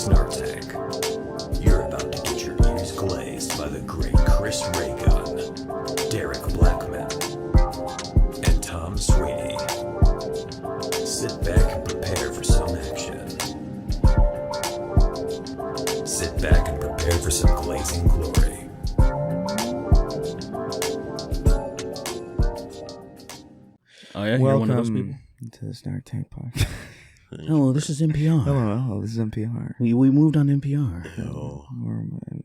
Snark Tank. You're about to get your ears glazed by the great Chris Raygun, Derek Blackman, and Tom Sweeney. Sit back and prepare for some action. Sit back and prepare for some glazing glory. Oh yeah, you're one of those people. To the Snark Tank podcast. Hello, this is NPR. Hello, this is NPR. We moved on NPR.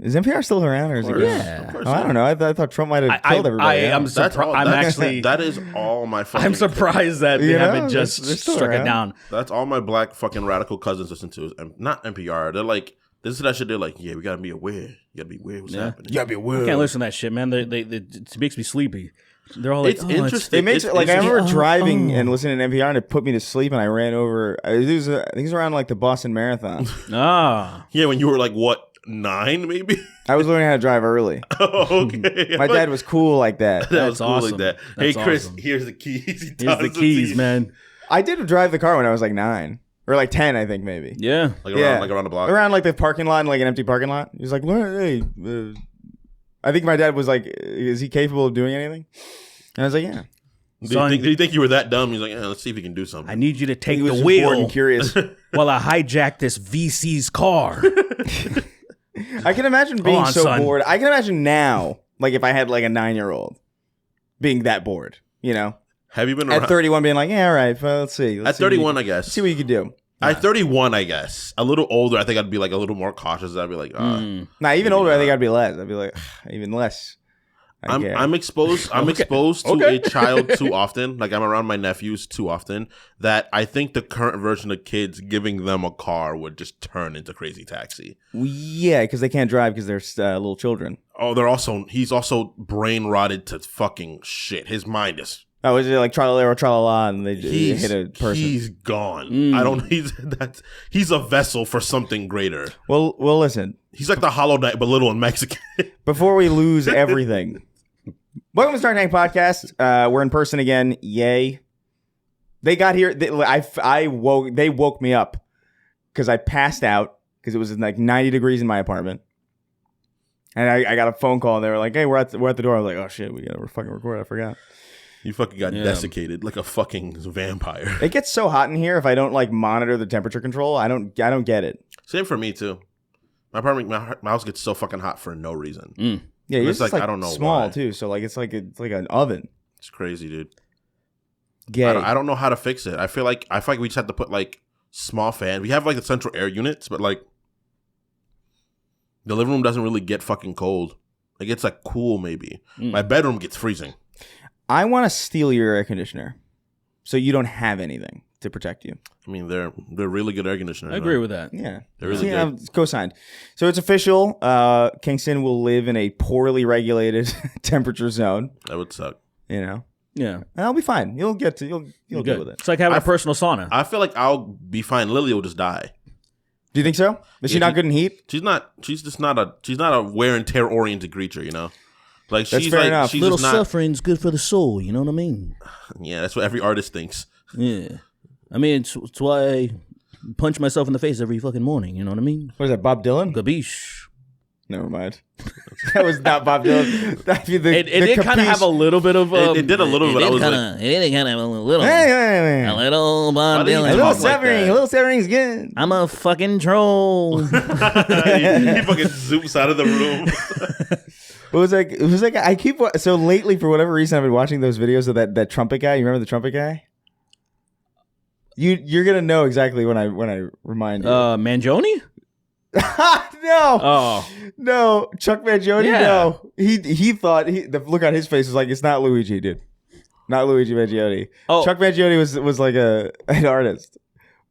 Is NPR still around, or is it? Yeah. Oh, I don't know. I thought Trump might have killed everybody. I'm surprised. That is all my fucking. I'm surprised that they haven't just they're still struck around. it down. That's all my black fucking radical cousins listen to. Not NPR. They're like, this is that shit. They're like, yeah, we gotta be aware. You gotta be aware what's happening. You gotta be aware. I can't listen to that shit, man. It makes me sleepy. They're all like, It's interesting. It makes It's like I remember interesting. driving and listening to NPR, and it put me to sleep, and I ran over. I think it was around like the Boston Marathon. Yeah, when you were like what, 9 maybe? I was learning how to drive early. Oh, okay. My dad was cool like that. That was That's cool awesome. like that. That's Hey Chris, awesome. here's the keys. Here's the keys, man. I did drive the car when I was like 9 or like 10, I think maybe. Yeah. Like around the block. Around like the parking lot, like an empty parking lot. He was like, "Hey." I think my dad was like, "Is he capable of doing anything?" And I was like, "Yeah." Did you think you were that dumb? He's like, yeah, let's see if he can do something. I need you to take He was the just bored wheel and curious. while I hijack this VC's car. I can imagine being Hold on, so son. bored. I can imagine now, like if I had like a 9-year-old being that bored, you know, Have you been around? at 31 being like, "Yeah, all right, well, let's see." At 31, I guess. See what you could do. At 31, I guess. A little older, I think I'd be like a little more cautious. I'd be like, Nah, even older, I think I'd be less. I'd be like, even less. I'm exposed. I'm exposed to a child too often. Like I'm around my nephews too often. That I think the current version of kids giving them a car would just turn into Crazy Taxi. Yeah, because they can't drive because they're little children. Oh, he's also brain rotted to fucking shit. His mind is. Oh, is it like tra-la-la, and they hit a person? He's gone. I don't. He's a vessel for something greater. Well, listen. He's like the Hollow Knight, but little and Mexican. Before we lose everything, welcome to Snark Tank Podcast. We're in person again. Yay! They got here. They woke me up because I passed out because it was like 90 degrees in my apartment, and I got a phone call and they were like, "Hey, we're at the door." I was like, "Oh shit, we're fucking recording." I forgot. You fucking got desiccated like a fucking vampire. It gets so hot in here. If I don't like monitor the temperature control, I don't get it. Same for me too. My apartment, my house gets so fucking hot for no reason. Yeah, It's it's like, I don't know small why. too. So like it's like an oven. It's crazy, dude. Gay. I don't know how to fix it. I feel like we just have to put like small fan. We have like the central air units, but like the living room doesn't really get fucking cold. It gets like cool maybe. My bedroom gets freezing. I want to steal your air conditioner, so you don't have anything to protect you. I mean, they're really good air conditioners. I agree with that. Yeah, They're really good. I'm co-signed. So it's official. Kingston will live in a poorly regulated temperature zone. That would suck. You know, Yeah. and I'll be fine. You'll deal with it. It's like having a personal sauna. I feel like I'll be fine. Lily will just die. Do you think so? Is she not good in heat? She's not. She's just not a. She's not a wear and tear oriented creature. You know. Like That's she's fair like enough. she's Little just not. suffering's good for the soul. You know what I mean? Yeah, that's what every artist thinks. Yeah. I mean, it's why I punch myself in the face every fucking morning. You know what I mean? What is that, Bob Dylan? Gabish. Never mind. That was not Bob Dylan. It did kind of have a little bit of. It did a little bit. I was like, It did kind of a little. Hey. A little Bob Why do you Dylan. A little talk like severing. that? A little severing's good. I'm a fucking troll. he fucking zoops out of the room. It was like I keep so lately for whatever reason I've been watching those videos of that trumpet guy. You remember the trumpet guy? You're gonna know exactly when I remind you. Mangione? No, no, Chuck Mangione. Yeah. No, he thought the look on his face was like it's not Luigi, dude, not Luigi Mangione. Oh. Chuck Mangione was like an artist,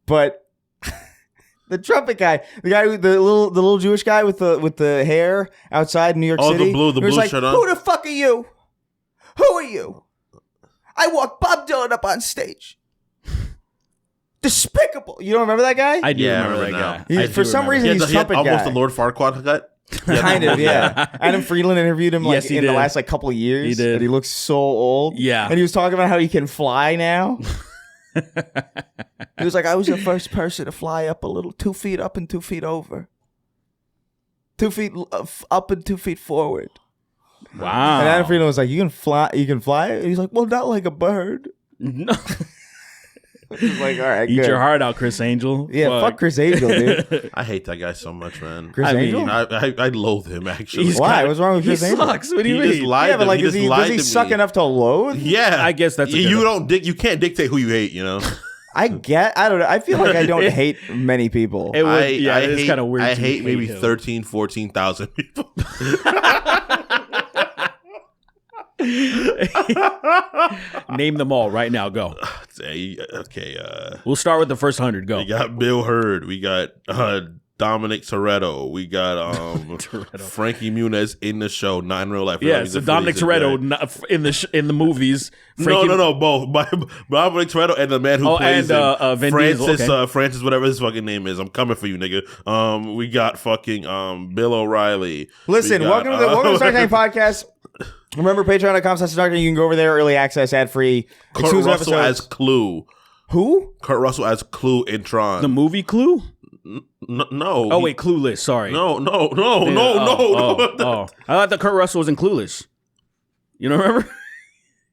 but. The trumpet guy, the little Jewish guy with the hair outside New York City. The He was blue like, shirt on. Who the fuck are you? Who are you? I walked Bob Dylan up on stage. Despicable. You don't remember that guy? I do Yeah, I remember that remember guy. He- I do for some remember. reason, He had he's trumpet almost guy. the Lord Farquaad cut. Kind of, yeah. Adam Friedland interviewed him Yes, he in the did. last couple of years. He did. And he looks so old. Yeah. And he was talking about how he can fly now. He was like, I was the first person to fly up a little 2 feet up and 2 feet over. 2 feet up and 2 feet forward. Wow. And Adam Friedland was like, you can fly? And he's like, well, not like a bird. No. He's like, all right, Eat good. your heart out, Chris Angel. Yeah, fuck Chris Angel, dude. I hate that guy so much, man. Chris I mean, Angel? I loathe him actually. He's Why? kinda- What's wrong with Chris he Angel? sucks. What do you He just mean? lied Yeah, but to like, me. does he suck me. enough to loathe? Yeah, I guess that's a you good- don't. You can't dictate who you hate. You know. I don't know. I feel like I don't hate many people. It would, I it's hate, kind of weird. I to hate maybe him. 13, 14,000 people. Name them all right now. Go. Okay. We'll start with the first 100. Go. We got Bill Hurd. We got Dominic Toretto. We got Frankie Muniz in the show, not in real life. Yeah, so Dominic Toretto in the movies. No, both. Dominic Toretto and the man who plays and Vin Francis, Diesel, okay. Francis, whatever his fucking name is. I'm coming for you, nigga. We got fucking Bill O'Reilly. Listen, We got, welcome to the Snark Podcast. Remember, patreon.com/Snark. You can go over there, early access, ad-free. Kurt exclusive Russell episodes. as Clue. Who? Kurt Russell as Clue in Tron. The movie Clue? No. Oh, wait, Clueless. Sorry. No. Oh. I thought that Kurt Russell was in Clueless. You don't remember?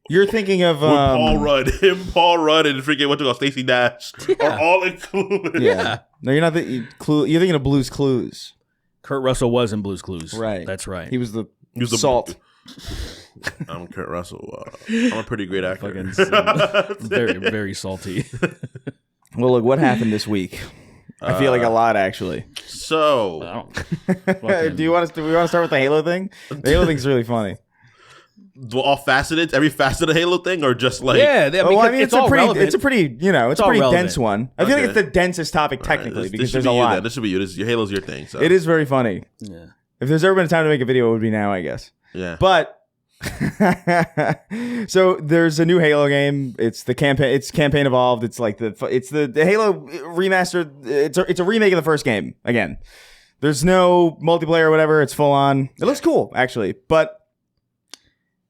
You're thinking of... With Paul Rudd. Paul Rudd, and freaking what's it called, Stacey Dash are all included. Yeah. No, you're not. You're thinking of Blue's Clues. Kurt Russell was in Blue's Clues. Right. That's right. He was the the salt. I'm Kurt Russell. I'm a pretty great actor. Fucking very, very salty. Well, look, what happened this week? I feel like a lot, actually. So, Do we want to start with the Halo thing? The Halo thing's really funny. all faceted, every facet of Halo thing, or just like Yeah, it's all relevant. It's a pretty dense one. I feel like Okay. it's the densest topic technically this because should there's be a you lot. then. This should be you. Your Halo's your thing. So It is very funny. Yeah. If there's ever been a time to make a video, it would be now, I guess. Yeah. But so there's a new Halo game. It's the campaign. It's campaign evolved. It's like the Halo remastered. It's a remake of the first game again. There's no multiplayer or whatever. It's full on. It looks cool actually, but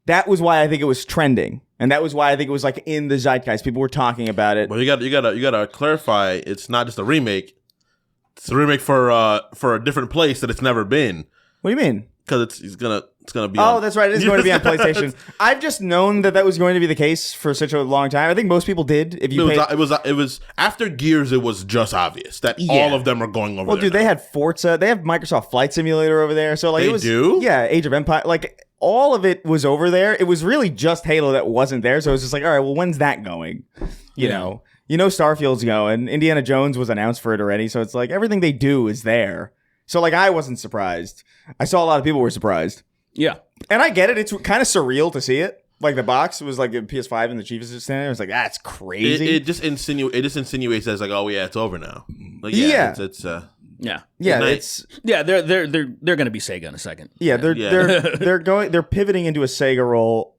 that was why I think it was trending, and that was why I think it was like in the zeitgeist. People were talking about it. Well, you gotta clarify. It's not just a remake. It's a remake for a different place that it's never been. What do you mean? Because it's gonna be. Oh, that's right. It is going to be on PlayStation. I've just known that was going to be the case for such a long time. I think most people did. If you it was after Gears. It was just obvious that all of them are going over. Well, there dude, they now. had Forza. They have Microsoft Flight Simulator over there. So like, They it was do? Yeah, Age of Empire. Like all of it was over there. It was really just Halo that wasn't there. So it was just like, all right, well, when's that going? You know, Starfield's going. Indiana Jones was announced for it already. So it's like everything they do is there. So like, I wasn't surprised. I saw a lot of people were surprised. Yeah. And I get it. It's kind of surreal to see it. Like the box was like a PS5 and the chief is just standing there. It's like, that's crazy. It just insinuates as like, oh yeah, it's over now. Like, Yeah. it's Yeah. yeah, night. it's Yeah, they're gonna be Sega in a second. yeah, they're pivoting into a Sega role.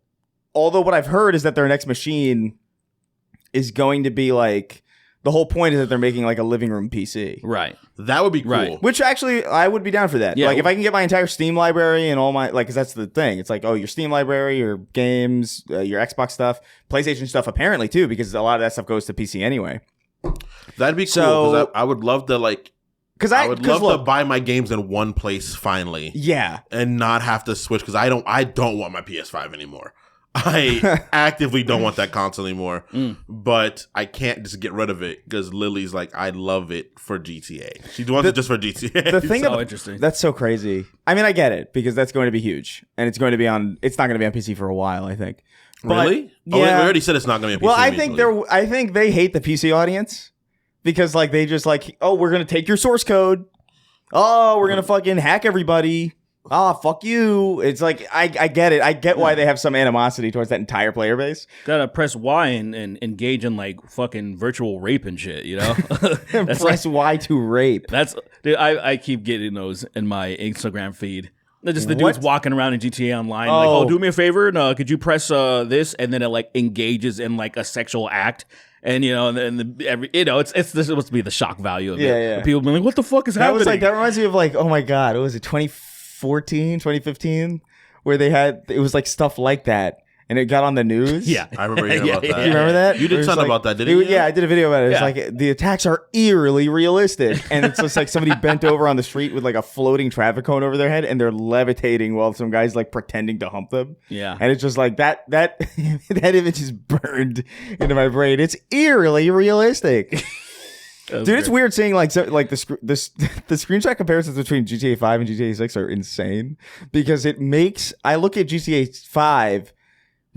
Although what I've heard is that their next machine is going to be like, the whole point is that they're making like a living room PC. Right. that would be cool. Right. Which actually, I would be down for that. Yeah. Like, if I can get my entire Steam library and all my, like, because that's the thing. It's like, oh, your Steam library, your games, your Xbox stuff, PlayStation stuff, apparently, too, because a lot of that stuff goes to PC anyway. That'd be cool. So- Because I would love to like. Because I would love look, to buy my games in one place finally, yeah. and not have to switch. Because I don't want my PS5 anymore. I actively don't want that console anymore. But I can't just get rid of it because Lily's like, I love it for GTA. She wants it just for GTA. The thing So about interesting. that's so crazy. I mean, I get it because that's going to be huge, and it's going to be on. It's not going to be on PC for a while, I think. But- Really? Oh, we yeah. already said it's not going to be. A PC Well, I think they hate the PC audience because like they just like, oh, we're gonna take your source code. Oh, we're gonna fucking hack everybody. Oh, fuck you. It's like I get it. I get why they have some animosity towards that entire player base. Gotta press Y and engage in like fucking virtual rape and shit, you know? That's Press Y to rape. dude, I keep getting those in my Instagram feed. They're just the What? dudes walking around in GTA Online, like, oh, Oh. do me a favor, and could you press this, and then it like engages in like a sexual act, and you know, it's this supposed to be the shock value of it. Yeah, yeah. And people being like, what the fuck is That happening? was like that reminds me of like, oh my god, what was it 2014, 2015 where they had it was like stuff like that. and it got on the news. Yeah. I remember hearing about that. You remember that? You did It was something like- about that, didn't you? Yeah, I did a video about it. It's Yeah. like the attacks are eerily realistic, and it's just like somebody bent over on the street with like a floating traffic cone over their head, and they're levitating while some guy's like pretending to hump them. Yeah. And it's just like that that image is burned into my brain. It's eerily realistic. Dude, it's weird seeing like the screenshot comparisons between GTA 5 and GTA 6 are insane because it makes I look at GTA 5.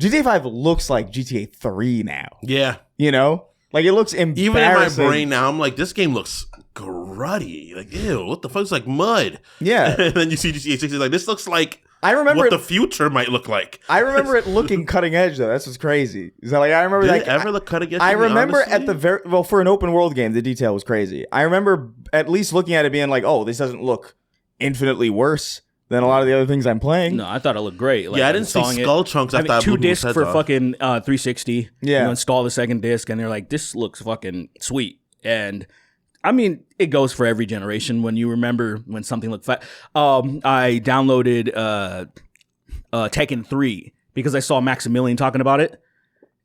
GTA 5 looks like GTA 3 now. Yeah. You know, like it looks embarrassing. Even in my brain now, I'm like, this game looks gruddy. Like, ew, what the fuck? It's like mud. Yeah. And then you see GTA 6, it's like, this looks like I remember what it, the future might look like. I remember it looking cutting edge though. That's what's crazy. Is that like I remember Did like it ever look cutting edge? I to me, remember honestly? at the very well for an open world game, the detail was crazy. I remember at least looking at it being like, oh, this doesn't look infinitely worse than a lot of the other things I'm playing. No, I thought it looked great. Like, Yeah, I didn't see installing it- skull chunks after I blew 2 people's discs heads for off. fucking 360. Yeah. You install the second disc, and they're like, this looks fucking sweet. And I mean, it goes for every generation when you remember when something looked fat. I downloaded Tekken 3 because I saw Maximilian talking about it.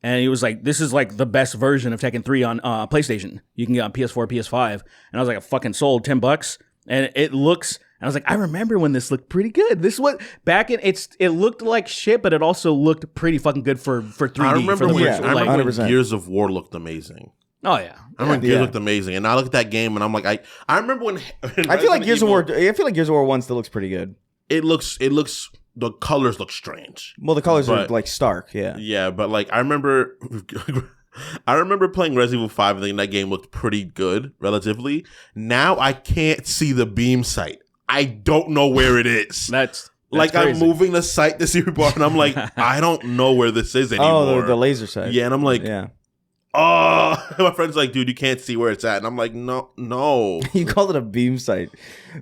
And he was like, this is like the best version of Tekken 3 on PlayStation. You can get on PS4, PS5. And I was like, I fucking sold $10. And it looks, and I was like, I remember when this looked pretty good. This was back in, it looked like shit, but it also looked pretty fucking good for 3D. I remember, for the when, virtual, I remember when 100%. Gears of War looked amazing. oh, yeah. I remember Gears Yeah. looked amazing, and I look at that game and I'm like, I remember when I feel like Gears of War 1 still looks pretty good. It looks the colors look strange. Well, the colors are But- like stark, yeah. Yeah, but like I remember playing Resident Evil 5 and thinking that game looked pretty good relatively. Now I can't see the beam sight. I don't know where it is. That's like crazy. I'm moving the sight to see people, and I'm like, I don't know where this is anymore. Oh, the laser sight. Yeah, and I'm like, Yeah. oh, my friend's like, dude, you can't see where it's at, and I'm like, no. You called it a beam sight.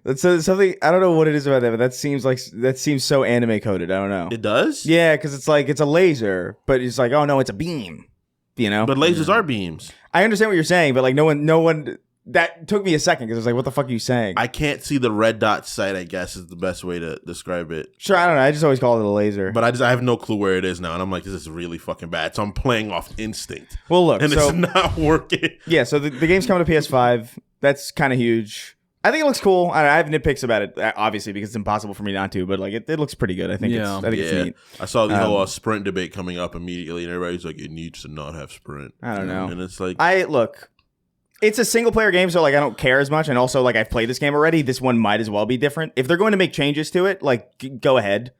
That's something I don't know what it is about that, but that seems so anime coded. I don't know. It does. Yeah, because it's like it's a laser, but it's like, oh no, it's a beam. You know? But lasers are beams. I understand what you're saying, but like no one that took me a second because I was like, what the fuck are you saying? I can't see the red dot sight, I guess is the best way to describe it. Sure, I don't know. I just always call it a laser. But I have no clue where it is now, and I'm like, this is really fucking bad. So I'm playing off instinct, well, look, and so it's not working. yeah, so the game's coming to PS5. That's kind of huge. I think it looks cool. I have nitpicks about it, obviously, because it's impossible for me not to. But like, it looks pretty good. I think Yeah. it's neat. I saw the whole sprint debate coming up immediately, and everybody's like, it needs to not have sprint. I don't know. And it's like, It's a single player game, so like I don't care as much. And also, like I've played this game already. This one might as well be different. If they're going to make changes to it, like go ahead.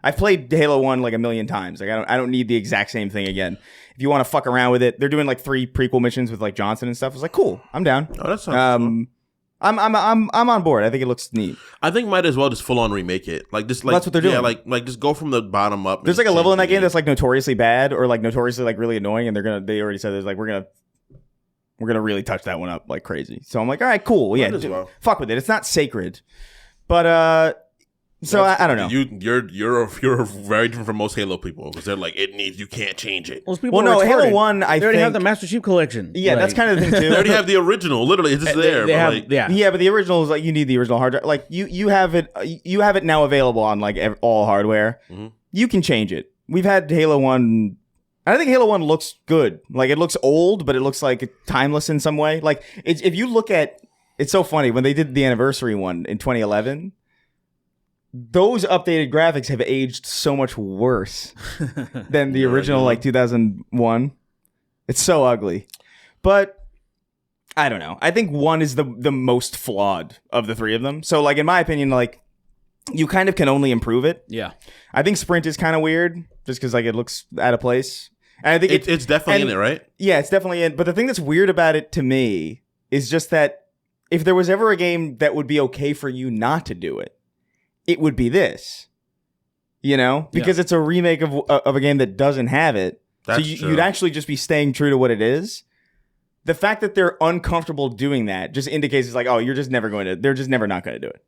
I've played Halo 1 like a million times. Like I don't need the exact same thing again. If you want to fuck around with it, they're doing like 3 prequel missions with like Johnson and stuff. It's like cool. I'm down. oh, that sounds cool. I'm on board. I think it looks neat. I think might as well just full on remake it. Like just like That's what they're doing. Yeah, like just go from the bottom up. There's and like a level in that change game the that's like notoriously bad or like notoriously like really annoying, and they already said there's like we're gonna really touch that one up like crazy. So I'm like, all right, cool, yeah, Might as well. fuck with it. It's not sacred, but so I don't know. You're very different from most Halo people because they're like you can't change it. Those people Well, no, are Halo retarded. 1, I they already have think- the Master Chief Collection. Yeah, that's kind of the thing They already too. have the original. Literally, it's just there. They but have, like, yeah. Yeah, but the original is like you need the original hard drive. Like you have it now available on like all hardware. Mhm. You can change it. We've had Halo 1. I think Halo 1 looks good. Like it looks old, but it looks like timeless in some way. Like if you look at, it's so funny when they did the anniversary one in 2011. Those updated graphics have aged so much worse than the Yeah, original yeah. like 2001. It's so ugly. But I don't know. I think 1 is the most flawed of the 3 of them. So like in my opinion, like you kind of can only improve it. Yeah. I think Sprint is kind of weird just because like it looks out of place. And I think it's definitely and- in it, right? yeah, it's definitely in. But the thing that's weird about it to me is just that if there was ever a game that would be okay for you not to do it, it would be this. You know, because it's a remake of a game that doesn't have it. That's so true. you'd actually just be staying true to what it is. The fact that they're uncomfortable doing that just indicates it's like, oh, they're just never not going to do it.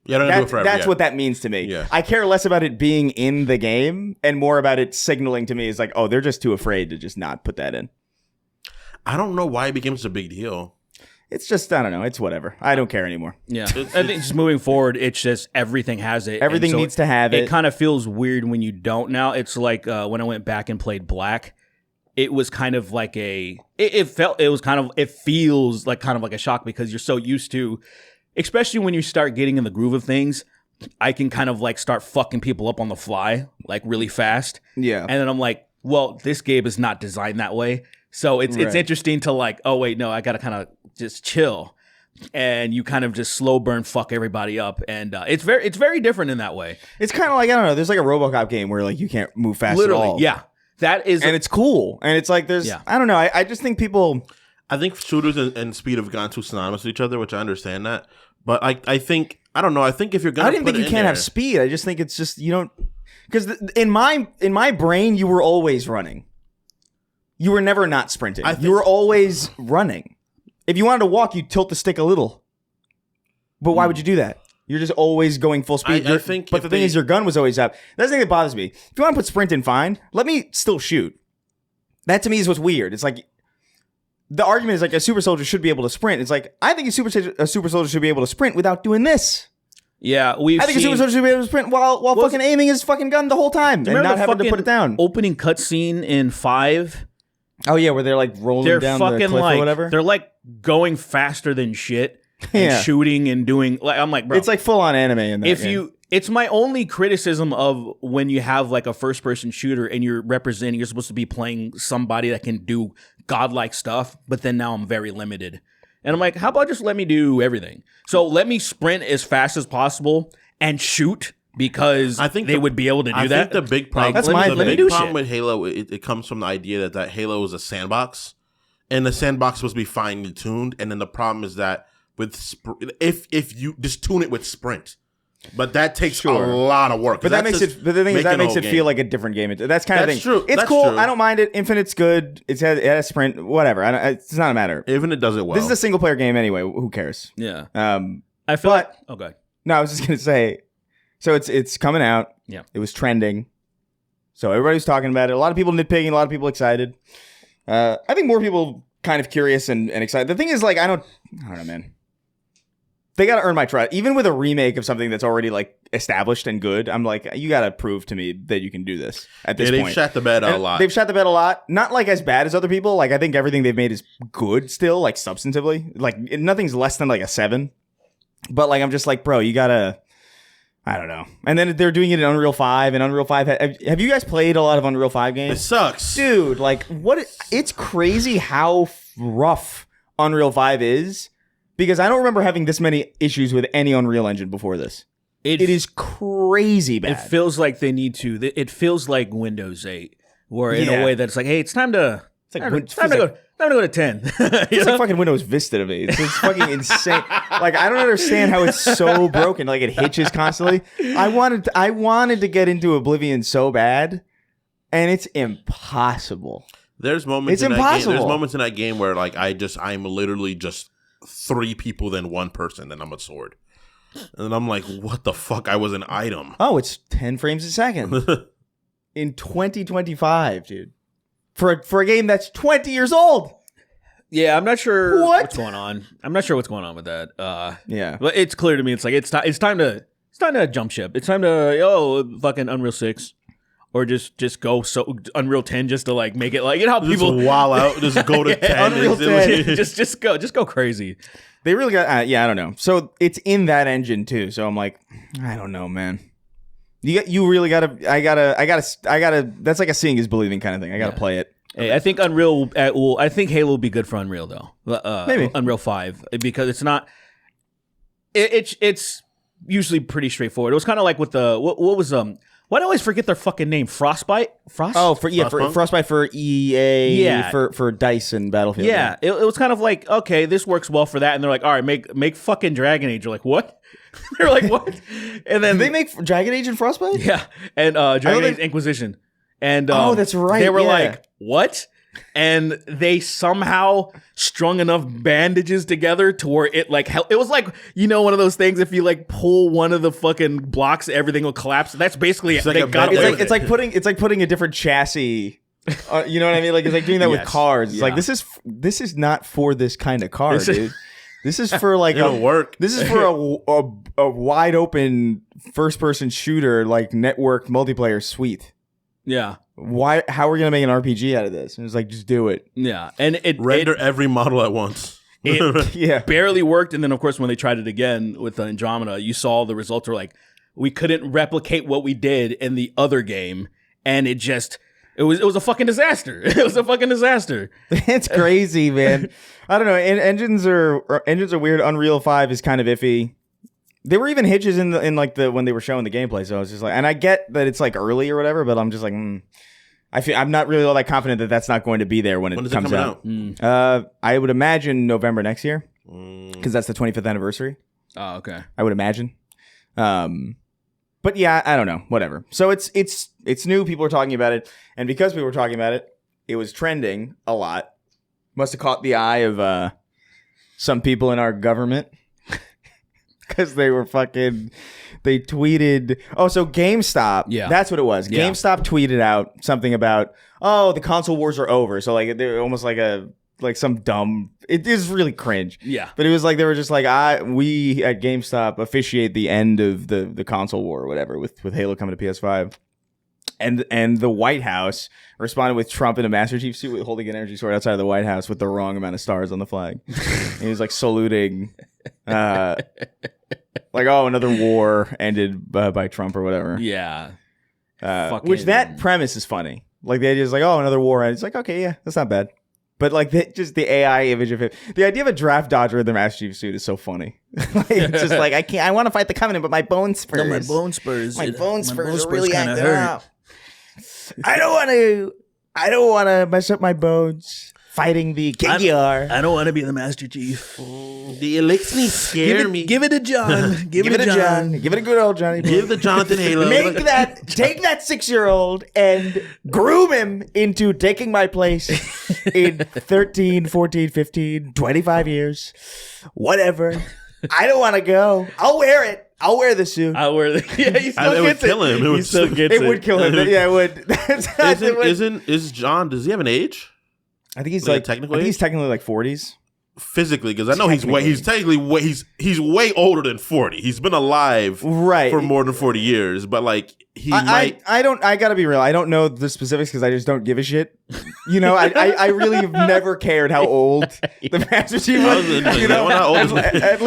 Yeah, they're not doing it forever. That's yeah. what that means to me. Yeah. I care less about it being in the game and more about it signaling to me is like, oh, they're just too afraid to just not put that in. I don't know why it became such a big deal. it's just, I don't know. It's whatever. I don't care anymore. Yeah. I think just moving forward, it's just everything has it. Everything and so needs to have it. It kind of feels weird when you don't now. It's like when I went back and played Black, it was kind of like it feels like kind of like a shock because you're so used to, especially when you start getting in the groove of things, I can kind of like start fucking people up on the fly, like really fast. Yeah. And then I'm like, well, this game is not designed that way. So it's interesting to like, oh wait, no, I gotta kind of just chill, and you kind of just slow burn fuck everybody up, and it's very different in that way. It's kind of like, I don't know. There's like a RoboCop game where like you can't move fast Literally, at all. yeah, that is, and it's cool, and it's like there's, I don't know. I just think people. I think shooters and speed have gone too synonymous with each other, which I understand that, but I think I don't know. I think if you're gonna, I didn't think you can't have speed. I just think it's just you don't, because in my brain you were always running. You were never not sprinting. You were always running. If you wanted to walk, you'd tilt the stick a little. But why would you do that? You're just always going full speed. I think but the thing is, your gun was always up. That's the thing that bothers me. If you want to put sprint in, fine. Let me still shoot. That to me is what's weird. It's like the argument is like a super soldier should be able to sprint. It's like I think a super soldier should be able to sprint without doing this. Yeah, I think a super soldier should be able to sprint while fucking aiming his fucking gun the whole time and not having to put it down. Opening cutscene in 5. Oh yeah, where they're like rolling down the cliff or whatever. They're like going faster than shit and shooting and doing. Like I'm like, bro, it's like full on anime in that game. It's my only criticism of when you have like a first person shooter and you're supposed to be playing somebody that can do godlike stuff, but then now I'm very limited, and I'm like, how about just let me do everything? So let me sprint as fast as possible and shoot. Because I think they would be able to do that. I think the big problem, problem with Halo, it comes from the idea that Halo is a sandbox, and the sandbox was supposed to be finely tuned. And then the problem is that if you just tune it with sprint, but that takes a lot of work. But that makes it. But the thing is, that makes it feel like a different game. That's kind of thing. True. It's cool. True. I don't mind it. Infinite's good. It has sprint. Whatever. It's not a matter. Infinite does it well. This is a single player game anyway. Who cares? Yeah. I feel like. Okay. No, I was just gonna say. So it's coming out. Yeah. It was trending. So everybody's talking about it. A lot of people nitpicking, a lot of people excited. I think more people kind of curious and excited. The thing is, like, I don't know, man. They got to earn my trust. Even with a remake of something that's already, like, established and good, I'm like, you got to prove to me that you can do this at this point. They've shot the bed a lot. They've shot the bed a lot. Not, like, as bad as other people. Like, I think everything they've made is good still, like, substantively. Like, nothing's less than, like, a 7. But, like, I'm just like, bro, you got to... I don't know. And then they're doing it in Unreal 5, and Unreal 5... Have you guys played a lot of Unreal 5 games? It sucks. Dude, like, it's crazy how rough Unreal 5 is, because I don't remember having this many issues with any Unreal Engine before this. It is crazy bad. It feels like they need to... It feels like Windows 8, where in a way that's like, hey, it's time to... It's time to go to 10. It's like fucking Windows Vista to me. It's fucking insane. Like, I don't understand how it's so broken. Like, it hitches constantly. I wanted to get into Oblivion so bad, and it's impossible. There's moments in that game. There's moments in that game where like I'm literally just 3 people than 1 person, and I'm a sword. And I'm like, what the fuck? I was an item. Oh, it's 10 frames a second in 2025, dude. For a game that's 20 years old. Yeah, I'm not sure what's going on. I'm not sure what's going on with that. Yeah, but it's clear to me. It's like it's time to jump ship. It's time to fucking Unreal 6, or just go Unreal 10 just to like make it like how people wall out. Just go to 10. Unreal 10. just go crazy. They really got. I don't know. So it's in that engine too. So I'm like, I don't know, man. You really gotta. I gotta. That's like a seeing is believing kind of thing. I gotta play it. Hey, I think Unreal. I think Halo will be good for Unreal though. Maybe Unreal 5 because it's not. It's usually pretty straightforward. It was kind of like with the what was Why do I always forget their fucking name? Frostbite? Frostbite for EA. Yeah. For DICE and Battlefield. Yeah, it was kind of like, okay, this works well for that, and they're like, all right, make fucking Dragon Age. You're like, what? They're like, what? And then did they make Dragon Age and Frostbite? Yeah, and Dragon Age Inquisition. And that's right. They were like, what? And they somehow strung enough bandages together to where it like it was like, you know, one of those things. If you like pull one of the fucking blocks, everything will collapse. That's basically it's it's like putting a different chassis. You know what I mean? Like it's like doing that with cars. It's like this is not for this kind of car, dude. This is for like It'll work. This is for a wide open first person shooter like network multiplayer suite. Yeah. Why? How are we gonna make an RPG out of this? And it's like, just do it. Yeah. And it Render every model at once. it barely worked. And then, of course, when they tried it again with Andromeda, you saw the results were like, we couldn't replicate what we did in the other game. And it was a fucking disaster. It was a fucking disaster. It's crazy, man. I don't know. Engines are weird. Unreal 5 is kind of iffy. There were even hitches in when they were showing the gameplay. So I was just like, and I get that it's like early or whatever, but I'm just like, I'm not really all that confident that that's not going to be there when it comes out. I would imagine November next year because that's the 25th anniversary. Oh, okay. I would imagine. But yeah, I don't know. Whatever. So it's new. People are talking about it, and because people were talking about it, it was trending a lot. Must have caught the eye of some people in our government because they tweeted. Oh, so GameStop. Yeah, that's what it was. Yeah. GameStop tweeted out something about, oh, the console wars are over. So like they're almost like some dumb. It is really cringe. Yeah, but it was like they were just like, we at GameStop officiate the end of the console war or whatever with Halo coming to PS5. And the White House responded with Trump in a Master Chief suit holding an energy sword outside of the White House with the wrong amount of stars on the flag. And he was like saluting, like, oh, another war ended by Trump or whatever. Yeah. Which that premise is funny. Like the idea is like, oh, another war. And it's like, okay, yeah, that's not bad. But like just the AI image of him, the idea of a draft dodger in the Master Chief suit is so funny. Like, it's just like, I want to fight the Covenant, but my bone spurs. No, my bone spurs. My bone spurs are really acting out. I don't want to mess up my bones fighting the KGR. I don't want to be the Master Chief. The elixirs scare me. Give it to John. Give it to John. Give it a good old Johnny. Give the Jonathan Halo. Take that 6-year-old and groom him into taking my place in 13, 14, 15, 25 years. Whatever. I don't want to go. I'll wear it. I'll wear the suit. I'll wear the. Yeah, he still gets kill him. He still gets it. It would kill him. Yeah, it would. Is John? Does he have an age? I think he's like technically. I think he's technically like 40s. Physically, because I know he's way older than 40. He's been alive for more than 40 years, but like I gotta be real. I don't know the specifics because I just don't give a shit. You know, I really have never cared how old the Master Chief was. You know, at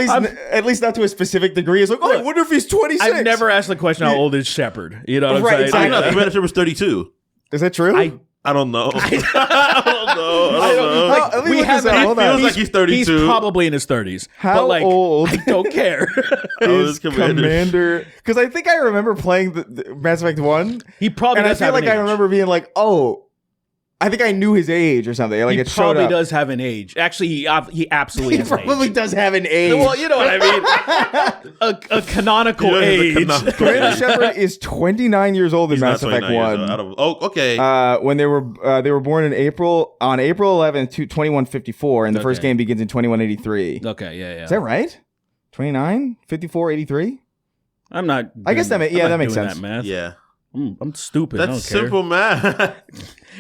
least not to a specific degree. It's like, oh, I wonder if he's 26. I've never asked the question how old is Shepard. You know what I'm saying? Exactly. I know the Shepard was 32. Is that true? I don't know. I don't know. We have it. It feels like he's 32. He's probably in his 30s. How old? I don't care. Is Commander? Because I think I remember playing the Mass Effect 1. He probably does have an age. I remember being like, oh, I think I knew his age or something. Like, he probably does have an age. Actually, he absolutely has an age. He probably does have an age. Well, you know what I mean. a canonical age. Commander Shepard is 29 years old in Mass Effect 1. Okay. When they were born in April 11th, 2154, and the first game begins in 2183. Okay, yeah. Is that right? 29, 54, 83? I'm not. I guess that makes sense. That math. Yeah. I'm stupid. That's simple math.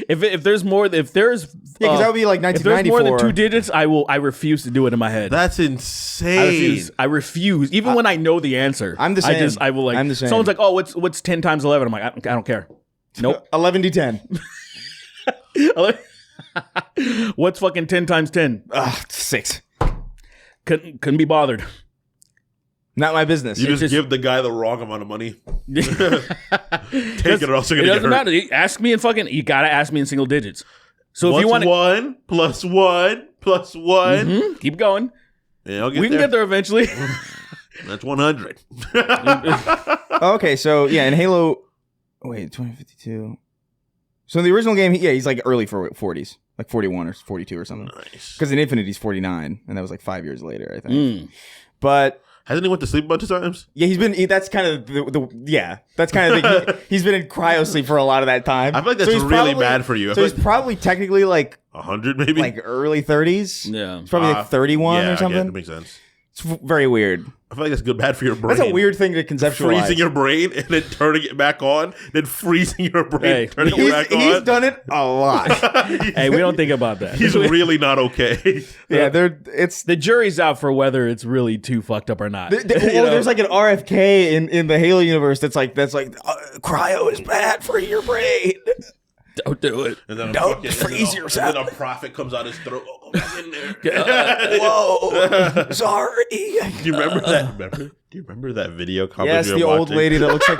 If there's because that would be like 1994. If there's more than 2 digits, I refuse to do it in my head. That's insane. I refuse. Even when I know the answer, I'm the same. I will like. I'm the same. Someone's like, oh, what's 10 times 11? I'm like, I don't care. Nope. 11d10. What's fucking 10 times 10? 6. Couldn't be bothered. Not my business. You just give the guy the wrong amount of money. Take it or else you're gonna get hurt. Matter. Ask me in you gotta ask me in single digits. So if you want 1 plus 1 plus 1, keep going. Yeah, we can get there eventually. That's 100. Okay, so yeah, in Halo, 2052. So in the original game, he's like early 40s, like 41 or 42 or something. Nice. Because in Infinite, he's 49, and that was like 5 years later, I think. But hasn't he went to sleep a bunch of times? Yeah, that's kind of he's been in cryo sleep for a lot of that time. I feel like that's really bad for you. So he's probably technically like 100, maybe like early 30s. Yeah, he's probably like 31 or something. Yeah, that makes sense. It's very weird. I feel like that's good bad for your brain. That's a weird thing to conceptualize. Freezing your brain and then turning it back on, then freezing your brain, Hey, and turning it back on. He's done it a lot. Hey, we don't think about that. He's really not okay. Yeah, it's The jury's out for whether it's really too fucked up or not. there's like an RFK in the Halo universe that's like cryo is bad for your brain. Don't do it. And then Don't freeze yourself. And then a prophet comes out his throat. Oh, go back in there. Whoa, sorry. Do you remember that? Do you remember that video? Yes, we were the old watching? lady that looks like.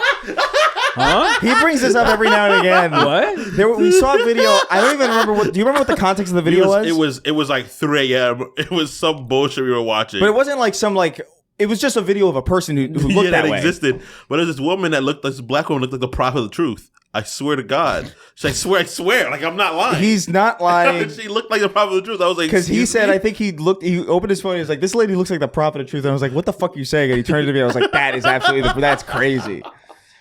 Huh? He brings this up every now and again. What? We saw a video. I don't even remember what. Do you remember what the context of the video was? It was like 3 a.m. It was some bullshit we were watching. But it wasn't like some like. It was just a video of a person who looked that way. Existed. But there's this woman that looked like this black woman looked like the prophet of the truth. I swear to God. I swear. Like, I'm not lying. He's not lying. She looked like the prophet of the truth. I was like, because he said, me? I think he opened his phone. He was like, this lady looks like the prophet of truth. And I was like, what the fuck are you saying? And he turned to me. I was like, that is absolutely, that's crazy.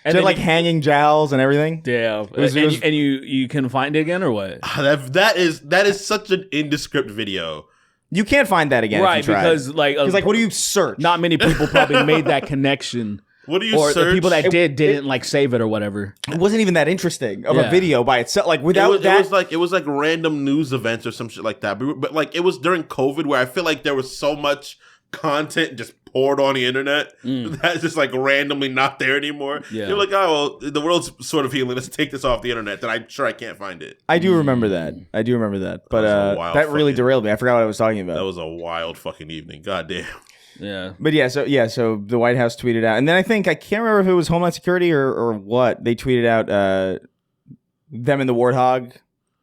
And then like hanging jowls and everything. Yeah. was- And you can find it again or what? That is such an indescript video. You can't find that again. Right, if you try. because like what do you search? not many people probably made that connection. What do you Or search? the people that didn't like save it or whatever. It wasn't even that interesting of Yeah. a video by itself. Like without that, it was like random news events or some shit like that. But like it was during COVID where I feel like there was so much content just poured on the internet that's just like randomly not there anymore. Yeah. You're like, oh well, the world's sort of healing. Let's take this off the internet. Then I'm sure I can't find it. I do remember that. But That was a wild that really fucking- derailed me. I forgot what I was talking about. That was a wild fucking evening. God damn. Yeah. But so the White House tweeted out, and then I can't remember if it was Homeland Security or what. They tweeted out them and the Warthog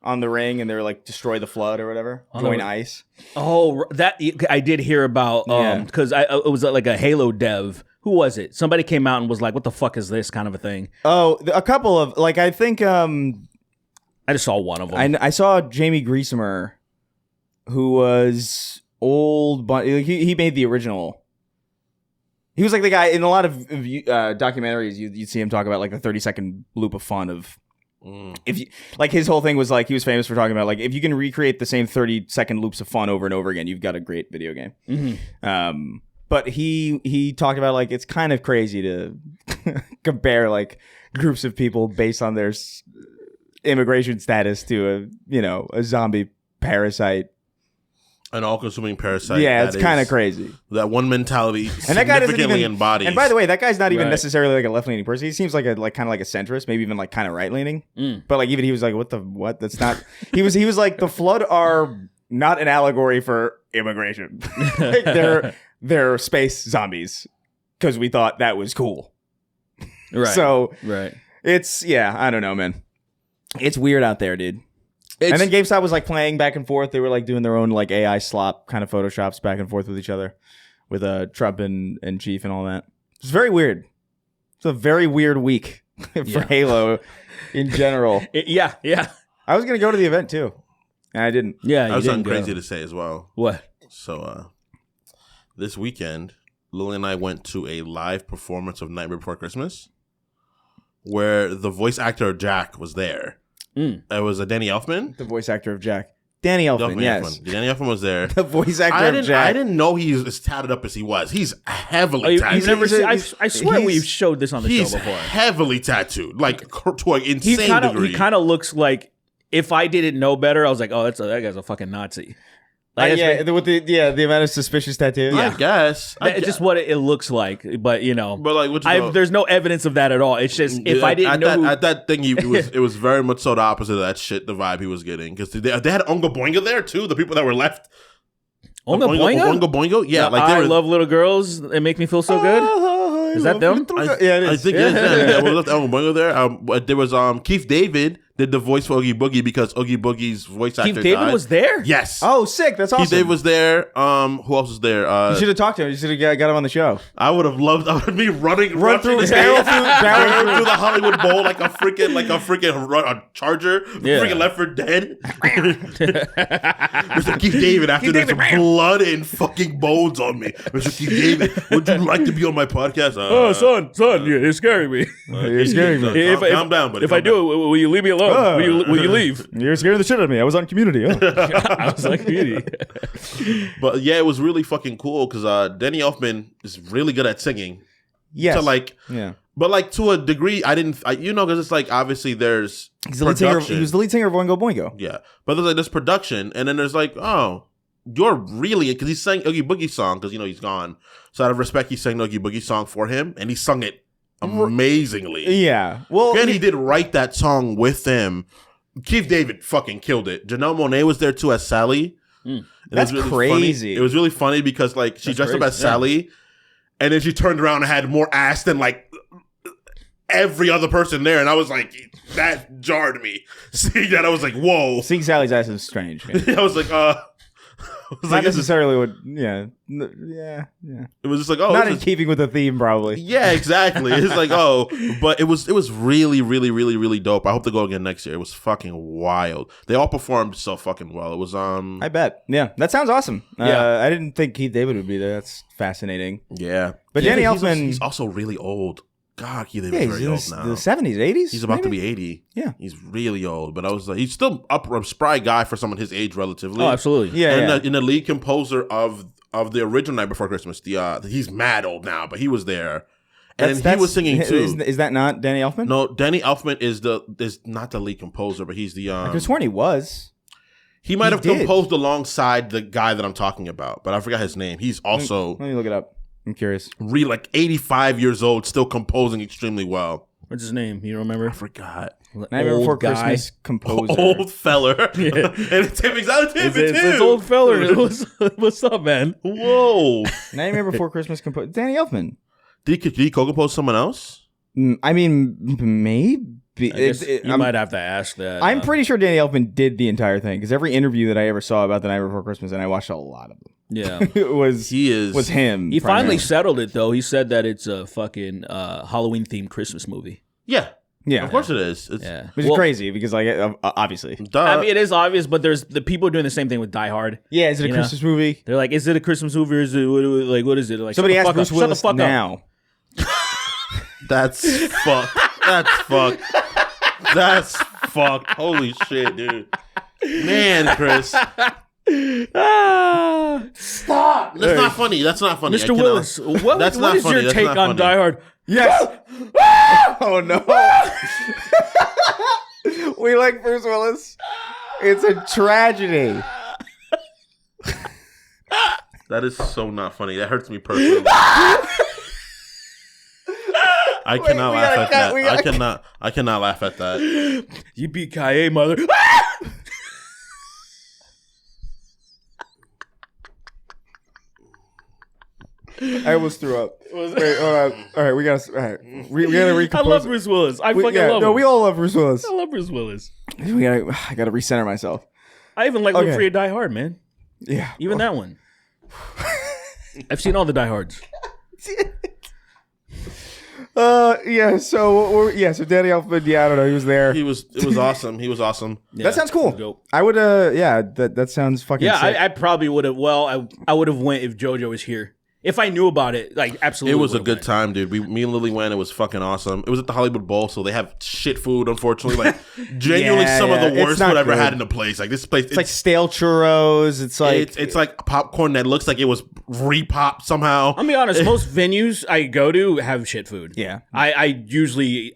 on the ring, and they were like destroy the flood or whatever, join ICE. Oh, that I did hear about because it was like a Halo dev. Who was it? Somebody came out and was like, "What the fuck is this?" kind of a thing. Oh, a couple of like I think I just saw one of them. I saw Jamie Griesemer, who was old, but he made the original. He was like the guy in a lot of documentaries. You'd see him talk about like the 30-second loop of fun of. If you like, his whole thing was like he was famous for talking about like if you can recreate the same 30-second loops of fun over and over again, you've got a great video game. Mm-hmm. But he talked about like it's kind of crazy to compare like groups of people based on their immigration status to a zombie parasite. An all-consuming parasite. Yeah, it's kind of crazy. That one mentality And that guy doesn't significantly even embodies. And by the way, that guy's not even Right. necessarily like a left-leaning person. He seems like kind of like a centrist, maybe even like kind of right-leaning. But like even he was like, what? That's not. He was like the flood are not an allegory for immigration. Like, they're space zombies because we thought that was cool. Right. So right. it's I don't know, man. It's weird out there, dude. And then GameStop was like playing back and forth. They were like doing their own like AI slop kind of photoshops back and forth with each other, with Trump and Chief and all that. It's very weird. It's a very weird week for Halo in general. Yeah. I was gonna go to the event too, and I didn't. Yeah. I have something crazy to say as well. What? So this weekend, Lily and I went to a live performance of Nightmare Before Christmas, where the voice actor Jack was there. It was Danny Elfman. The voice actor of Jack, Danny Elfman. Yes, Danny Elfman was there. the voice actor of Jack. I didn't know he's as tatted up as he was. He's heavily tattooed. You've never seen, I swear he's- we've showed this on the show He's before. heavily tattooed, like to an insane degree. He kind of looks like if I didn't know better, I was like, oh, that guy's a fucking Nazi. Like, with the amount of suspicious tattoos. I guess. it's just what it looks like, but But like, what you know, there's no evidence of that at all. It's just if I didn't know at that thing, it was very much so the opposite of that shit. The vibe he was getting because they had Onga Boinga there too. The people that were left. Onga Boinga? Onga Boinga, yeah. Like I love little girls. They make me feel so good. Is that them? Yeah, it is. I think it is. Yeah, we left Onga Boinga there. There was Keith David did the voice for Oogie Boogie because Oogie Boogie's voice actor Keith David died. was there? Yes. Oh, sick! That's awesome. Keith David was there. Who else was there? You should have talked to him. You should have got him on the show. I would have loved. I would be running Run rushing through the barrel stage, through through the Hollywood Bowl like a freaking Charger, Yeah. freaking Left 4 Dead. Mr. Keith David, after there's blood and fucking bones on me, Mr. Keith David, would you like to be on my podcast? Son, you're scaring me. You're scaring me. Calm down, buddy. If I do, will you leave me alone? Oh, will you leave? You're scaring the shit out of me. I was on Community. Oh. I was like, Community. But yeah, it was really fucking cool because Danny Elfman is really good at singing. Yes. So like, yeah. But like to a degree, because it's like obviously there's He's the lead singer. He was the lead singer of Oingo Boingo. Yeah, but there's like this production, and then there's like, oh, you're really, because he sang Oogie Boogie song because he's gone. So out of respect, he sang the Oogie Boogie song for him, and he sung it amazingly. Yeah. Well, and he did write that song with him. Keith David fucking killed it. Janelle Monáe was there too as Sally. That's really crazy. Funny. It was really funny because like she dressed up as Sally, and then she turned around and had more ass than like every other person there, and I was like, that jarred me. Seeing that, I was like, whoa. Seeing Sally's ass is strange. I was like, not necessarily what. Yeah. It was just like, oh, not in keeping with the theme, probably. Yeah, exactly. It's like, oh, but it was really, really, really, really dope. I hope to go again next year. It was fucking wild. They all performed so fucking well. It was I bet. Yeah, that sounds awesome. Yeah, I didn't think Keith David would be there. That's fascinating. Yeah, but Danny Elfman, he's also really old. God, Keith David's very old now. The 70s, 80s. He's about to be 80. Yeah, he's really old. But I was like, he's still a spry guy for someone his age, relatively. Oh, absolutely. Yeah, and in the lead composer of the original Night Before Christmas, he's mad old now, but he was there, and he was singing too. Is that not Danny Elfman? No, Danny Elfman is not the lead composer, but he's the. I could have sworn he was. He might have composed alongside the guy that I'm talking about, but I forgot his name. He's also. Let me look it up. I'm curious. Really, like 85 years old, still composing extremely well. What's his name? You remember? I forgot. Nightmare Before Christmas composer. Old feller. Yeah. And it's him. It's old feller. What's up, man? Whoa. Nightmare Before Christmas composer. Danny Elfman. Did he co-compose someone else? I mean, maybe. You might have to ask that. I'm pretty sure Danny Elfman did the entire thing because every interview that I ever saw about The Night Before Christmas, and I watched a lot of them. Yeah, it was him. He finally settled it though. He said that it's a fucking Halloween themed Christmas movie. Yeah, of course it is. Which is crazy because like obviously, duh. I mean it is obvious, but there's the people doing the same thing with Die Hard. Yeah, is it a Christmas movie? They're like, is it a Christmas movie or is it like what is it? Like somebody asked Bruce Willis now. That's fucked. That's fucked. That's fucked. Holy shit, dude. Man, Chris. Stop. That's not funny. That's not funny. Mr. Willis, what is your take on Die Hard? Yes. Oh no. We like Bruce Willis. It's a tragedy. That is so not funny. That hurts me personally. I cannot laugh at that. I cannot laugh at that. Yippee-ki-yay, mother. I almost threw up. Wait, hold on. All right, we gotta recompose. I love Bruce Willis. I fucking love him. No, we all love Bruce Willis. I love Bruce Willis. I gotta recenter myself. I even like Look For You Die Hard, man. Yeah, even that one. I've seen all the Die Hards. So Danny Elfman, I don't know, he was there. It was awesome. He was awesome. Yeah, that sounds cool. I would that sounds fucking sick. I probably would have I would have went if JoJo was here. If I knew about it, like absolutely. It was a good time, dude. Me and Lily went. It was fucking awesome. It was at the Hollywood Bowl, so they have shit food, unfortunately. Like genuinely some of the worst food I've ever had in a place. Like this place, it's like stale churros. It's like it's like popcorn that looks like it was re-popped somehow. I'll be honest, most venues I go to have shit food. Yeah. I usually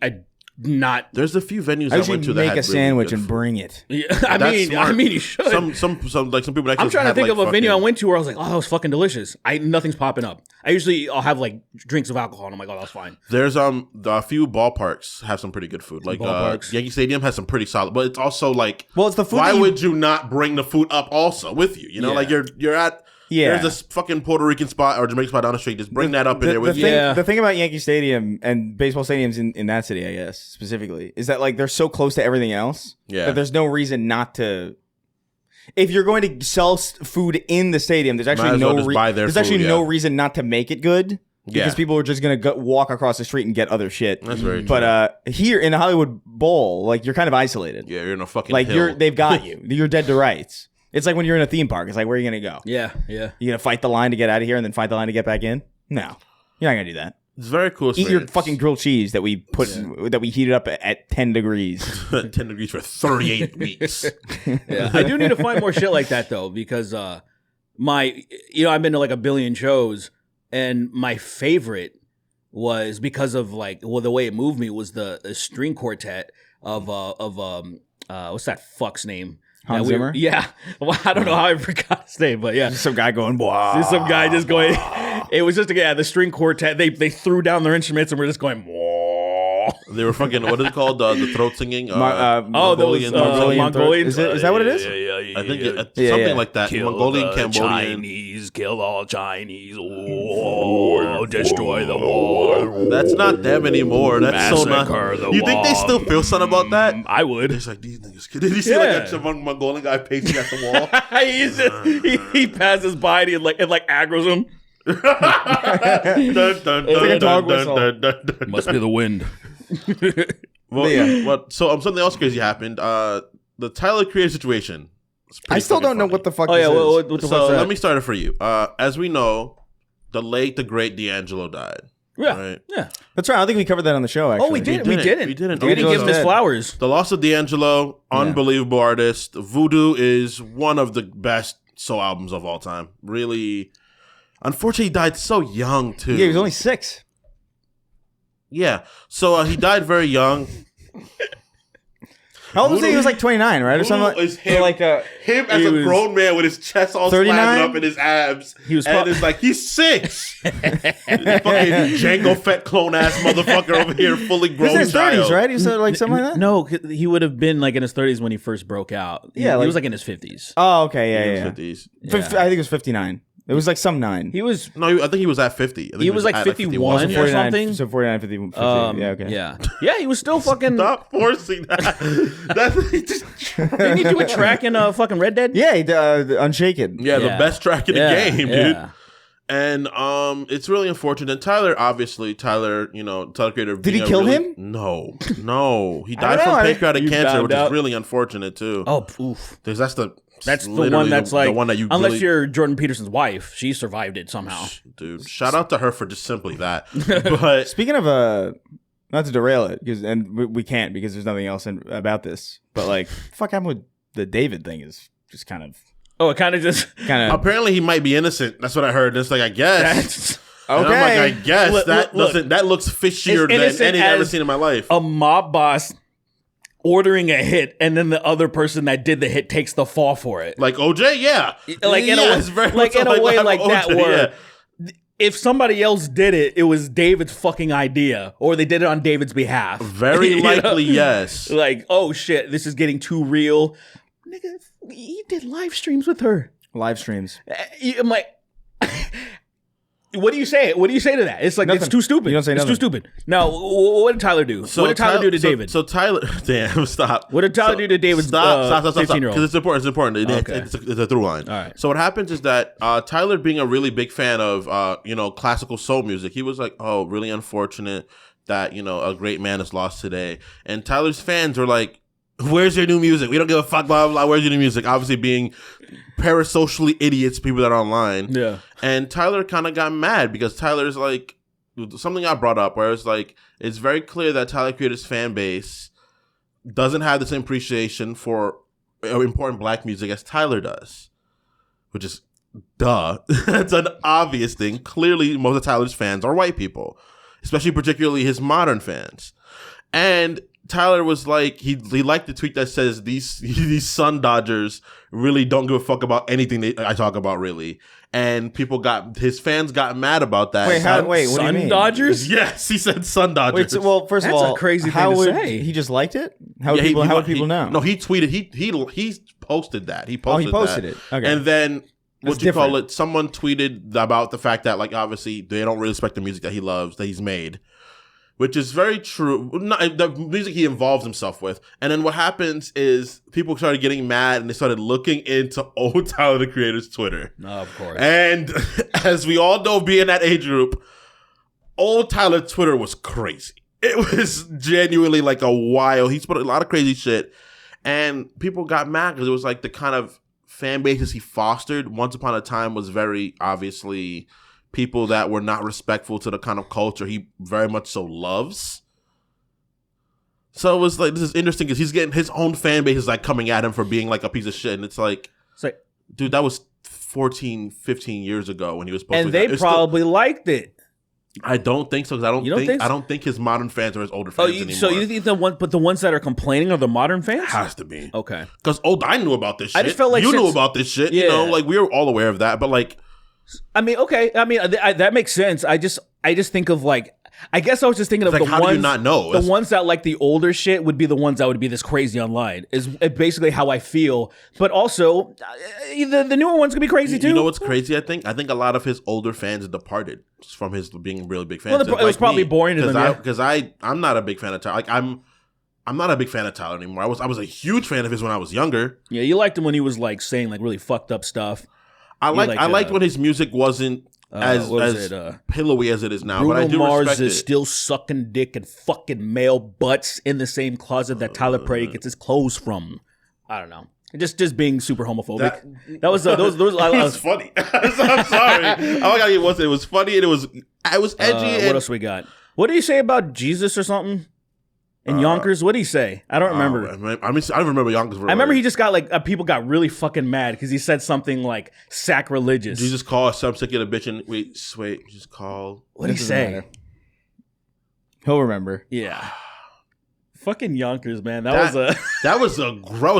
not. There's a few venues I went to that make had a sandwich really and bring it. Yeah, I mean, you should. Some like some people. I'm trying to think of a venue I went to where I was like, oh, that was fucking delicious. Nothing's popping up. I'll have like drinks of alcohol, and I'm like, oh, that's fine. There's a few ballparks have some pretty good food. Like Yankee Stadium has some pretty solid, but it's also like, well, it's the food. Why would you not bring the food up also with you? You know, like you're at. Yeah. There's this fucking Puerto Rican spot or Jamaican spot down the street. Just bring that up in there with you. The thing about Yankee Stadium and baseball stadiums in that city, I guess, specifically, is that like they're so close to everything else that there's no reason not to. If you're going to sell food in the stadium, there's actually no reason not to make it good. Because people are just going to walk across the street and get other shit. That's very true. But here in the Hollywood Bowl, like you're kind of isolated. Yeah, you're in a fucking hill. They've got you. You're dead to rights. It's like when you're in a theme park. It's like, where are you going to go? Yeah. You going to fight the line to get out of here and then fight the line to get back in? No. You're not going to do that. It's very cool. Eat your experience. fucking grilled cheese that we heated up at 10 degrees. 10 degrees for 38 weeks. Yeah, I do need to find more shit like that though, because I've been to like a billion shows, and my favorite was because of the way it moved me was the string quartet of what's that fuck's name? Hans Zimmer? Yeah. Well, I don't know how I forgot his name, but yeah. Some guy going, wow. There's some guy just going. It was just the string quartet. They threw down their instruments and we're just going. Whoa. They were fucking, what is it called? The throat singing? Mongolian. Mongolian. Is that what it is? I think something like that. Kill Mongolian, the Cambodian. Chinese, kill all Chinese. Oh, destroy the war. That's not them anymore. That's so not. Massacre the You think they wall. still feel something about that? I would. It's like, these niggas. Did you see like a Mongolian guy pacing at the wall? he passes by and it aggroes him. Must be the wind. So something else crazy happened. The Tyler Creator situation. I still don't know what the fuck Oh this yeah, is. what the So fuck's that? let me start it for you. As we know, the great D'Angelo died. Yeah, Right? yeah. That's right. I don't think we covered that on the show, actually. Oh, we didn't. We didn't. We didn't. We didn't give him his D'Angelo's flowers. The loss of D'Angelo, unbelievable artist. Voodoo is one of the best soul albums of all time. Really, unfortunately, he died so young too. Yeah, he was only 6. Yeah, so he died very young. How old was he? He was like 29, right? Or something like, Is him, like him as a grown man with his chest all 39? slammed up in his abs. He was and it's like, he's 6. Fucking Jango Fett clone ass motherfucker over here, fully He was grown in his 30s, child. right? He was like something like that? No, he would have been in his 30s when he first broke out. He was in his 50s. Oh, okay. Yeah, yeah. 50s. I think it was 59. It was like some 9. He was. No, I think he was at 50. I think He was like at 51 51. or something. So 49, 50. Yeah, okay. Yeah, he was still fucking. Stop forcing that. Didn't he do a track in fucking Red Dead? Yeah, he Unshaken. the best track in the game, dude. Yeah. And it's really unfortunate. And Tyler, Tyler Creator. Did he kill him? No. He I died don't from know. pancreatic You cancer, found which out? is really unfortunate too. Oh, oof. That's the one that's the one that you unless really, you're Jordan Peterson's wife, she survived it somehow. dude. Shout out to her for just simply that. But Speaking of not to derail it, because we can't because there's nothing else about this. But like, fuck happened with the David thing is just kind of Oh, it kind of just. apparently he might be innocent. That's what I heard. It's like, I guess. And okay. I'm like, I guess Look, that looks fishier than innocent anything I've ever as seen in my life. a mob boss ordering a hit, and then the other person that did the hit takes the fall for it. Like OJ, yeah. Like in Yeah, it's very a much way, in a way like that, OJ, where yeah. if somebody else did it, it was David's fucking idea, or they did it on David's behalf. Very You know? likely, yes. Like, oh shit, this is getting too real. Nigga, he did live streams with her. Live streams. I'm like, what do you say? What do you say to that? It's like, Nothing. it's too stupid. You don't say it's nothing. too stupid. Now, what did Tyler do? What did Tyler do to David? So Tyler, damn, stop. What did Tyler do to David's Stop. 15-year-old? Because it's important. It's important. Okay. It's a through line. All right. So what happens is that Tyler, being a really big fan of classical soul music, he was like, oh, really unfortunate that a great man is lost today. And Tyler's fans were like, where's your new music? We don't give a fuck, blah, blah, blah. Where's your new music? Obviously being parasocially idiots, people that are online. Yeah. And Tyler kind of got mad because Tyler's like, something I brought up where it's like, it's very clear that Tyler Creator's fan base doesn't have the same appreciation for important black music as Tyler does, which is duh. That's an obvious thing. Clearly, most of Tyler's fans are white people, especially particularly his modern fans. And Tyler was like, he liked the tweet that says these Sun Dodgers really don't give a fuck about anything I talk about, really. And his fans got mad about that. Wait, what do you Sun mean? Dodgers? Yes, he said Sun Dodgers. Wait, first That's of all, a crazy how thing to would say. he just liked it? How would people know? No, he tweeted. He posted that. He posted it. Okay. And then That's call different. it? Someone tweeted about the fact that obviously they don't really respect the music that he loves, that he's made. Which is very true. The music he involves himself with. And then what happens is people started getting mad and they started looking into old Tyler, the Creator's Twitter. Of course. And as we all know, being that age group, old Tyler Twitter was crazy. It was genuinely like a wild. He put a lot of crazy shit. And people got mad because it was like the kind of fan bases he fostered once upon a time was very obviously people that were not respectful to the kind of culture he very much so loves. So it was like, this is interesting because he's getting his own fan base is like coming at him for being like a piece of shit. And it's like, dude, that was 14, 15 years ago when he was supposed to. And they probably liked it. I don't think so, because I don't think his modern fans are his older fans anymore. So you think the ones that are complaining are the modern fans? Has to be. Okay. Because I knew about this shit. I just felt like you knew about this shit. Yeah. You know, like we were all aware of that. But like, I mean, okay. I mean, that makes sense. I just think of like, I guess I was just thinking of like, the how ones. do you not know? The ones that like the older shit would be the ones that would be this crazy online. Is basically how I feel. But also, the newer ones could be crazy too. You know what's crazy? I think a lot of his older fans departed from his being really big fans. Well, it was probably boring to them. Because I'm not a big fan of Tyler. Like I'm not a big fan of Tyler anymore. I was a huge fan of his when I was younger. Yeah, you liked him when he was like saying like really fucked up stuff. I liked when his music wasn't as pillowy as it is now. Bruno but I do Mars respect is it. still sucking dick and fucking male butts in the same closet that Tyler Perry gets his clothes from. I don't know. Just being super homophobic. That was those. It was funny. I'm sorry. It was funny and it was edgy. What else we got? What did he say about Jesus or something? In Yonkers, what did he say? I don't remember. I don't remember Yonkers. I remember he just got like people got really fucking mad because he said something like sacrilegious. Jesus call some sick of a bitch and wait, just call. What did he say? He'll remember. Yeah. Fucking Yonkers, man. That was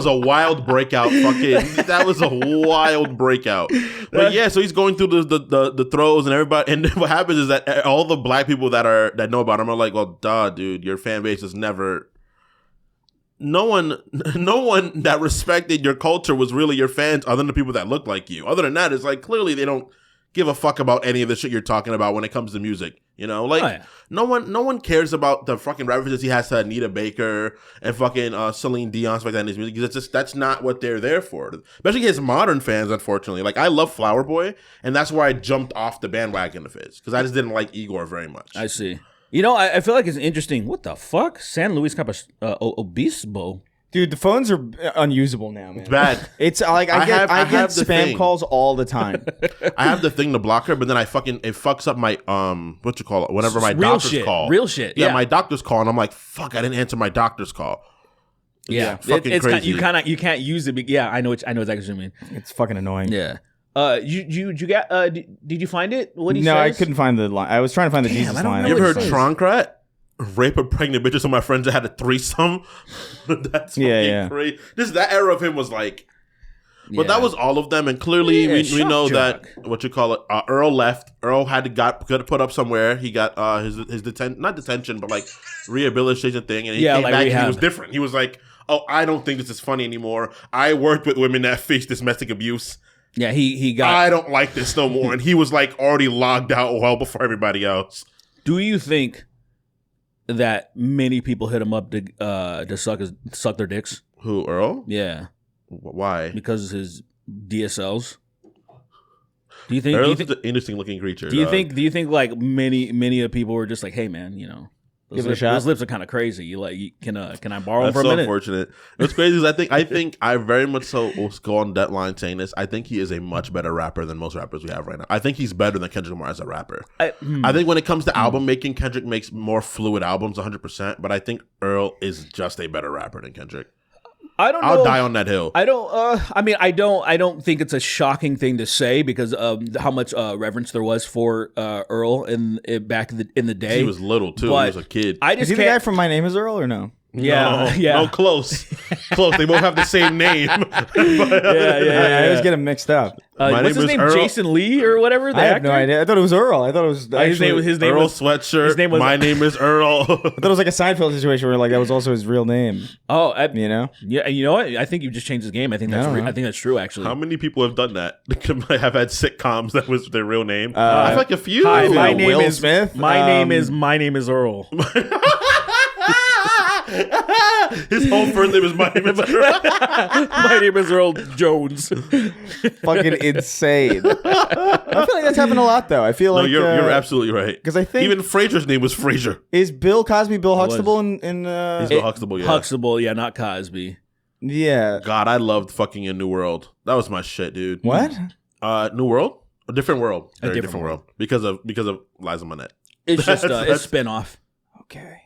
a wild breakout. That was a wild breakout. But yeah, so he's going through the throws and everybody. And what happens is that all the black people that know about him are like, well, duh, dude, your fan base is never. No one that respected your culture was really your fans, other than the people that look like you. Other than that, it's like clearly they don't give a fuck about any of the shit you're talking about when it comes to music. You know, like no one cares about the fucking references he has to Anita Baker and fucking Celine Dion, stuff like that in his music. It's just that's not what they're there for. Especially his modern fans, unfortunately. Like I love Flower Boy, and that's why I jumped off the bandwagon of his because I just didn't like Igor very much. I see. You know, I feel like it's interesting. What the fuck? San Luis Obispo. Dude, the phones are unusable now, man. It's bad. It's like I get spam calls all the time. I have the thing to block her, but then it fucks up my whenever my doctor's call. Real shit. Yeah, my doctor's call, and I'm like, fuck, I didn't answer my doctor's call. Yeah, fucking it's crazy. You can't use it. Yeah, I know exactly what you mean. It's fucking annoying. Yeah. You got? Did you find it? What he says? No, I couldn't find the line. I was trying to find the Jesus line. You ever heard Tronkrat? Rape a pregnant bitch with some of my friends that had a threesome. That's fucking crazy. That era of him was like, but that was all of them, and clearly we know that Earl left. Earl got put up somewhere. He got his not detention, but like rehabilitation thing, and he came back and he was different. He was like, oh, I don't think this is funny anymore. I worked with women that faced domestic abuse. Yeah, he got. I don't like this no more, and he was like already logged out well before everybody else. Do you think that many people hit him up to suck their dicks? Who, Earl? Yeah. Why? Because his DSLs. Do you think Earl's an interesting looking creature? Do you think like many of people were just like, hey man, you know, give it a shot. Those lips are kind of crazy. Can I borrow them That's for a minute? Unfortunate. What's crazy is I think I very much so will go on that line saying this. I think he is a much better rapper than most rappers we have right now. I think he's better than Kendrick Lamar as a rapper. I think when it comes to album making, Kendrick makes more fluid albums 100%, but I think Earl is just a better rapper than Kendrick. I don't know. I'll die on that hill. I don't. I don't think it's a shocking thing to say because of how much reverence there was for Earl back in the day. He was little too. He was a kid. Is he the guy from My Name Is Earl or no? Yeah, no, close. They both have the same name. I always get them mixed up. What's his name? Earl? Jason Lee or whatever. I have no idea. I thought it was Earl. I thought it was his name Earl was Sweatshirt. His name was My Name Is Earl. I thought it was like a Seinfeld situation where like that was also his real name. Oh, you know? Yeah, you know what? I think you just changed his game. I think that's true. Actually, how many people have done that? Have had sitcoms that was their real name. I feel like a few. Hi, my name Will is Smith. My name is Earl. His whole first name is My Name Is Earl. My name is Earl Jones. Fucking insane. I feel like that's happened a lot, though. I feel like you're absolutely right. Because I think even Frasier's name was Frasier. Is Bill Cosby Bill Huxtable in He's Bill Huxtable, yeah. Huxtable, yeah, not Cosby. Yeah. God, I loved fucking in New World. That was my shit, dude. What? New World? A different world. A Very different different world. Because of Liza Minnette. It's just That's- it's spinoff. Okay.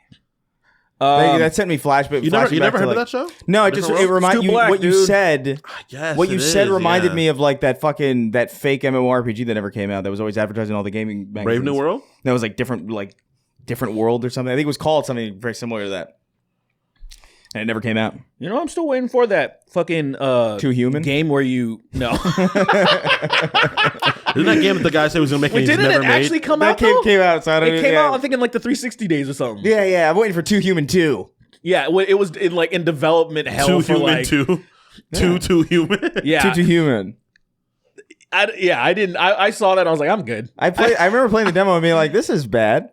That sent me You never heard of that show? No, it just Different it World? remind It's too you black, what you dude. said. Yes, What you it said is, reminded yeah. me of like that fake MMORPG that never came out. That was always advertising all the gaming magazines. Brave New World? That was like different world or something. I think it was called something very similar to that. And it never came out. You know, I'm still waiting for that fucking Too Human? game where you no. Isn't that game that the guy said he was going to make and Wait, he's didn't never it made? actually come That out? Though? came out. So I don't It came yeah. out, I think, in like the 360 days or something. Yeah. I'm waiting for Too Human 2. Yeah, it was in development hell Too for Human like 2. Too Human. yeah. Too Human. I saw that. I was like, I'm good. I remember playing the demo and being like, this is bad.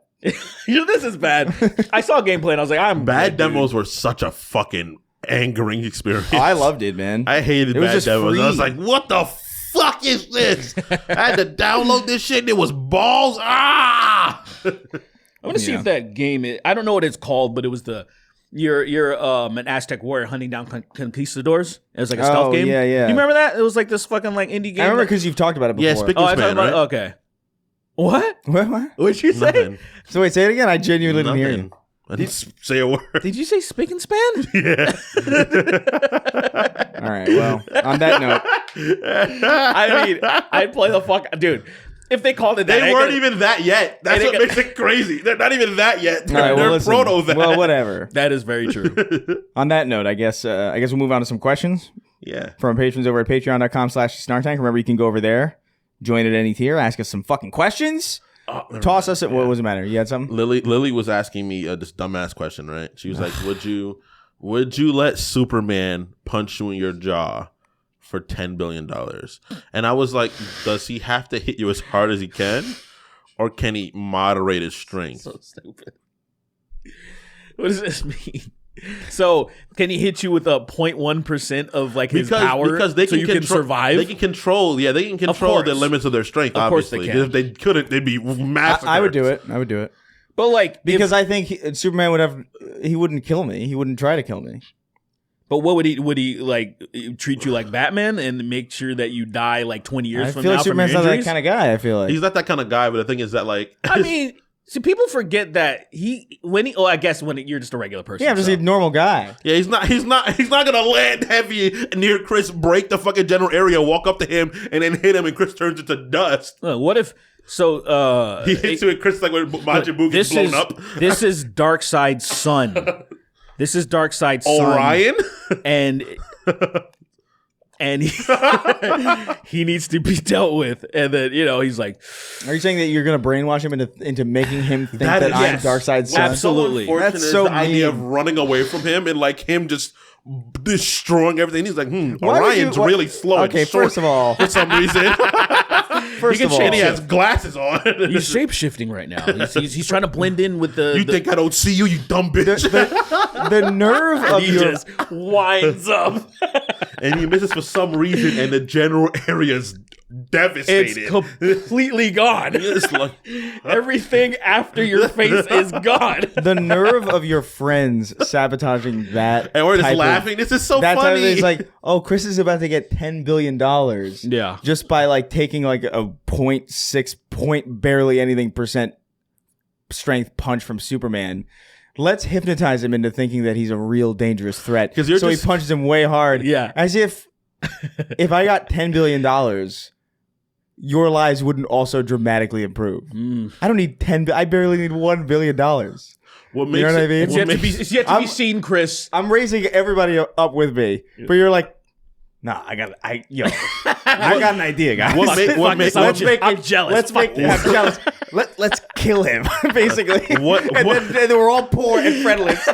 This is bad. I saw gameplay and I was like, I'm Bad good, demos were such a fucking angering experience. Oh, I loved it, man. I hated It was bad just demos. I was free. like, what the fuck is this? I had to download this shit. It was balls. Ah! I want to see if that game I don't know what it's called, but it was you're an Aztec warrior hunting down conquistadors. It was like a stealth game. Yeah. You remember that? It was like this fucking like indie game. I remember because you've talked about it before. Yeah, Spick Oh, and I Span, talked about right? okay. What? What? What'd you say? Nothing. So wait, say it again. I genuinely didn't hear you. Nothing. I didn't say a word. Did you say spick and span? Yeah. All right. Well, on that note, I mean, I'd play the fuck, dude. If they called it that, They weren't even that yet. That's what makes it crazy. They're not even that yet. all right, They're listen. proto that. Well, whatever. That is very true. On that note, I guess we'll move on to some questions Yeah. from our patrons over at patreon.com/snartank. Remember, you can go over there, join at any tier, ask us some fucking questions. Toss us at what was the matter? You had something? Lily was asking me this dumbass question, right? She was like, "Would you let Superman punch you in your jaw for $10 billion?" And I was like, "Does he have to hit you as hard as he can, or can he moderate his strength?" So stupid. What does this mean? So can he hit you with a 0.1% of like his power because they so you can survive? They can control. Yeah, they can control the course. limits of their strength. Of course they obviously, can. if they couldn't, they'd be massacred. I would do it. But like Because I think Superman he wouldn't kill me. He wouldn't try to kill me. But what would he like treat you like Batman and make sure that you die like 20 years I from feel now like from your Superman's not that injuries? kind of guy. I feel like He's not that kind of guy, but the thing is that like, I mean, see, people forget that I guess when you're just a regular person. I'm just so. a normal guy. yeah, he's not gonna land heavy near Chris, break the fucking general area, walk up to him, and then hit him, and Chris turns into dust. What if so? He hits you, and Chris like when Majin Buu gets blown up. This is Darkseid's son. This is Darkseid's son. Orion. and he needs to be dealt with. And then he's like, Are you saying that you're going to brainwash him into making him think that, That is- I'm yes. Darkseid's son? Absolutely. So unfortunate That's is so the idea mean. of running away from him and like him just destroying everything. He's like, Why would Orion's you- really slow. Okay, and short first of all, for some reason, first of all, and he has glasses on. he's shape shifting right now. He's trying to blend in with the. You think I don't see you, you dumb bitch? the nerve of he your just winds up. And he misses for some reason, and the general area's devastated. It's completely gone. It's like, Everything after your face is gone. the nerve of your friends sabotaging that, and we're just type of- laughing. This is so that type of funny. thing. It's like, oh, Chris is about to get $10 billion. Yeah. Just by like taking like a 0.6 point barely anything percent strength punch from Superman. Let's hypnotize him into thinking that he's a real dangerous threat. 'Cause you're so just- he punches him way hard. Yeah. As if I got $10 billion, your lives wouldn't also dramatically improve. I don't need I barely need $1 billion. what makes You know what I mean? It's yet to be, it's yet to be I'm- seen, Chris. I'm raising everybody up with me, but you're like, nah, I got an idea, guys. What make- what make- I'm, what je- make- I'm jealous. Let's Fuck make this. I'm jealous. Let's kill him, basically. What- and what- then we're all poor and friendless.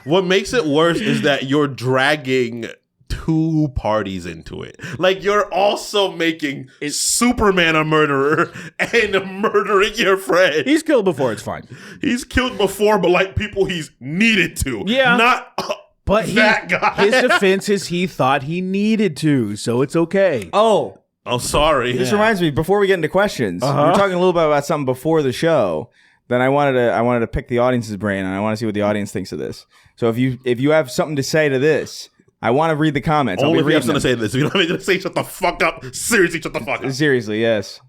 What makes it worse is that you're dragging two parties into it. Like, you're also making Superman a murderer and murdering your friend. He's killed before. It's fine. He's killed before, but like people he's needed to. Yeah. Not But that guy. his defense is he thought he needed to, so it's okay. Oh, Oh, sorry. this reminds me. Before we get into questions, we were talking a little bit about something before the show. Then I wanted to pick the audience's brain, and I want to see what the audience thinks of this. So if you have something to say to this, I want to read the comments. Only I'll if be you have reading something to them. say to this. If you don't have anything to say, shut the fuck up. Seriously, shut the fuck up. Seriously, yes.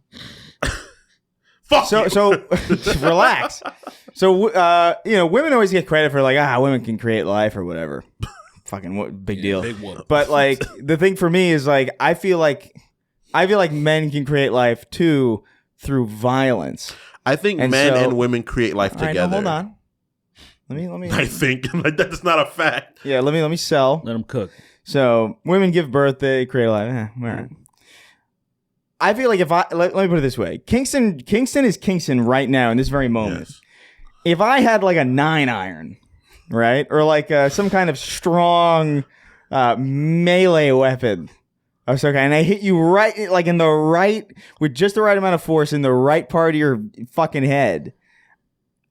Fuck So you. so relax. So women always get credit for like women can create life or whatever. Fucking what big deal. Big whoop. But like the thing for me is like I feel like men can create life too through violence. I think And men so- and women create life All right, together. no, hold on. Let me. I think like that's not a fact. Yeah, let me sell. Let them cook. So women give birth, they create a life. All right. I feel like if let me put it this way, Kingston is Kingston right now in this very moment. Yes. If I had like a 9-iron, right, or like some kind of strong melee weapon of some kind, and I hit you right, like in the right, with just the right amount of force in the right part of your fucking head,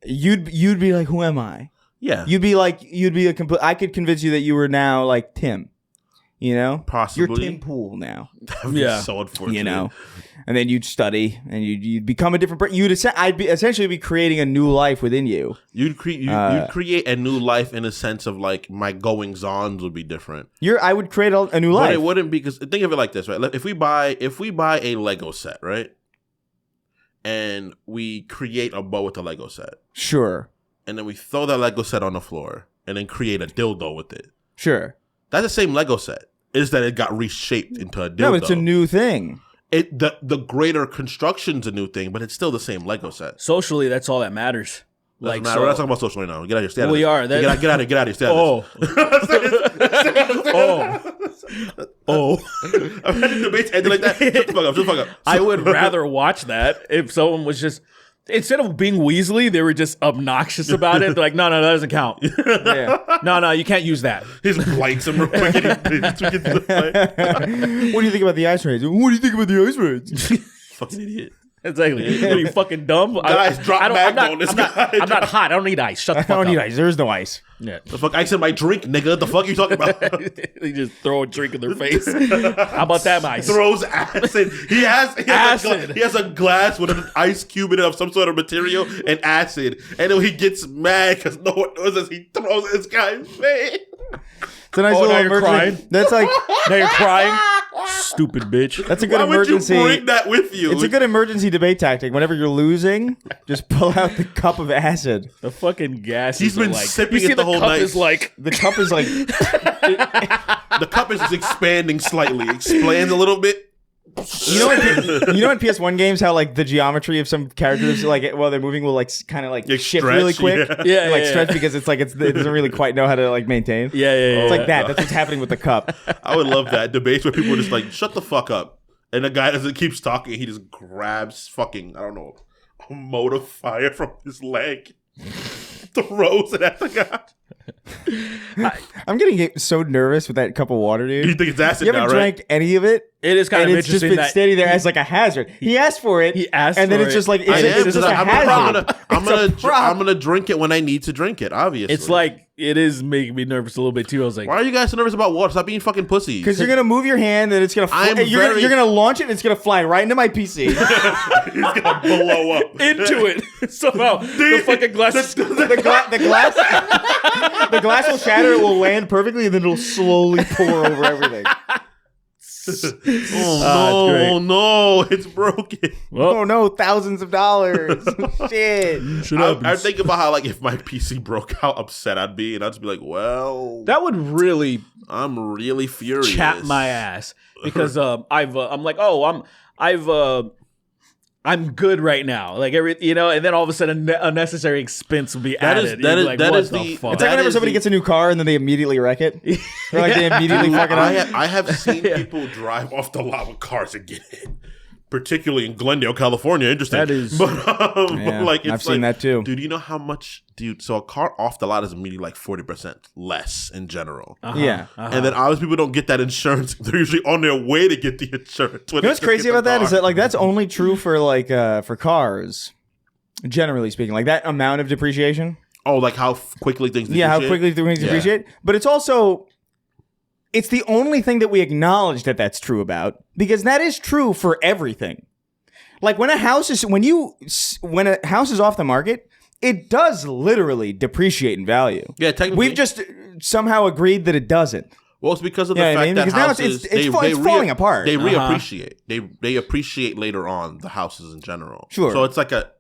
you'd be like, who am I? Yeah. You'd be a complete. I could convince you that you were now like Tim. You know, Possibly. you're Tim Pool now. That would be Yeah. so unfortunate. You know, and then you'd study and you'd become a different person. I'd be essentially be creating a new life within you. You'd create a new life in a sense of like my goings ons would be different. I would create a new But life. it wouldn't be because think of it like this, right? Like, if we buy a Lego set, right, and we create a bow with the Lego set, Sure, and then we throw that Lego set on the floor and then create a dildo with it. sure. That's the same Lego set. It's that it got reshaped into a dildo. No, but it's a new thing. The greater construction's a new thing, but it's still the same Lego set. Socially, that's all that matters. Like, So- we're not talking about social right now. Get out of here. Stay out of We this. are. Get out of here. Get out of here. Oh. Oh. I've had debates ending like that. Shut the fuck up. Shut the fuck up. I would rather watch that if someone was just, instead of being Weasley, they were just obnoxious about it. They're like, no, that doesn't count. Yeah. No, you can't use that. He just blanks him real quick. And he took it to the fight. What do you think about the ice raids? What do you think about the ice raids? Fucking idiot. Exactly. What are you fucking dumb? Guys, drop mag on this guy. I'm not hot. I don't need ice. Shut the I fuck don't up. need ice. There's no ice. Yeah. The fuck ice in my drink, nigga. The fuck you talking about? They just throw a drink in their face. How about that ice? Throws acid. He has Acid. he has a glass with an ice cube in it of some sort of material and acid. And then he gets mad because no one knows as he throws it in this guy's face. It's a nice Oh, little now you're emergency. crying? That's like Now you're crying? Stupid bitch. that's a good Why would you emergency. bring that with you? It's a good emergency debate tactic. Whenever you're losing, just pull out the cup of acid. The fucking gas He's is been like, sipping you see it the whole cup night. is like, The cup is like The cup is expanding slightly. Expands a little bit. you know in PS1 games how like the geometry of some characters like while they're moving will like kind of like Like shift stretch, really quick. yeah. Yeah, like yeah, stretch yeah. because it's like it doesn't really quite know how to like maintain. yeah. It's like that. That's what's happening with the cup. I would love that. Debates where people are just like, shut the fuck up. And the guy doesn't keeps talking. He just grabs fucking, I don't know, a mote of fire from his leg. Throws it at the guy. I'm getting so nervous with that cup of water, You dude. think it's acid You now, haven't right? drank any of it, It is kind and of it's just interesting been that standing there as like a hazard. He asked for it. He asked and then for it's it. just like I am, it's because just a I'm hazard. gonna drink it when I need to drink it, obviously. it's like, it is making me nervous a little bit too. I was like, why are you guys so nervous about water? Stop being fucking pussies. Because you're gonna move your hand and it's gonna. You're gonna launch it and it's gonna fly right into my PC. He's gonna blow up. into it somehow. The fucking glass. The glass will shatter. It will land perfectly, and then it'll slowly pour over everything. Oh no, it's broken. Oh no, thousands of dollars. Shit. I think about how like if my PC broke, how upset I'd be, and I'd just be like, well, That would really I'm really furious. chap my ass because I'm like, oh, I'm good right now, like and then all of a sudden unnecessary expense will be That is- added. that You'd be is- like, that what is the the- fuck? It's like That whenever is somebody the- gets a new car and then they immediately wreck it. Or like they immediately fuck it up. I have seen people drive off the lot with cars and get hit. Particularly in Glendale, California. Interesting. That is- but Yeah, like it's I've seen that too. Dude, you know how much, so a car off the lot is immediately like 40% less in general. Yeah. And then obviously people don't get that insurance. They're usually on their way to get the insurance. You know what's crazy about that is that like that's only true for like for cars, generally speaking. Like that amount of depreciation. Oh, like how quickly things Yeah, how depreciate? quickly things Yeah. depreciate. But it's also it's the only thing that we acknowledge that that's true about because that is true for everything. Like when a house is off the market, it does literally depreciate in value. Yeah, technically. We've just somehow agreed that it doesn't. Well, it's because of the You know what I fact mean? that Because now houses it's falling apart. They Uh-huh. reappreciate. They appreciate later on the houses in general. Sure. So it's like a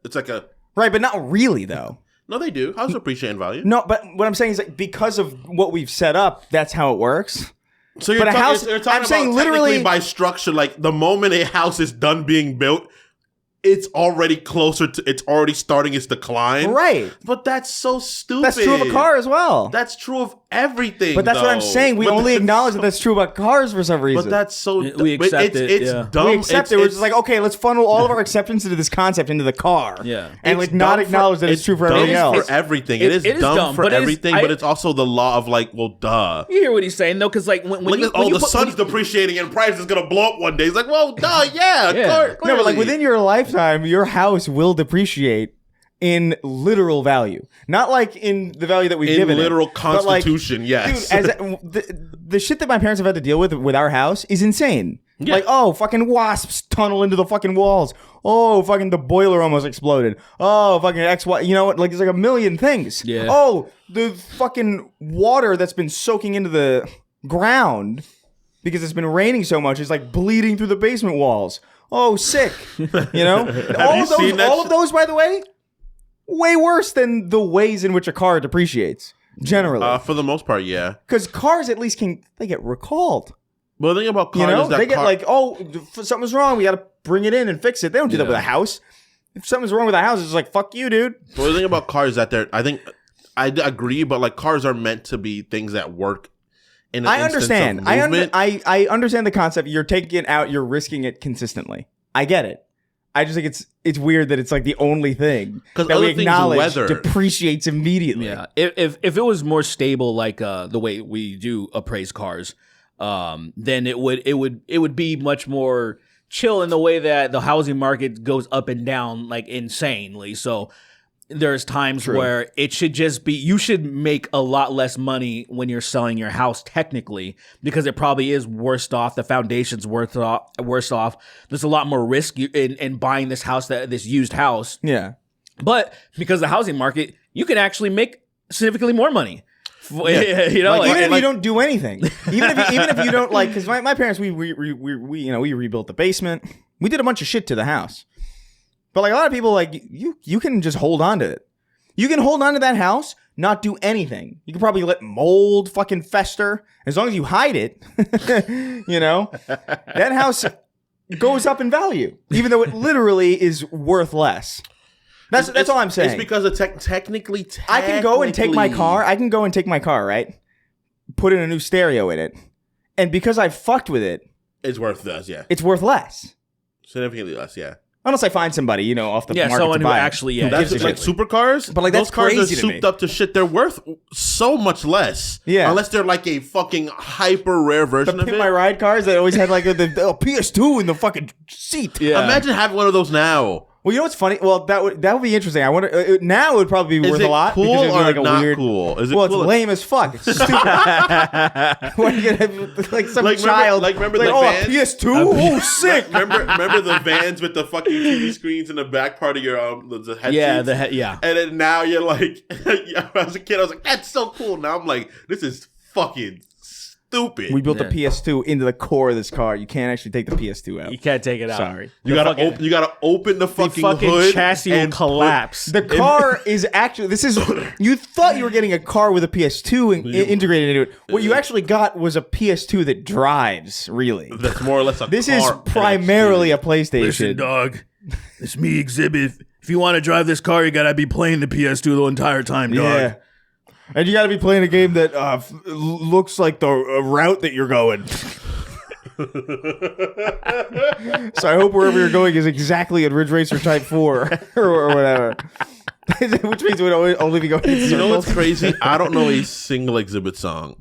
Right, but not really though. no, they do. Houses appreciate in value. No, but what I'm saying is like because of what we've set up, that's how it works. So you're But a talking, house- you're talking I'm about saying technically literally- by structure, like the moment a house is done being built, it's already closer to. It's already starting its decline. Right. But that's so stupid. That's true of a car as well. That's true of everything. But that's what I'm though. saying. We But only that's acknowledge so- that that's true about cars for some reason. But that's so. We accept it's it, dumb. we accept it. We're just like, okay, let's funnel all of our acceptance into this concept, into the car. Yeah. And It's like not dumb acknowledge that it's true for dumb everything else. For everything, It it is is dumb for but it is- everything. But it's also the law of like, well, duh. You hear what he's saying though, because like when Like, you, oh, when you the put- sun's depreciating and price is gonna blow up one day. It's like, well, duh, yeah. Yeah. No, but like clearly. within your lifetime, your house will depreciate in literal value, not like in the value that we've in given literal it. But, like, constitution, yes. Dude, the shit that my parents have had to deal with our house is insane. Yeah. Like, oh, fucking wasps tunnel into the fucking walls. Oh, fucking the boiler almost exploded. Oh, fucking XY. You know what? Like, there's like a million things. Yeah. Oh, the fucking water that's been soaking into the ground because it's been raining so much is like bleeding through the basement walls. Oh, sick. You know? you seen that all of those, by the way, way worse than the ways in which a car depreciates. Generally. For the most part, yeah. Because cars at least they get recalled. But the thing about cars You know, is that they get like, oh, something's wrong. We got to bring it in and fix it. They don't do that Yeah. with a house. If something's wrong with a house, it's like, fuck you, dude. But the thing about cars is that I agree, but like cars are meant to be things that work. In an I instance understand. of movement. I understand the concept. You're taking it out. You're risking it consistently. I get it. I just think it's weird that it's like the only thing 'Cause that we other things, acknowledge weather. depreciates immediately. Yeah, if it was more stable, like the way we do appraise cars, then it would be much more chill in the way that the housing market goes up and down like insanely. So there's times where it should just be, you should make a lot less money when you're selling your house technically, because it probably is worse off. The foundation's worse off. There's a lot more risk in buying this used house. Yeah. But because of the housing market, you can actually make significantly more money. You know, Even if like- you don't do anything, even if you don't like, because my parents we rebuilt the basement, we did a bunch of shit to the house, but like a lot of people, like you can just hold on to it. You can hold on to that house, not do anything. You can probably let mold fucking fester as long as you hide it. You know, that house goes up in value, even though it literally is worth less. That's all I'm saying. It's because of technically, I can go and take my car. Right? Put in a new stereo in it. And because I fucked with it, It's worth less, yeah. it's worth less. Significantly less, yeah. Unless I find somebody, off the market someone to who buy it. actually, Who That's gives a like shit. supercars, But, like, those that's cars crazy are to me. souped up to shit. They're worth so much less, Yeah. Unless they're like a fucking hyper rare The version of Pimp it. My Ride cars that always had like the PS2 in the fucking seat. Yeah. Imagine having one of those now. Well, you know what's funny? Well, that would be interesting. I wonder now it would probably be Is worth it a lot. cool because it'd be or like a not weird, cool? Is it well, cool? it's lame as fuck. It's stupid. Why you gonna have like some Like, remember- child? like, remember the oh, van? a PS2? Oh, sick. Remember the vans with the fucking TV screens in the back part of your the head yeah, seats? yeah. And then now you're like, as a kid, I was like, that's so cool. Now I'm like, this is fucking stupid. We built Yeah. the PS2 into the core of this car. You can't actually take the PS2 out. You can't take it out. Sorry. you gotta open the fucking hood. chassis will and collapse. The car is actually, you thought you were getting a car with a PS2 integrated into it. What you actually got was a PS2 that drives, really. That's more or less a This car is and primarily a experience. PlayStation. Listen, dog. It's me, Exhibit. If you want to drive this car, you gotta be playing the PS2 the entire time, dog. Yeah. And you got to be playing a game that looks like the route that you're going. So I hope wherever you're going is exactly in Ridge Racer Type 4 or whatever. Which means we'd only be going in circles. You know what's crazy? I don't know a single Exhibit song.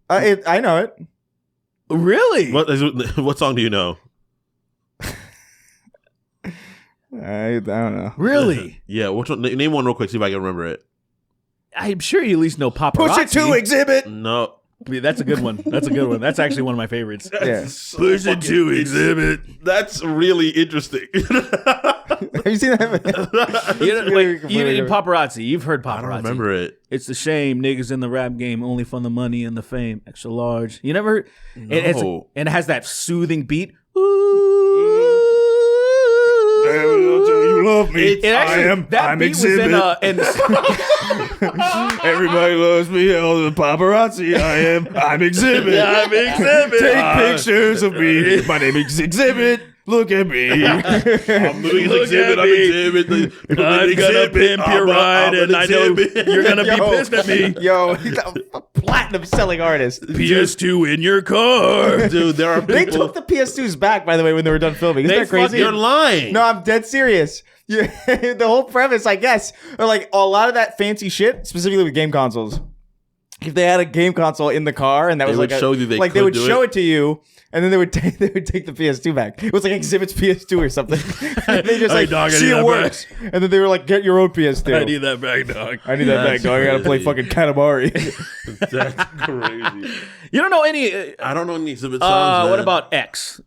I know it. Really? What song do you know? I don't know. Really? Yeah, which one? Name one real quick. See if I can remember it. I'm sure you at least know Paparazzi. Push it to Exhibit. No. That's a good one. That's a good one. That's actually one of my favorites. Yeah. So fucking- Exhibit. That's really interesting. Have you seen that? Paparazzi. You've heard paparazzi. I don't remember it. It's the shame niggas in the rap game only for the money and the fame. Extra large. You never heard? No. And it has that soothing beat. You love me. It actually, I'm Exhibit. Everybody loves me. All the paparazzi. I'm Exhibit. I'm Exhibit. Take pictures of me. My name is Exhibit. Look at me. I'm Exhibit. I'm Exhibit. I'm gonna pimp your ride, and I know you're gonna be pissed at me. Yo, he's a platinum selling artist. PS2 in your car. Dude, there are people. They took the PS2s back, by the way, when they were done filming. Isn't that crazy? You're lying. No, I'm dead serious. Yeah, the whole premise, I guess, or like a lot of that fancy shit, specifically with game consoles. If they had a game console in the car and that was would like show you they like could they would do show it. it to you, and then they would take the PS2 back. It was like Exhibit's PS2 or something. They just Hey, like dog, I see need it that works, and then they were like, "Get your own PS2." I need that back, dog. I need that back, That's dog. I gotta play crazy. fucking Katamari. That's crazy. You don't know any. I don't know any Exhibit songs. What man. about X?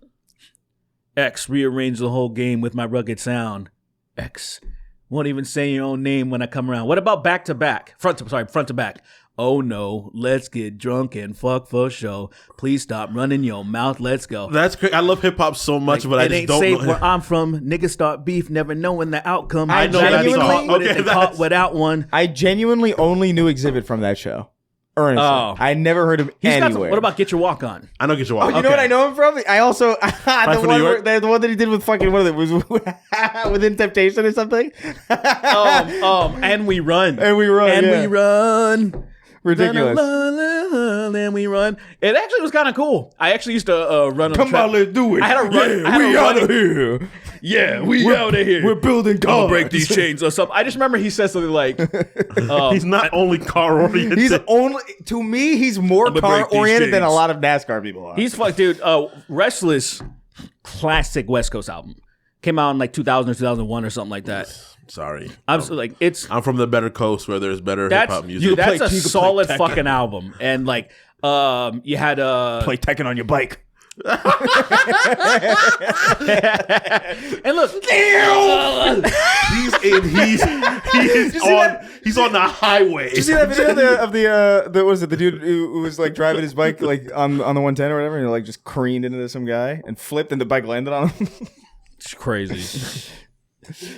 X rearranged the whole game with my rugged sound. X won't even say your own name when I come around. What about back to back? Front to back. Oh no, let's get drunk and fuck for show. Please stop running your mouth. Let's go. That's crazy. I love hip hop so much, but I It just ain't don't safe know. where I'm from. Niggas start beef, never knowing the outcome. I know that Genuinely song. with it Okay, and caught that's- without one. I genuinely only knew Exhibit from that show. Earnestly, I never heard him He's got anywhere. what about Get Your Walk On? I know Get Your Walk. You know what I know him from? I also the from one, New York? the one that he did with fucking what was Within Temptation or something. And we run. And we run, And yeah. we run. Ridiculous. And we run. It actually was kind of cool. I actually used to run on Come track. on, let's do it. I had a run. Yeah, I had we a out run- of here. Yeah, we out of here. We're building cars. I'll break these chains or something. I just remember he said something like, He's not only car oriented. He's only to me. He's more I'ma car break these oriented than a chains. lot of NASCAR people are. he's fuck, dude. Restless, classic West Coast album. Came out in like 2000 or 2001 or something like that. Sorry. I'm so, like, it's I'm from the better coast where there's better hip hop music. dude, that's play- a you could play solid Tekken. fucking album. And like, you had play Tekken on your bike. and look, he's on the highway. Did you see that video of the what was it, the dude who was like driving his bike like on the 110 or whatever, and he like just careened into some guy and flipped, and the bike landed on him. it's crazy.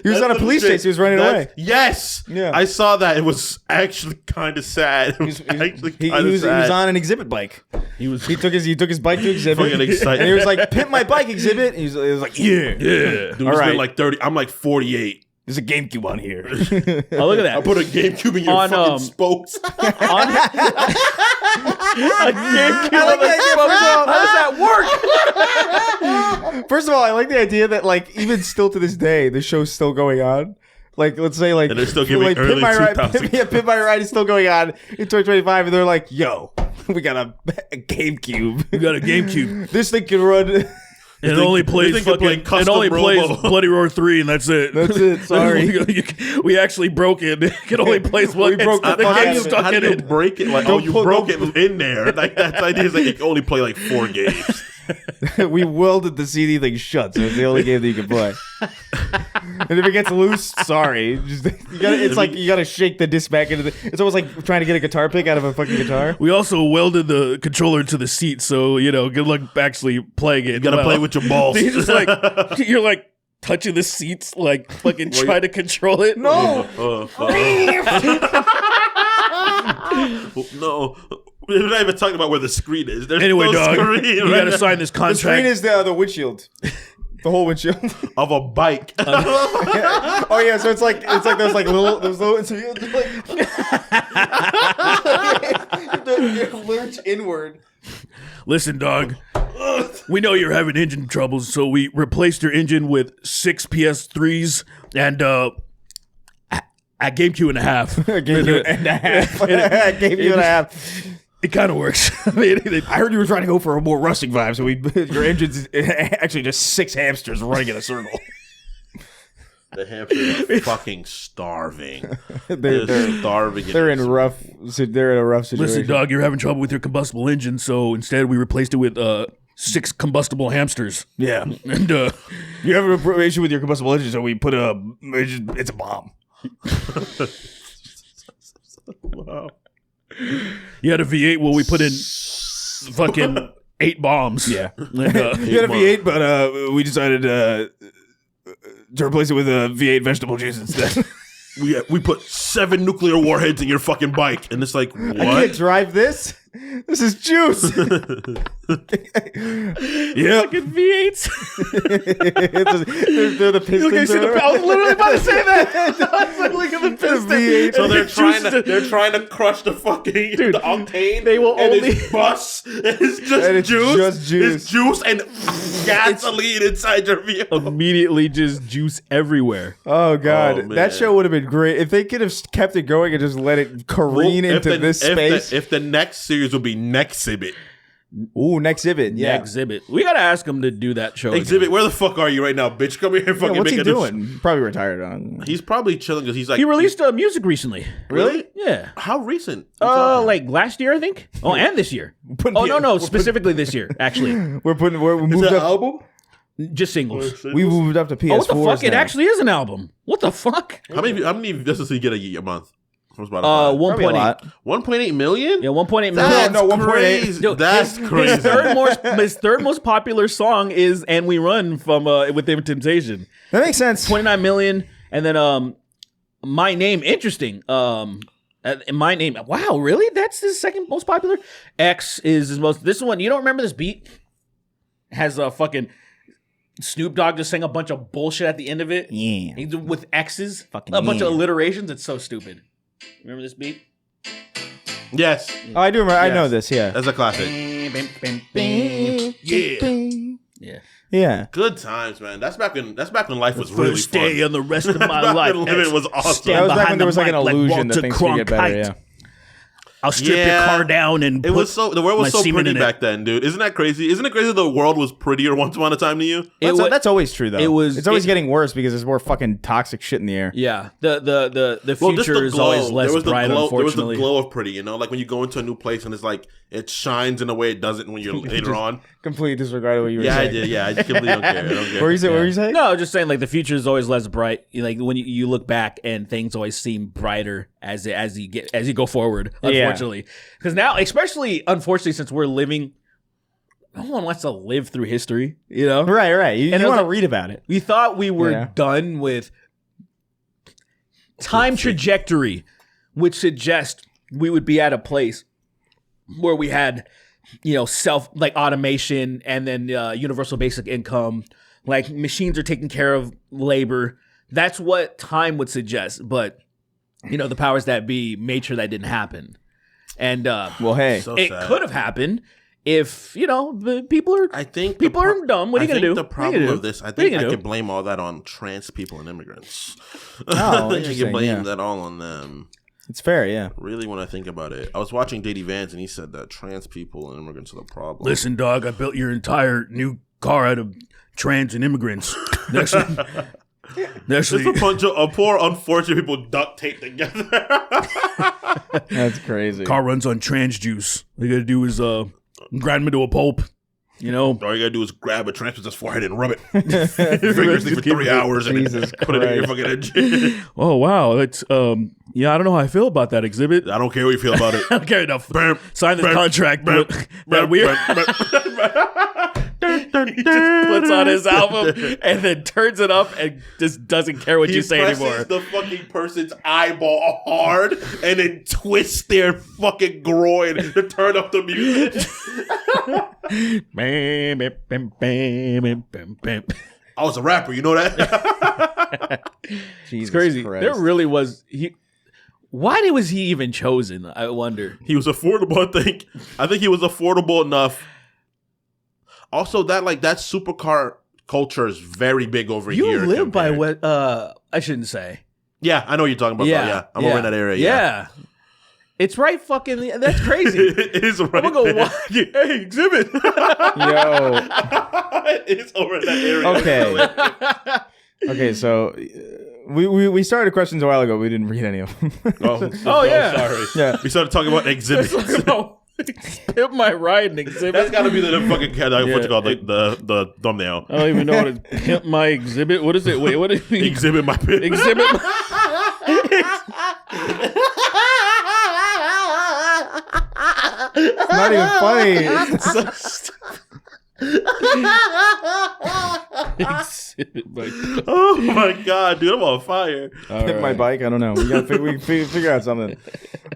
He was on a police chase. He was running away. Yes. Yeah. I saw that. It was actually kind of sad. It was He actually he kind of was sad. on an exhibit bike. He was He took his bike to Exhibit. Fucking excited. And he was like, "Pimp my bike, Exhibit." And he was like, "Yeah, yeah. Dude, All it's right. been like 30. I'm like 48. there's a GameCube on here." Oh, look at that. I put a GameCube in your On, fucking spokes. A GameCube I like on the the idea, spokes. first of all. How does that work? First of all, I like the idea that like even still to this day, the show's still going on. Like, let's say like And they're still giving like, early Pimp My Ride, 2000s. Pimp My Ride is still going on in 2025, and they're like, "Yo, we got a GameCube. We got a GameCube. This thing can run." It only plays think it fucking. play It only custom plays Robo. Bloody Roar 3, and that's it. That's it, sorry. we actually broke it. It only plays one. We broke the the fuck game out of it. stuck How in do you it. break it? Like, Don't you pull- broke don't- it in there. Like that's the idea is like you can only play like 4 games. We welded the CD thing shut, so it's the only game that you can play. And if it gets loose, sorry. It's like you gotta shake the disc back into the. It's almost like trying to get a guitar pick out of a fucking guitar. We also welded the controller to the seat, so good luck actually playing it. You gotta play with your balls. You're just like you're like touching the seats, like fucking trying to control it. No, No. We're not even talking about where the screen is. There's Anyway, no dog, screen you right gotta now sign this the screen contract. is the windshield, the whole windshield. of a bike. Oh yeah, so it's like those little. So you have to you lurch inward. Listen, dog. We know you're having engine troubles, so we replaced your engine with 6 PS3s and a GameCube and a half. Gave you and a half. Gave you and a half. It kind of works. I mean, I heard you were trying to go for a more rustic vibe, so your engine's actually just 6 hamsters running in a circle. The hamsters are fucking starving. They're starving. they're in a rough situation. listen, dog, you're having trouble with your combustible engine, so instead we replaced it with 6 combustible hamsters. Yeah. And You have an issue with your combustible engine, so we put it's a bomb. Wow. you had a V8. Well, we put in fucking 8 bombs. Yeah. And, You had a V8, but we decided to replace it with a V8 vegetable juice instead. We put 7 nuclear warheads in your fucking bike, and it's like, I can't what? drive this. This is juice. yeah. Fucking V8s. they're the pistons. I was literally about to say that. I was like, look at the pistons. V8. So they're trying to crush the fucking the octane. They will and only- it's bus. It's just And it's juice. just juice. It's juice and gasoline inside your vehicle. Immediately just juice everywhere. Oh god, Oh, man. that show would have been great if they could have kept it going and just let it careen into this space. If the next series would be Nexhibit. Ooh, next exhibit. Yeah. Exhibit. We gotta ask him to do that show. Exhibit, where the fuck are you right now, bitch? Come here and Yeah, fucking what's make he a doing? Probably retired on. He's probably chilling because he's like. He released music recently. Really? Yeah. How recent? Like last year, I think. Oh, and this year. Oh no, specifically this year. Actually, we moved up. album? just singles. We moved up to PS4. Oh, what the fuck? It actually is an album. What the fuck? How many does he get a month from Spotify? 1.8. 1.8 million? Yeah, 1.8 million. That's No, 1.8. crazy. Dude, That's his crazy. His third most popular song is "And We Run" from with Them Temptation. That makes sense. 29 million, and then My Name. Interesting. My Name. Wow, really? That's his second most popular. X is his most. This one, you don't remember this beat? Has a fucking Snoop Dogg just sang a bunch of bullshit at the end of it. Yeah. He's with X's, Fucking a bunch yeah. of alliterations. It's so stupid. Remember this beat? Yes. Oh, I do remember. I Yes. know this. Yeah. That's a classic. Yeah. Yeah. Yeah. Good times, man. That's back when life was really First fun. day and the rest of my life. Living was awesome. Stand That was back behind when there was the like an mic illusion that Walter things could get better. Cronkite. Yeah. I'll strip your Yeah. car down and It was so the world was my so semen pretty in it. back then, dude. Isn't that crazy? Isn't it crazy the world was prettier once upon a time to you? That's always true though. It It's always getting worse because there's more fucking toxic shit in the air. Yeah, the Well, just future the is glow. always less there was the bright. glow. There was Unfortunately, the glow of pretty. You know, like when you go into a new place and it's like it shines in a way it doesn't when you're later on. Completely disregarded what you were Yeah, I saying. did. Yeah, I completely don't care. I don't care. What were you saying? What were you saying? no, I was just saying like the future is always less bright. Like when you look back and things always seem brighter as you go forward. Unfortunately, because now, especially unfortunately, since we're living, no one wants to live through history. You know, Right. You And it was want to like- read about it. we thought we were Yeah. done with time trajectory, which suggests we would be at a place where we had, self like automation and then universal basic income, like machines are taking care of labor. That's what time would suggest. But the powers that be made sure that didn't happen. And Well, hey. So it sad. could have happened if the people are. I think People are dumb. What are you gonna do? The What are you problem gonna of do? this, I What are you think I gonna can do? blame all that on trans people and immigrants. Oh, I interesting, can blame yeah. that all on them. It's fair, yeah. Really, when I think about it, I was watching J.D. Vance and he said that trans people and immigrants are the problem. Listen, dog, I built your entire new car out of trans and immigrants. Actually, Just a bunch of poor, unfortunate people duct taped together. That's crazy. car runs on trans juice. All you gotta do is grind them into a pulp. All you gotta do is grab a trans person's forehead and rub it vigorously for 3 hours and Jesus put it in your Christ. fucking engine. Oh wow, that's I don't know how I feel about that exhibit. I don't care what you feel about it. I don't care enough. Bam, Sign this bam, contract. bam, That weird. He just puts on his album and then turns it up and just doesn't care what you say presses anymore. the fucking person's eyeball hard and then twists their fucking groin to turn up the music. Bam, bam, bam, bam, bam, bam. I was a rapper, you know that? Jesus It's crazy. Christ. There really was. Why was he even chosen? I wonder. He was affordable, I think. I think he was affordable enough. Also, that supercar culture is very big over here. You live by compared- what? I shouldn't say. Yeah, I know what you're talking about. Yeah, I'm over in that area. Yeah. It's right fucking. That's crazy. It is right I'm gonna go there. watch. Hey, exhibit. Yo. It is over in that area. Okay, so we started questions a while ago. We didn't read any of them. Oh, Oh, yeah. Sorry. Yeah. We started talking about exhibits. Pimp My Ride and Exhibit. That's got to be the fucking what you call the thumbnail. I don't even know what it is. Pimp My Exhibit. What is it? Wait, what is it? Exhibit my pimp. Exhibit. It's not even funny. It's so stupid. Exhibit my. Oh my god, dude, I'm on fire. Hit my bike. I don't know. We gotta figure out something.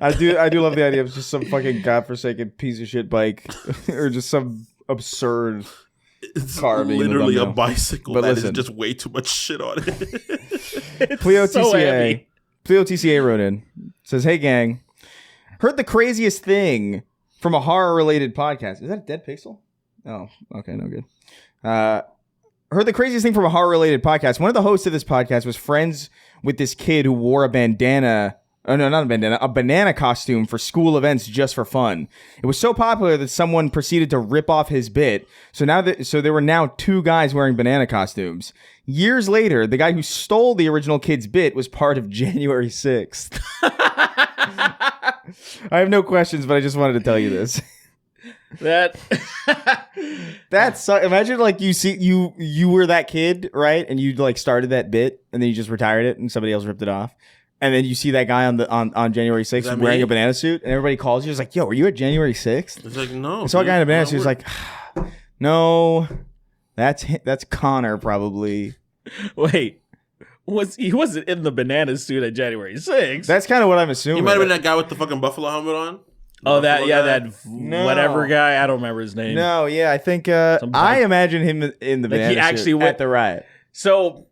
I do love the idea of just some fucking godforsaken piece of shit bike, or just some absurd It's car being literally the a thumbnail. bicycle But that listen. is just way too much shit on it. Pleo so heavy. TCA wrote in, says, "Hey gang, heard the craziest thing from a horror related podcast. Is that a dead pixel? Oh, okay, no good. Heard the craziest thing from a horror related podcast. One of the hosts of this podcast was friends with this kid who wore a bandana. Oh, no, not a bandana, a banana costume for school events just for fun. It was so popular that someone proceeded to rip off his bit. So there were now 2 guys wearing banana costumes. Years later, the guy who stole the original kid's bit was part of January 6th. I have no questions, but I just wanted to tell you this. That's imagine like you were that kid, right? And you like started that bit and then you just retired it and somebody else ripped it off. And then you see that guy on January 6th wearing me? a banana suit and everybody calls you. It's like, yo, were you at January 6th? It's like, no. I saw a guy in a banana suit. He's like, like, no, that's Connor probably. Wait, he wasn't in the banana suit at January 6th? That's kind of what I'm assuming. he might have been that guy with the fucking buffalo helmet on. Oh, that Buffalo yeah, guy? that No. whatever guy. I don't remember his name. No, yeah, I think Some I guy- imagine him in the Like, he banana actually suit went- at the riot. So,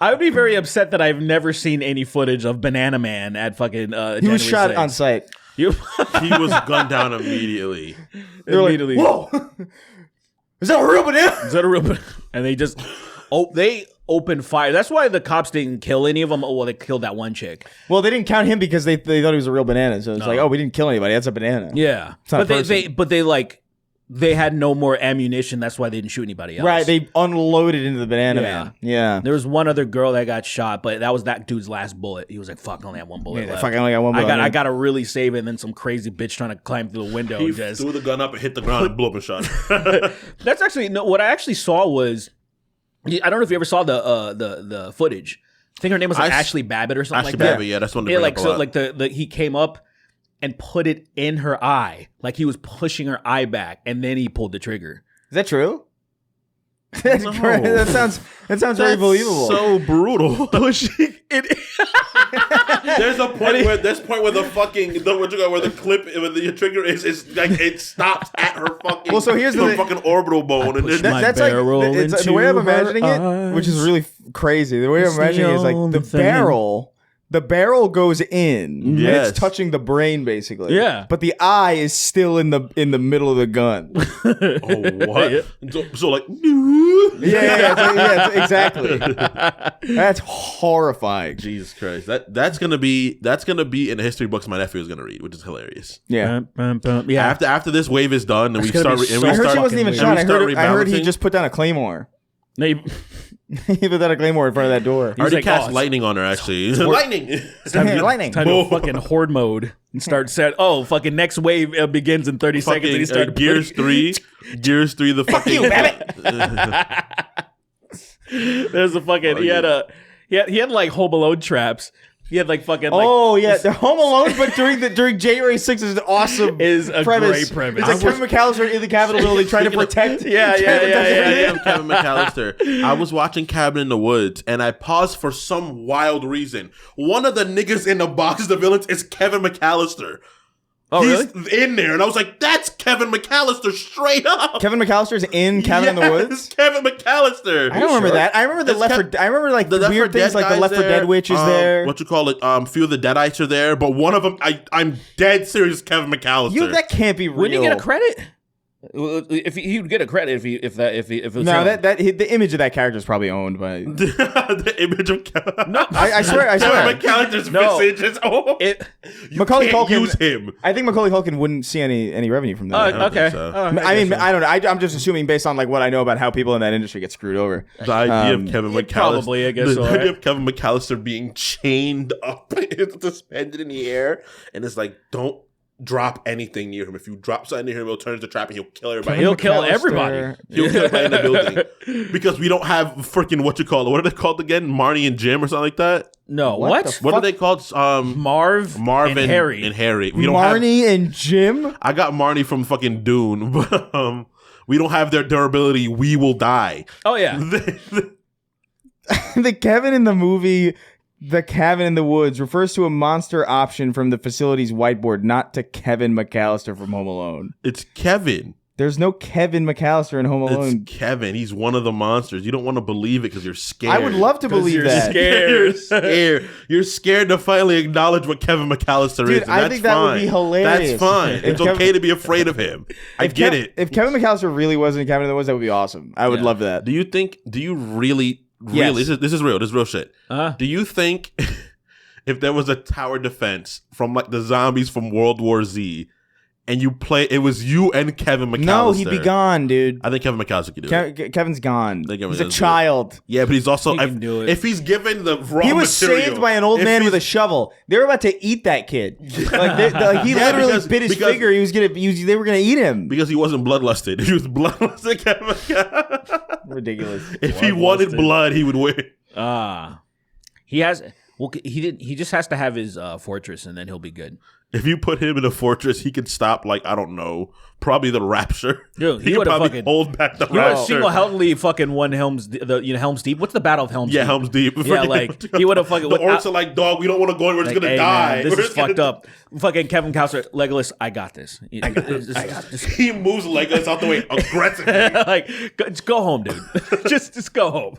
I would be very upset that I've never seen any footage of Banana Man at fucking. He was shot on site. He was gunned down immediately. They were like, Immediately. whoa, is that a real banana? Is that a real? And they just they opened fire. That's why the cops didn't kill any of them. Oh, well, they killed that one chick. Well, they didn't count him because they thought he was a real banana. So it's like, oh, we didn't kill anybody. That's a banana. Yeah, not a but person. they had no more ammunition. That's why they didn't shoot anybody else. Right, they unloaded into the banana Yeah. man. Yeah. There was one other girl that got shot, but that was that dude's last bullet. He was like, "Fuck, I only have one bullet Yeah, left. fuck, I only got one bullet. I gotta really save it." And then some crazy bitch trying to climb through the window. He and just threw the gun up and hit the ground and blew up a shot. That's actually no. What I actually saw was, I don't know if you ever saw the footage. I think her name was like Ashley Babbitt or something Ashley like that. Babbitt, yeah, that's one to Yeah, bring like up a so, lot. like the he came up and put it in her eye, like he was pushing her eye back, and then he pulled the trigger. Is that true? That's No. great. That sounds very believable. So brutal. Pushing it. There's a point where the clip where the trigger is like it stops at her fucking Well, so here's the thing. fucking orbital bone and pushed then my that's barrel like it's, the into way I'm her imagining it, which is eyes. really crazy. The way I'm It's the imagining it is like only the thing. barrel goes in, and Yes. it's touching the brain basically. Yeah. but the eye is still in the middle of the gun. oh what? Yeah. So like yeah, exactly. That's horrifying. Jesus Christ. That's gonna be in the history books my nephew is gonna read, which is hilarious. Yeah. Yeah. After this wave is done and we That's gonna start be and so we I heard start she wasn't even fucking shot. and we start I heard he rebalancing. just put down a claymore. No, He put down a claymore in front of that door. I already like, cast oh, lightning on her actually. Lightning. Lightning. time to fucking horde mode and start set. Oh, fucking next wave begins in 30 seconds. And he Fucking started Gears 3. Gears 3 the fucking There's a fucking. He had like Home Alone traps. He had like fucking. Like, Oh yeah, they're Home Alone, but during January 6th is an awesome Is a premise. great premise. It's like Kevin McAllister in the Capitol building trying to protect. Yeah. Kevin McAllister. I was watching Cabin in the Woods and I paused for some wild reason. One of the niggas in the box, the villains, is Kevin McAllister. Oh, He's really? in there, and I was like, "That's Kevin McAllister straight up." Kevin McAllister's in Cabin in the Woods. Kevin McAllister. I don't remember that. I remember the It's Left 4 Kev- Dead. I remember like The the weird things like the guy's Left 4 there. Dead witch is there. What you call it? Few of the Deadites are there, but one of them, I'm dead serious. Kevin McAllister. That can't be real. Wouldn't he get a credit? If he would get a credit if it was No, him. the image of that character is probably owned by. the image of Kevin. No, I swear. Kevin McAllister's No. visage is you Macaulay can't Culkin- use him. I think Macaulay Culkin wouldn't see any revenue from that. I don't okay. think so. Oh, I mean, I don't know. I'm just assuming based on like what I know about how people in that industry get screwed over. The idea of Kevin McAllister, probably, I guess the so, idea right? of Kevin McAllister being chained up, suspended in the air, and it's like, don't drop anything near him. If you drop something near him, he'll turn into a trap and he'll kill everybody. He'll kill everybody. He'll kill everybody in the building. Because we don't have freaking what are they called again? Marnie and Jim or something like that? No, what? What are they called? Marv and Harry. And Harry. We don't Marnie and Jim? I got Marnie from fucking Dune, but we don't have their durability. We will die. Oh, yeah. The Kevin in the movie The Cabin in the Woods refers to a monster option from the facility's whiteboard, not to Kevin McAllister from Home Alone. It's Kevin. There's no Kevin McAllister in Home Alone. It's Kevin. He's one of the monsters. You don't want to believe it because you're scared. I would love to believe that. You're scared. You're scared to finally acknowledge what Kevin McAllister is. And I think that would be hilarious. That's fine. It's okay to be afraid of him. I get it. If Kevin McAllister really was in Cabin in the Woods, that would be awesome. I would love that. Do you really, Yes. this is real. This is real shit. Do you think if there was a tower defense from like the zombies from World War Z, and it was you and Kevin McAllister? No, he'd be gone, dude. I think Kevin McAllister could do it. Kevin's gone. Kevin He's a does child. Yeah, but he's also He can do it. if he's given the raw He was material, saved by an old man with a shovel. They were about to eat that kid. Like he literally bit his finger. They were gonna eat him. because he wasn't bloodlusted. He was bloodlusted. Kevin McAllister. Ridiculous. If he wanted blood, he would win. He has. Well, he just has to have his fortress, and then he'll be good. If you put him in a fortress, he could stop, like, I don't know, probably the Rapture. Dude, he could would have probably fucking hold back the He would have Rapture. single-handedly fucking won Helm's Deep. What's the Battle of Helm's Deep? Yeah, Helm's Deep. Yeah, like he would have fucking. The orcs are like, dog, we don't want to go in. We're just gonna Hey, die. man, this We're is just gonna fucked up. Fucking Kevin Costner, Legolas. I got this. I got this. He moves Legolas out the way aggressively. Like, just go home, dude. just go home.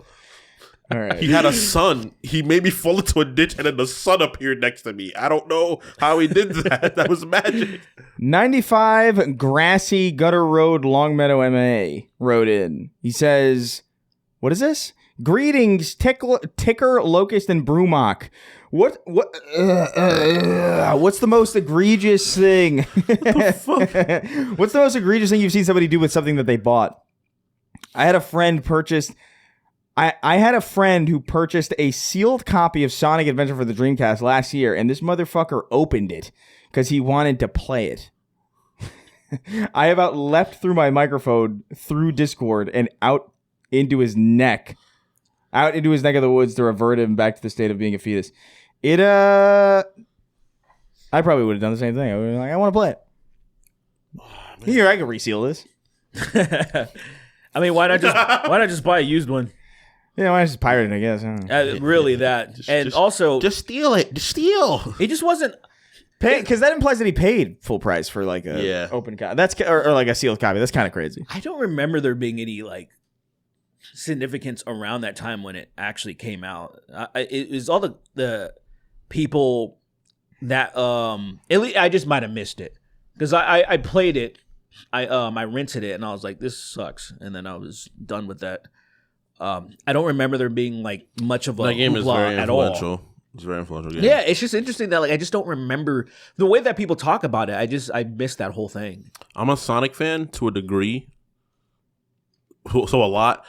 All right. He had a son. He made me fall into a ditch, and then the sun appeared next to me. I don't know how he did that. That was magic. 95 Grassy Gutter Road, Longmeadow, MA wrote in. He says, "What is this? Greetings, Ticker, Locust, and Brumach. What's the most egregious thing? What the fuck? What's the most egregious thing you've seen somebody do with something that they bought? I had a friend who purchased a sealed copy of Sonic Adventure for the Dreamcast last year, and this motherfucker opened it because he wanted to play it. I about leapt through my microphone, through Discord, and out into his neck of the woods to revert him back to the state of being a fetus. I probably would have done the same thing. I would have been like, I want to play it. Here, I can reseal this. I mean, why not just buy a used one? Yeah, why just pirate it, I guess. Really, that. Also, just steal it. Just steal. he just wasn't. Because that implies that he paid full price for like a open copy. That's or like a sealed copy. That's kind of crazy. I don't remember there being any like significance around that time when it actually came out. It was all the people that at least I just might have missed it because I played it. I rented it and I was like, this sucks, and then I was done with that. I don't remember there being like much of a That game is very at all. influential. It's a very influential game. Yeah, it's just interesting that like I just don't remember the way that people talk about it. I missed that whole thing. I'm a Sonic fan to a degree. So a lot.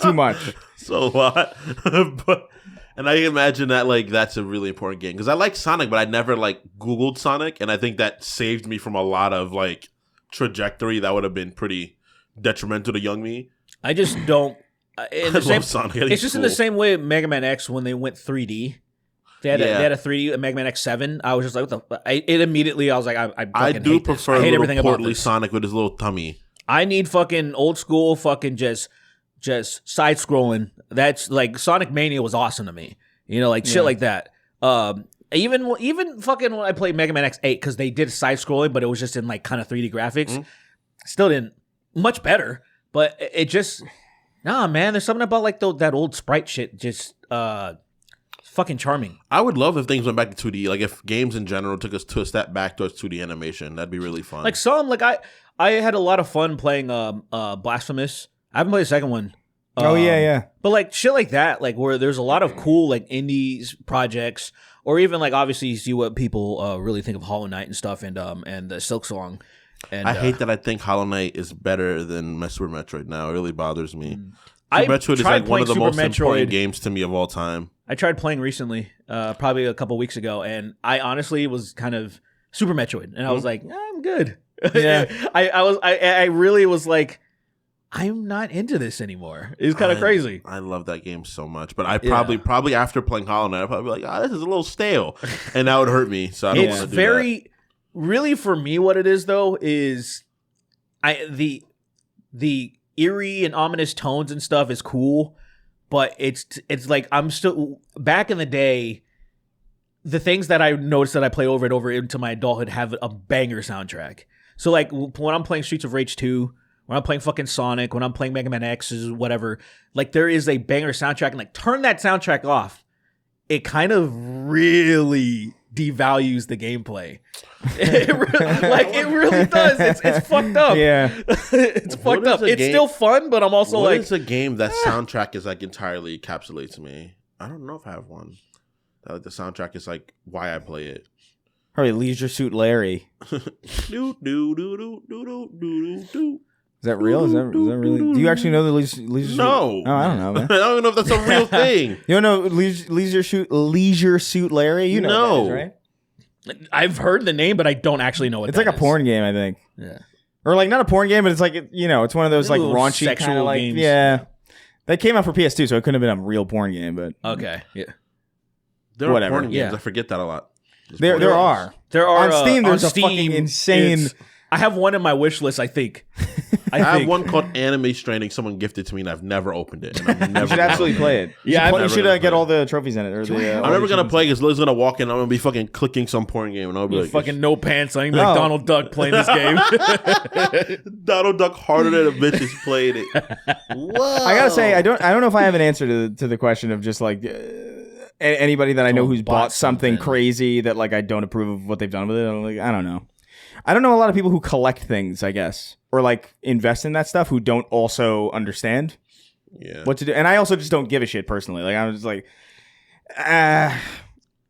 Too much. So a lot. And I imagine that like that's a really important game. Because I like Sonic, but I never like Googled Sonic. And I think that saved me from a lot of like trajectory that would have been pretty detrimental to young me. I just don't. Love Sonic. It's just in the same way Mega Man X when they went 3D. They had a 3D Mega Man X7. I was just like, what the? Immediately I was like, I do prefer hate everything about portly this. Sonic with his little tummy. I need fucking old school fucking just side scrolling. That's like Sonic Mania was awesome to me. You know, like shit like that. Even fucking when I played Mega Man X8 because they did side scrolling, but it was just in like kind of 3D graphics. Still didn't much better, but it just. Nah, man, there's something about like that old sprite shit just fucking charming. I would love if things went back to 2D. Like if games in general took us to a step back towards 2D animation. That'd be really fun. Like I had a lot of fun playing Blasphemous. I haven't played the second one. Yeah. But like shit like that, like where there's a lot of cool like indies projects, or even like obviously you see what people really think of Hollow Knight and stuff, and the Silk Song. And, I hate that I think Hollow Knight is better than Super Metroid now. It really bothers me. I Super Metroid is like one of the Super most important Metroid. games to me of all time. I tried playing recently, probably a couple weeks ago, and I honestly was kind of Super Metroid, and I was like, I'm good. Yeah. I really was like, I'm not into this anymore. It's kind of crazy. I love that game so much, but I probably after playing Hollow Knight, I'd probably be like, this is a little stale, and that would hurt me. So I don't want to do that. Really for me, what it is though is, the eerie and ominous tones and stuff is cool, but it's like I'm still back in the day. The things that I noticed that I play over and over into my adulthood have a banger soundtrack. So like when I'm playing Streets of Rage 2, when I'm playing fucking Sonic, when I'm playing Mega Man X, whatever, like there is a banger soundtrack, and like turn that soundtrack off, it kind of really devalues the gameplay. It really does. It's fucked up. Yeah, it's fucked up. It's still fun, but I'm also what like, is a game that soundtrack is like entirely encapsulates me? I don't know if I have one. The soundtrack is like why I play it. probably Leisure Suit Larry. Do do do do do do do do. Is that real? Is that really? Do you actually know the Leisure Suit? No. Oh, I don't know, man. I don't even know if that's a real thing. You don't know Leisure Suit Larry? You know No. that is, right? I've heard the name, but I don't actually know what It's that like a is. porn game, I think. Yeah. Or like not a porn game, but it's like, it's one of those like Little raunchy sexual kind of like games. yeah. That came out for PS2, so it couldn't have been a real porn game, but Okay. Yeah. There are Whatever. porn games. Yeah. I forget that a lot. there are. There are On Steam, there's on a fucking insane. it's- I have one in my wish list, I think. I have one called Anime Stranding. Someone gifted to me, and I've never opened it. And I'm never You should gonna absolutely open play it. Yeah, you I'm should never get gonna all the trophies in it. Or the, I'm never gonna play because Liz's gonna walk in. I'm gonna be fucking clicking some porn game, and I'll be like, Fucking no pants. I'm like Oh. Donald Duck playing this game. Donald Duck harder than a bitch is playing it. Whoa. I gotta say, I don't know if I have an answer to the question of just like anybody that I know who's bought something crazy that like I don't approve of what they've done with it. I'm like, I don't know. I don't know a lot of people who collect things, I guess, or like invest in that stuff who don't also understand what to do. And I also just don't give a shit personally. Like I'm just like,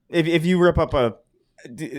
if you rip up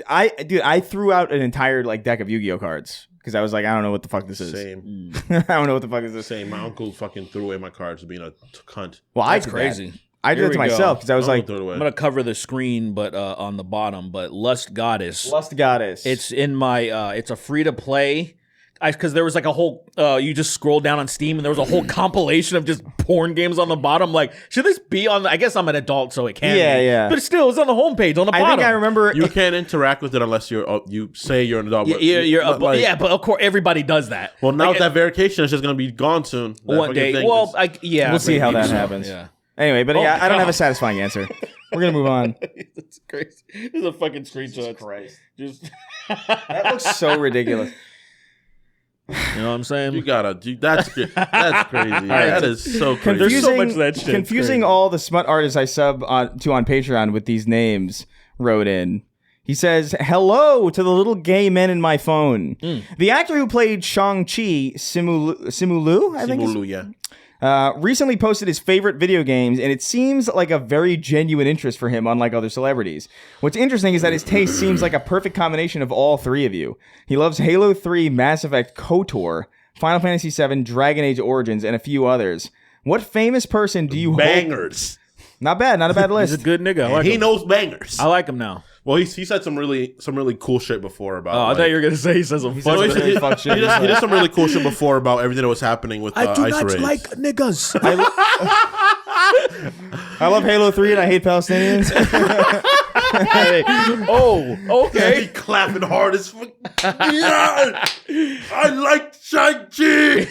I threw out an entire like deck of Yu-Gi-Oh cards because I was like, I don't know what the fuck this is. Same. I don't know what the fuck is this. Same. My uncle fucking threw away my cards being a cunt. Well, That's I did crazy. that. I did Here it to we go. myself because I was like, Threw it away. I'm gonna cover the screen, but on the bottom. But Lust Goddess. Lust Goddess. It's in my. It's a free to play. Because there was like a whole. You just scroll down on Steam and there was a whole compilation of just porn games on the bottom. Like, should this be on? I guess I'm an adult, so it can. Yeah, be. yeah. But still, it's on the homepage on the bottom. I think I remember. You can't interact with it unless you say you're an adult. Yeah, but of course everybody does that. Well, now Like, with that verification, it's just gonna be gone soon. That one fucking day. thing Well, is- We'll see how that So, happens. Yeah. Anyway, but Oh, yeah, I don't wow. have a satisfying answer. We're gonna move on. It's crazy. There's a fucking screenshot. Christ. Just. That looks so ridiculous. You know what I'm saying? you gotta do that's crazy. That is so crazy. There's so much of that shit. It's Confusing crazy. all the smut artists I sub to on Patreon with these names wrote in. He says, hello to the little gay men in my phone. The actor who played Shang-Chi, Simu I think Simulu, yeah. recently posted his favorite video games, and it seems like a very genuine interest for him, unlike other celebrities. What's interesting is that his taste seems like a perfect combination of all three of you. He loves Halo 3, Mass Effect KOTOR, Final Fantasy VII, Dragon Age Origins, and a few others. What famous person do you hope... Bangers. Not bad a list. He's a good nigga. I like He him. knows bangers. I like him now. Well, he said some really cool shit before about. Oh, I thought you were gonna say he says some says fuck some shit. really fuck shit. He did some really cool shit before about everything that was happening with Ice Raids. niggas. I love Halo 3 and I hate Palestinians. Oh, okay. He clapping hard as fuck. Yeah, I like Shang-Chi.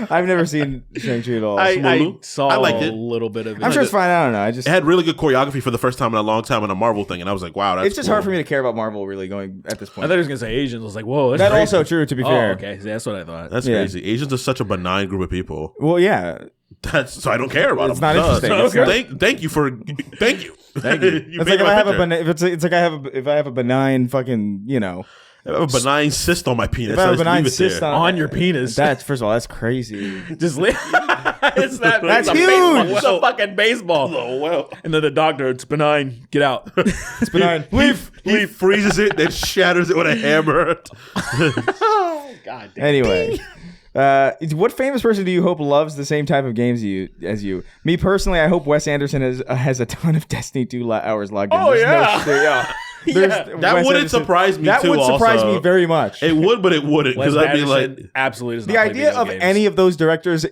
I've never seen Shang-Chi at all. I saw I liked a it. little bit of it. I'm sure it's fine. I don't know. It had really good choreography for the first time in a long time in a Marvel thing, and I was like, wow, that's It's just cool. hard for me to care about Marvel really going at this I point. thought he was gonna say Asians. I was like, whoa, that's That's crazy. also true, to be Oh, fair. okay. See, that's what I thought. That's Yeah. crazy. Asians are such a benign group of people. Well, yeah. So I don't care about It's them. not interesting. It's not- Thank you. Thank you. Thank you. You It's made like if my I have a picture. it's like if I have a benign fucking I have a benign cyst on my penis. if I have a just benign leave it cyst there. On your penis. That's first of all, that's crazy. Just it's that. That's it's a huge. Baseball. It's a fucking baseball. Oh well. And then the doctor, it's benign. Get out. It's benign. Leave. He freezes it, then shatters it with a hammer. God damn. Anyway, what famous person do you hope loves the same type of games as you? Me personally, I hope Wes Anderson has a ton of Destiny 2 hours logged in. Oh, There's no yeah. shit, yeah. That wouldn't surprise me. That too, would surprise also. me very much. It would, but it wouldn't, because Wes I'd be like, Anderson absolutely does not The play idea video of games. any of those directors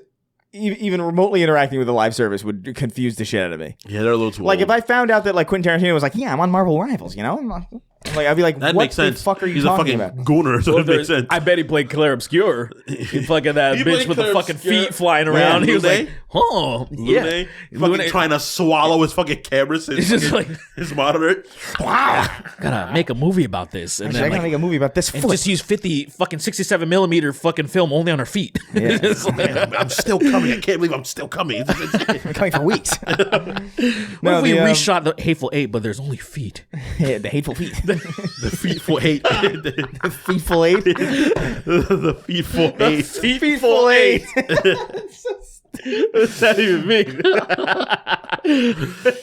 even remotely interacting with the live service would confuse the shit out of me. yeah, they're a little too Like old. if I found out that like Quentin Tarantino was like, yeah, I'm on Marvel Rivals, you know, like I'd be like, that what makes sense. the fuck are you He's talking a fucking about? gooner, so Well, it makes sense. I bet he played Claire Obscure. He fucking that He bitch played with the Claire fucking Obscure. feet flying around. Yeah, He was Lune? like, oh, yeah. Lune, fucking Lune- trying to swallow his fucking camera, It's just like, his monitor. gotta make a movie about this. And Actually, I then gotta like, make a movie about this and foot. just use 67 millimeter fucking film only on her feet. Yeah. It's like, I'm still coming. I can't believe I'm still coming. Been coming for weeks. what if we reshot the Hateful Eight, but there's only feet? Yeah, the hateful feet. The feetful hate. The feetful eight. The feetful hate. Feetful eight. What's that even mean?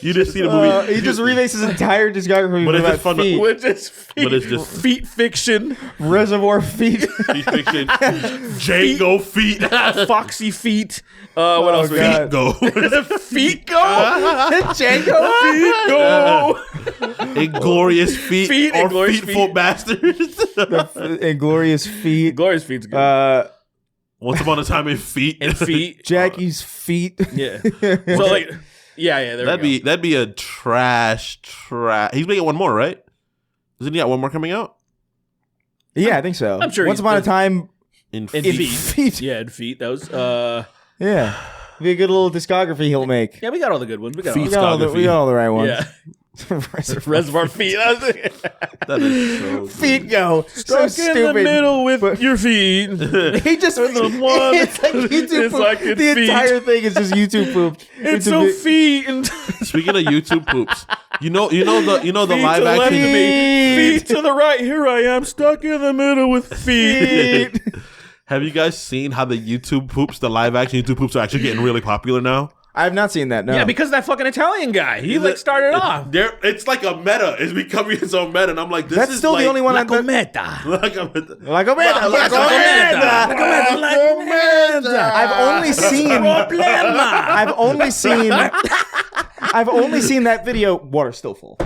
You just see the movie. He just remakes his entire discography But it's about just fun to- feet. With just feet, But it's just- feet fiction, Reservoir feet. Feet fiction. Django feet. foxy feet. What else we got? God. Go. Feet go. Django. Feet go. Inglorious feet. Feet, or Inglorious feetful Feet. bastards. Inglorious feet. Glorious feet's good. Once upon a time in feet. And feet. Jackie's feet. Yeah. So like, yeah. There That'd be a trash. He's making one more, right? Isn't he got one more coming out? Yeah, I think so. I'm sure Once he's- upon a time, In And feet. feet. feet. Yeah, and feet. That was Yeah, be a good little discography he'll make. yeah. We got all the good ones. We got We all. got all the right ones. Yeah. Reservoir Reservoir feet. That was it. That is so feet go. So Stuck stupid. in the middle with But- your feet. He just the one- it's like YouTube it's poop. like it's the feet. entire thing is just YouTube poop. It's a so bit- feet and Speaking of YouTube poops, you know the feet live to the left of action. me. Feet to the right. Here I am, stuck in the middle with feet. Have you guys seen how the YouTube poops, the live action YouTube poops, are actually getting really popular now? I have not seen that. No. Yeah, because that fucking Italian guy. He like started off. It's like a meta. It's becoming its own meta, and I'm like, this That's is still like, the only one. La that- cometa. Like a meta. Like a man. Like a cometa. man. I've only seen. I've only seen that video. Water's still full.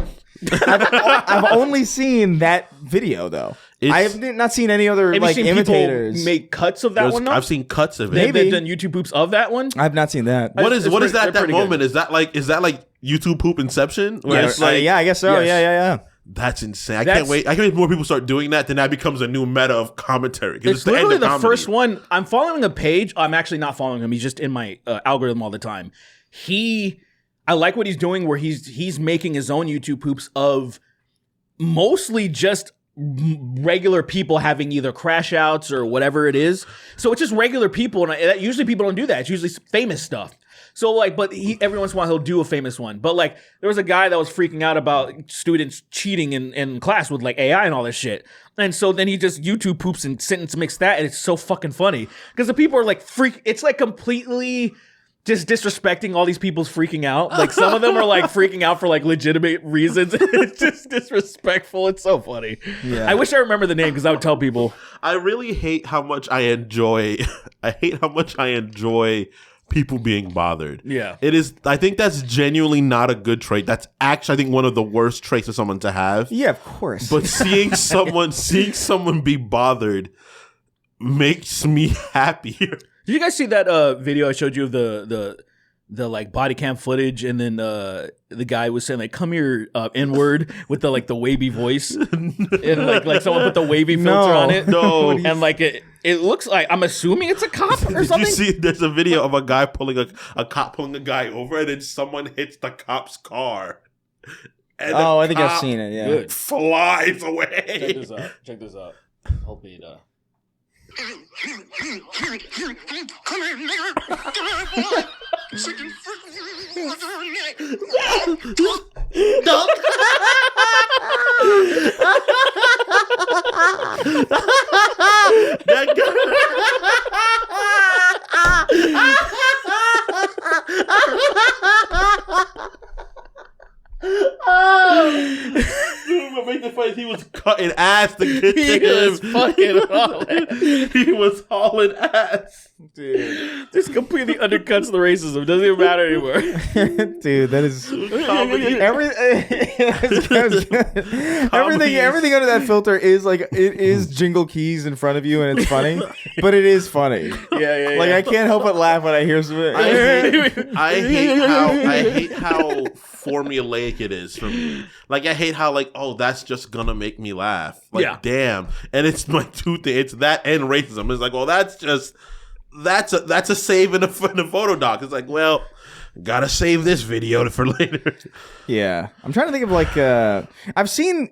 I've only seen that video though. I have not seen any other Have like you seen imitators. people make cuts of that one? Though? I've seen cuts of it. They've Maybe. done YouTube poops of that one. I've not seen that. What is It's what is pretty- that they're pretty moment? good. Is that like YouTube poop inception? Where Yes. it's like, Yeah, I guess so. Yes. Yeah. that's insane. I That's- can't wait. I can't wait more people start doing that. Then that becomes a new meta of commentary. 'Cause It's the end literally of the comedy. first one. I'm following a page. I'm actually not following him. He's just in my algorithm all the time. I like what he's doing where he's making his own YouTube poops of mostly just regular people having either crash outs or whatever it is. So it's just regular people, and usually people don't do that. It's usually famous stuff. So like, but every once in a while he'll do a famous one. But like, there was a guy that was freaking out about students cheating in class with like AI and all this shit. And so then he just YouTube poops and sentence mix that, and it's so fucking funny because the people are like It's like completely just disrespecting all these people's freaking out. Like some of them are like freaking out for like legitimate reasons. It's just disrespectful. It's so funny. Yeah. I wish I remember the name because I would tell people. I really hate how much I enjoy. I hate how much I enjoy people being bothered. Yeah. It is. I think that's genuinely not a good trait. That's actually, I think, one of the worst traits of someone to have. Yeah, of course. But seeing someone be bothered makes me happier. Did you guys see that video I showed you of the like body cam footage, and then the guy was saying like "come here" N-word with the like the wavy voice, and like someone put the wavy filter on it. No. And like it looks like, I'm assuming it's a cop or Did something. you see? There's a video of a guy pulling a cop pulling a guy over, and then someone hits the cop's car. And the I think I've cop seen it. Yeah. Good. Flies Check away. this out. Check this out. Hopefully it. Come here, nigga. Come here, boy. Chicken That What made the funny? He was cutting ass to get He to was him. fucking hilarious. He was hauling ass. Dude. This completely undercuts the racism. Doesn't even matter anymore. Dude, that is everything under that filter is like it is Jingle Keys in front of you, and it's funny, but it is funny. Yeah. Like I can't help but laugh when I hear some. I hate how formulaic it is for me. Like I hate how like, oh, that's just gonna make me laugh. Like damn. And it's like two things. It's that and racism. It's like, well, that's a save in a photo doc. It's like, well, gotta save this video for later. Yeah, I'm trying to think of like I've seen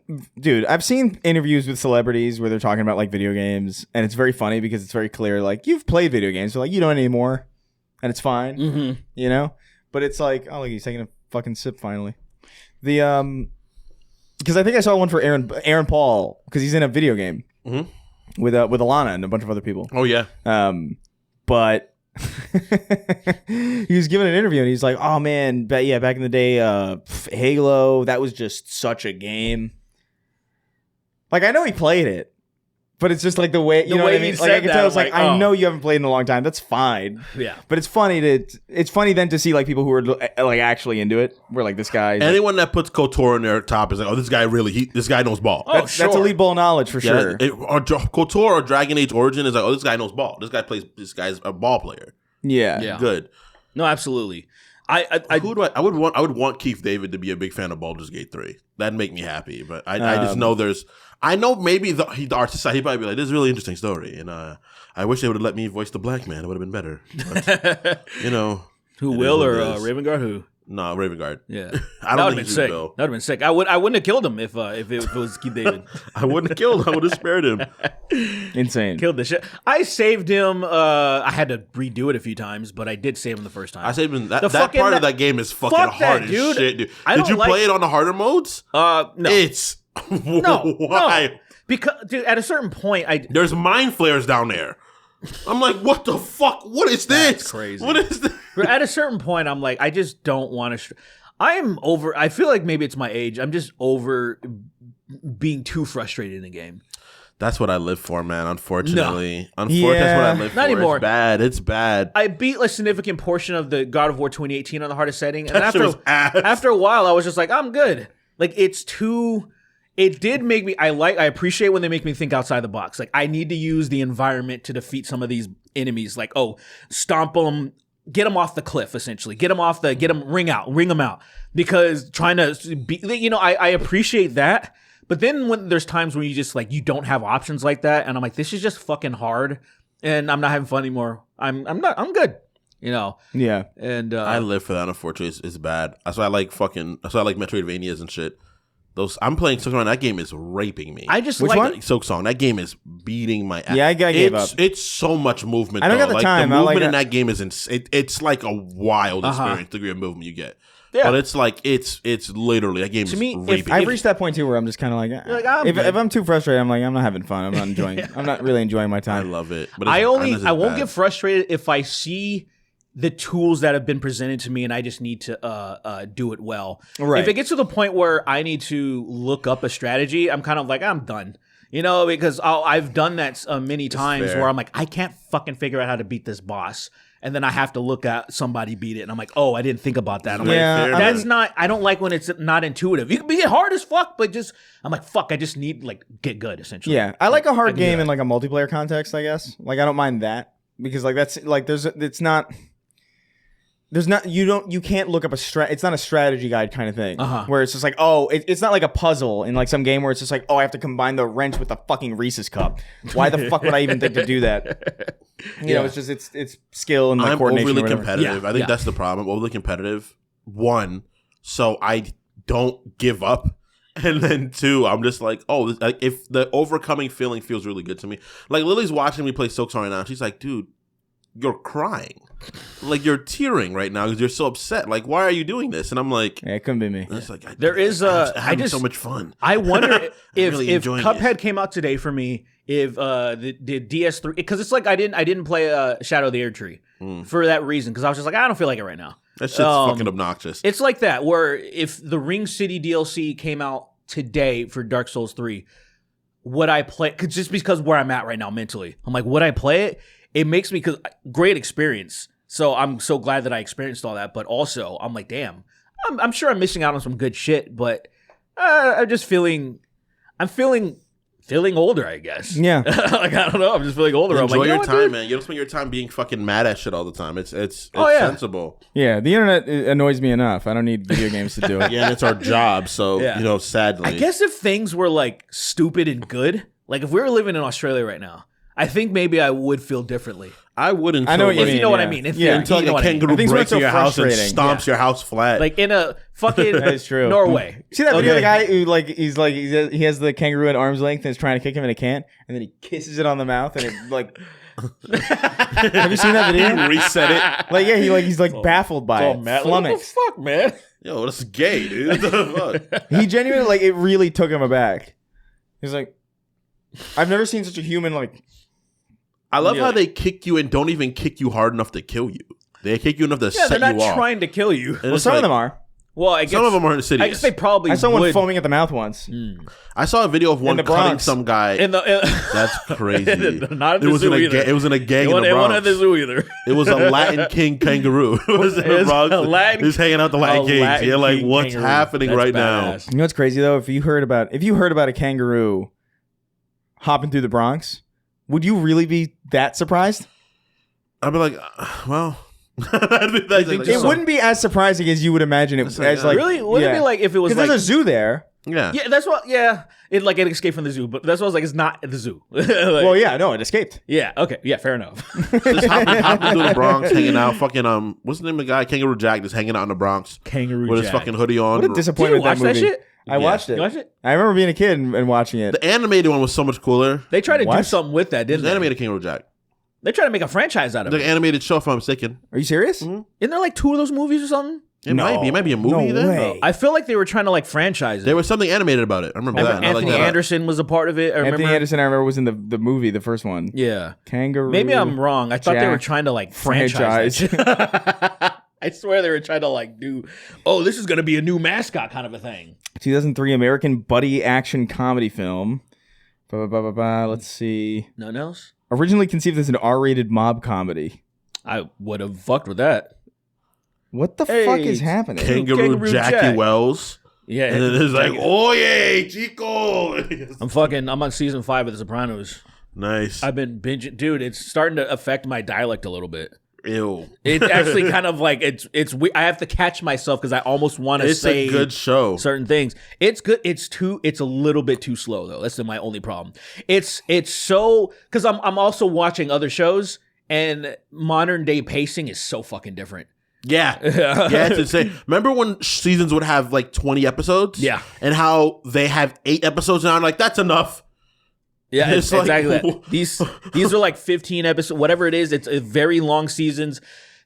interviews with celebrities where they're talking about like video games, and it's very funny because it's very clear like you've played video games, so like you don't anymore, and it's fine, you know. But it's like, oh, look, he's taking a fucking sip finally. The because I think I saw one for Aaron Paul because he's in a video game with Alana and a bunch of other people. Oh yeah. But he was giving an interview and he's like, oh man, back in the day, Halo, that was just such a game. Like, I know he played it, but it's just like the way, you know what I mean? Like, I can tell it's like, I know you haven't played in a long time. That's fine. Yeah. But it's funny then to see like people who are like actually into it. We're like, this guy. Anyone that puts KOTOR in their top is like, oh, this guy knows ball. That's elite ball knowledge for sure. Or KOTOR or Dragon Age Origin is like, oh, this guy knows ball. This guy's a ball player. Yeah. Good. No, absolutely. I would want Keith David to be a big fan of Baldur's Gate 3. That'd make me happy. But I just know I know maybe the artist side, he'd probably be like, this is a really interesting story. And I wish they would have let me voice the black man. It would have been better. But, you know. Who, Will or Ravengard? Who? No, Ravengard. Yeah. I don't think he's sick. Will. That would have been sick. I wouldn't have killed him if it was Keith David. I wouldn't have killed him. I would have spared him. Insane. Killed the shit. I saved him. I had to redo it a few times, but I did save him the first time. I saved him. That part of that game is fucking hard as shit, dude. Did you play it on the harder modes? No. It's why? No. Because, dude, at a certain point, there's mind flares down there. I'm like, what the fuck? What is this? That's crazy. What is this? But at a certain point, I'm like, I just don't want to. I feel like maybe it's my age. I'm just over being too frustrated in the game. That's what I live for, man. Unfortunately. That's what I live for. Not anymore. It's bad. I beat a significant portion of the God of War 2018 on the hardest setting. And after a while, I was just like, I'm good. Like, it's too... It did make me, I appreciate when they make me think outside the box. Like, I need to use the environment to defeat some of these enemies. Like, stomp them, get them off the cliff, essentially. Ring them out. Because trying to be, I appreciate that. But then when there's times when you just, like, you don't have options like that. And I'm like, this is just fucking hard. And I'm not having fun anymore. I'm good. Yeah. And I live for that, unfortunately. It's bad. That's why I like Metroidvanias and shit. I'm playing Silksong. That game is raping me. Which one? Silksong. That game is beating my ass. Yeah, I gave up. It's so much movement. I don't got the time. The movement in that game is it's like a wild experience. The degree of movement you get. Yeah. But it's like it's literally that game is raping. I've reached that point too where I'm just kind of like, if I'm too frustrated, I'm like, I'm not having fun. I'm not enjoying. I'm not really enjoying my time. I love it. But I won't get frustrated if I see the tools that have been presented to me and I just need to do it well. Right. If it gets to the point where I need to look up a strategy, I'm kind of like, I'm done. Because I've done that many times where I'm like, I can't fucking figure out how to beat this boss. And then I have to look at somebody beat it. And I'm like, I didn't think about that. I'm like, I don't like when it's not intuitive. You can be hard as fuck, but I'm like, fuck, I just need get good essentially. Yeah. I like a hard game in like a multiplayer context, I guess. Like, I don't mind that because like that's like, you can't look up it's not a strategy guide kind of thing where it's just like, it's not like a puzzle in like some game where it's just like, I have to combine the wrench with the fucking Reese's cup. Why the fuck would I even think to do that? It's just, it's skill and like coordination. I'm overly competitive. I think that's the problem. Overly competitive. One, so I don't give up. And then two, I'm just like, if the overcoming feeling feels really good to me. Like Lily's watching me play Silksong right now. She's like, dude, you're crying. Like, you're tearing right now because you're so upset. Like, why are you doing this? And I'm like, it couldn't be me. It's like, I'm having so much fun. I wonder if Cuphead it came out today for me, if the DS3, because it's like I didn't play Shadow of the Erdtree for that reason, because I was just like, I don't feel like it right now. That shit's fucking obnoxious. It's like that, where if the Ring City DLC came out today for Dark Souls 3, would I play? Cause just because where I'm at right now mentally, I'm like, would I play it? It makes me great experience. So I'm so glad that I experienced all that. But also, I'm like, damn, I'm sure I'm missing out on some good shit. But I'm just feeling older, I guess. Yeah. Like, I don't know. I'm just feeling older. Enjoy I'm like, your what, time, dude? man. You don't spend your time being fucking mad at shit all the time. It's Oh, yeah. sensible. Yeah, the internet annoys me enough. I don't need video games to do it. Yeah, and it's our job. So Yeah. sadly, I guess if things were like stupid and good, like if we were living in Australia right now, I think maybe I would feel differently. I wouldn't. I know what you If mean. you know what I yeah. mean. If Yeah. Until you know like what a I mean. kangaroo Things breaks were in so your house and frustrating. stomps your house flat. Like in a fucking That is true. Norway. See that video of the Okay. guy who he has the kangaroo at arm's length and is trying to kick him and it can't, and then he kisses it on the mouth and it like. Have you seen that video? Reset it. Like he's baffled by it, What the flummoxed. fuck, man? Yo, that's gay, dude. What the fuck? He genuinely it really took him aback. He's like, I've never seen such a human I love how Yeah. they kick you and don't even kick you hard enough to kill you. They kick you enough to Yeah, set they're you not off. trying to kill you. And Well, it's some of like- them are. Well, I guess Some of them are insidious. I guess they probably I saw one would. foaming at the mouth once. I saw a video of one the cutting Bronx. some guy. In the, That's crazy. Not at it the was zoo in a either. it was in a gang It in the wasn't at Bronx. the zoo either. It was a Latin King kangaroo. It was in It the was Bronx. a Latin- He's hanging out the Latin a Kings. Latin Yeah, like King what's kangaroo. happening That's right now? badass. You know what's crazy though? If you heard about a kangaroo hopping through the Bronx, would you really be that surprised? I'd be like, well, I'd be like, think It so? wouldn't be as surprising as you would imagine it. like, As like Really? Wouldn't it be like if it was because like there's a zoo there. yeah. yeah, that's what. Yeah, it like it escaped from the zoo, but that's what I was like. It's not at the zoo. Like, Well, yeah, no, it escaped. yeah. Okay. Yeah. Fair enough. Just hopping through the Bronx, hanging out. Fucking what's the name of the guy? Kangaroo Jack, just hanging out in the Bronx Kangaroo with his Jack. fucking hoodie on. What a Did disappointment you watch that movie. shit? I watched it. You watched it? I remember being a kid and watching it. The animated one was so much cooler. They tried to do What? something with that, It didn't was they? animated Kangaroo Jack. They tried to make a franchise out of The it. animated show, if I'm mistaken. Are you serious? Isn't there like 2 of those movies or something? It might be. It might be a movie No then. way. I feel like they were trying to like franchise it. There was something animated about it. I remember that. and I Anthony liked that. Anderson was a part of it. I remember. Anthony Anderson, I remember, was in the movie, the first one. Yeah. Kangaroo. Maybe I'm wrong. I thought they were Jack trying to like franchise. that. I swear they were trying to like do, oh, this is going to be a new mascot kind of a thing. 2003 American buddy action comedy film. Let's see. Nothing else? Originally conceived as an R-rated mob comedy. I would have fucked with that. What the Hey, fuck is happening? Kangaroo Jackie Jack. Wells. Yeah. And then it's like, oye, chico. I'm on season 5 of The Sopranos. Nice. I've been binging. Dude, it's starting to affect my dialect a little bit. Ew. It's actually kind of like, I have to catch myself because I almost want to It's say a good show. certain things. It's good. It's a little bit too slow though. That's my only problem. It's so, because I'm also watching other shows and modern day pacing is so fucking different. Yeah. Yeah, it's insane. Remember when seasons would have like 20 episodes? Yeah. And how they have 8 episodes now? I'm like, that's enough. Yeah, It's it's like- exactly that. These are like 15 episodes, whatever it is. It's a very long seasons.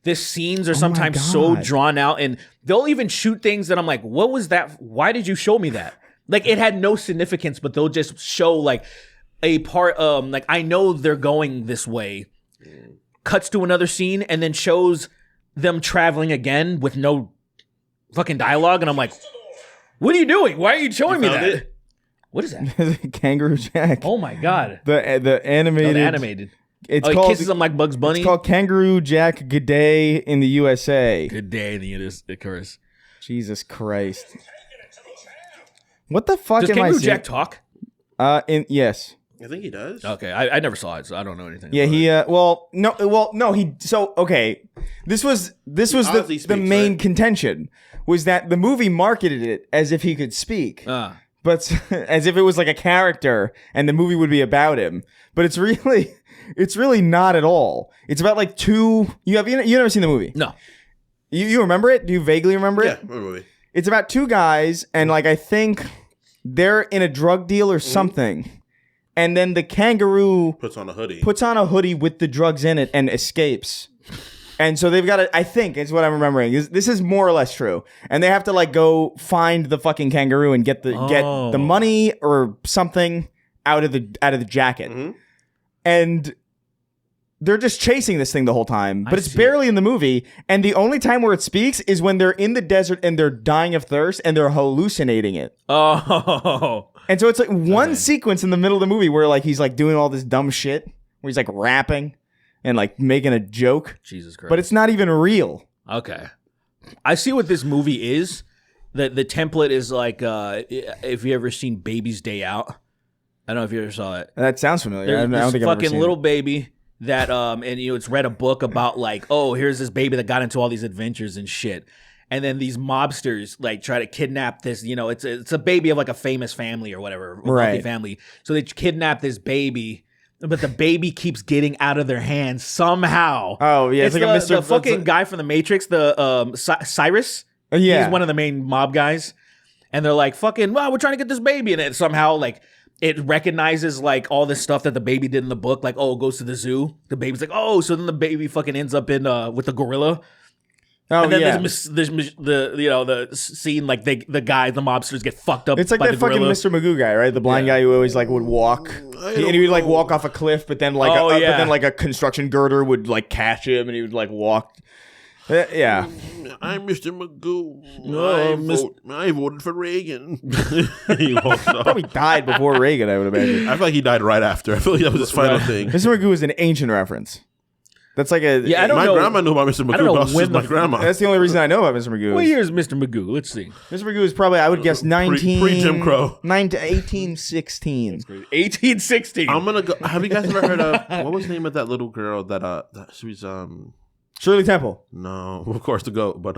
The scenes are sometimes so God. drawn out, and they'll even shoot things that I'm like, what was that? Why did you show me that? Like it had no significance, but they'll just show like a part. Like I know they're going this way. Cuts to another scene and then shows them traveling again with no fucking dialogue, and I'm like, what are you doing? Why are you showing me found that? it? What is that? Kangaroo Jack. Oh my god! The animated. The animated. It's Oh, he called. kisses them like Bugs Bunny. It's called Kangaroo Jack Good Day in the USA. Good day in the chorus. Jesus Christ. What the fuck Does am I Kangaroo seeing? Jack talk? Yes. I think he does. Okay, I never saw it, so I don't know anything. Yeah, about it. no, he so okay. This was Ozzy the speaks, main right? contention was that the movie marketed it as if he could speak. But as if it was like a character and the movie would be about him. But it's really not at all. It's about like two you never seen the movie? No. You remember it? Do you vaguely remember Yeah. it? Movie. It's about 2 guys and like I think they're in a drug deal or something. And then the kangaroo Puts on a hoodie. puts on a hoodie with the drugs in it and escapes. And so they've got to, I think it's what I'm remembering. This is more or less true. And they have to like go find the fucking kangaroo and get the money or something out of the jacket. Mhm. And they're just chasing this thing the whole time, but I it's see. barely in the movie. And the only time where it speaks is when they're in the desert and they're dying of thirst and they're hallucinating it. Oh. And so it's like one sequence in the middle of the movie where like he's like doing all this dumb shit, where he's like rapping and like making a joke. Jesus Christ. But it's not even real. Okay. I see what this movie is. The template is like, if you ever seen Baby's Day Out. I don't know if you ever saw it. That sounds familiar. There's I don't this think I've ever fucking seen little it. baby that and it's read a book about like, oh, here's this baby that got into all these adventures and shit. And then these mobsters like try to kidnap this, it's a baby of like a famous family or whatever, wealthy family. So they kidnap this baby, but the baby keeps getting out of their hands somehow. Oh yeah, it's like the, a Mr. the fucking guy from the Matrix, the Cyrus. Yeah, He's one of the main mob guys. And they're like, fucking, well, we're trying to get this baby. And it somehow, like, it recognizes, like, all this stuff that the baby did in the book. Like, oh, it goes to the zoo. The baby's like, oh, so then the baby fucking ends up in, with the gorilla. Oh, and then yeah. there's the scene, like, the mobsters get fucked up It's like by that the fucking gorilla. Mr. Magoo guy, right? The blind guy who always, like, would walk. And he would, like, walk off a cliff, but then, like, but then, like, a construction girder would, like, catch him, and he would, like, walk. Yeah. I'm Mr. Magoo. No, I voted for Reagan. He walks off. Probably died before Reagan, I would imagine. I feel like he died right after. I feel like that was his final thing. Mr. Magoo is an ancient reference. That's like a... Yeah, I don't My know. grandma knew about Mr. I don't know Magoo, but also when my the- grandma. That's the only reason I know about Mr. Magoo. What year is Mr. Magoo? Let's see. Mr. Magoo is probably, I would guess, pre-Jim Crow. 1816. 1860. I'm gonna go. Have you guys ever heard of what was the name of that little girl that she was Shirley Temple. no, of course the goat, but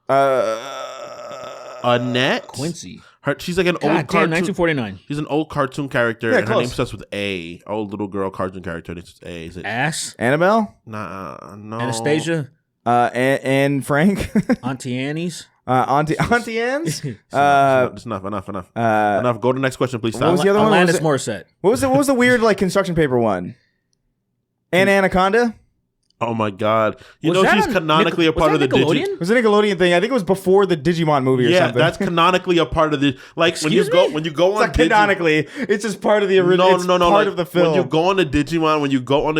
Uh, Annette Quincy. she's like an God old damn, cartoon. 1949. She's an old cartoon character, Yeah, and her close. name starts with A. Old little girl cartoon character. And it's A. Is it? Ass. Annabelle? No. Anastasia. And Frank? Auntie Annie's. Auntie Anne's? It's enough. Enough. Go to the next question, please. What was the other one? Alanis Was it- Morissette. What was the weird like construction paper one? And Anaconda? Oh my god! You Was know that she's on canonically a was part of that the Nickelodeon? It was a Nickelodeon thing. I think it was before the Digimon movie or Yeah, something. that's canonically a part of the like when Excuse you go me? when you go it's on not canonically. It's just part of the original. No, it's no, no. part like, of the film. When you go on the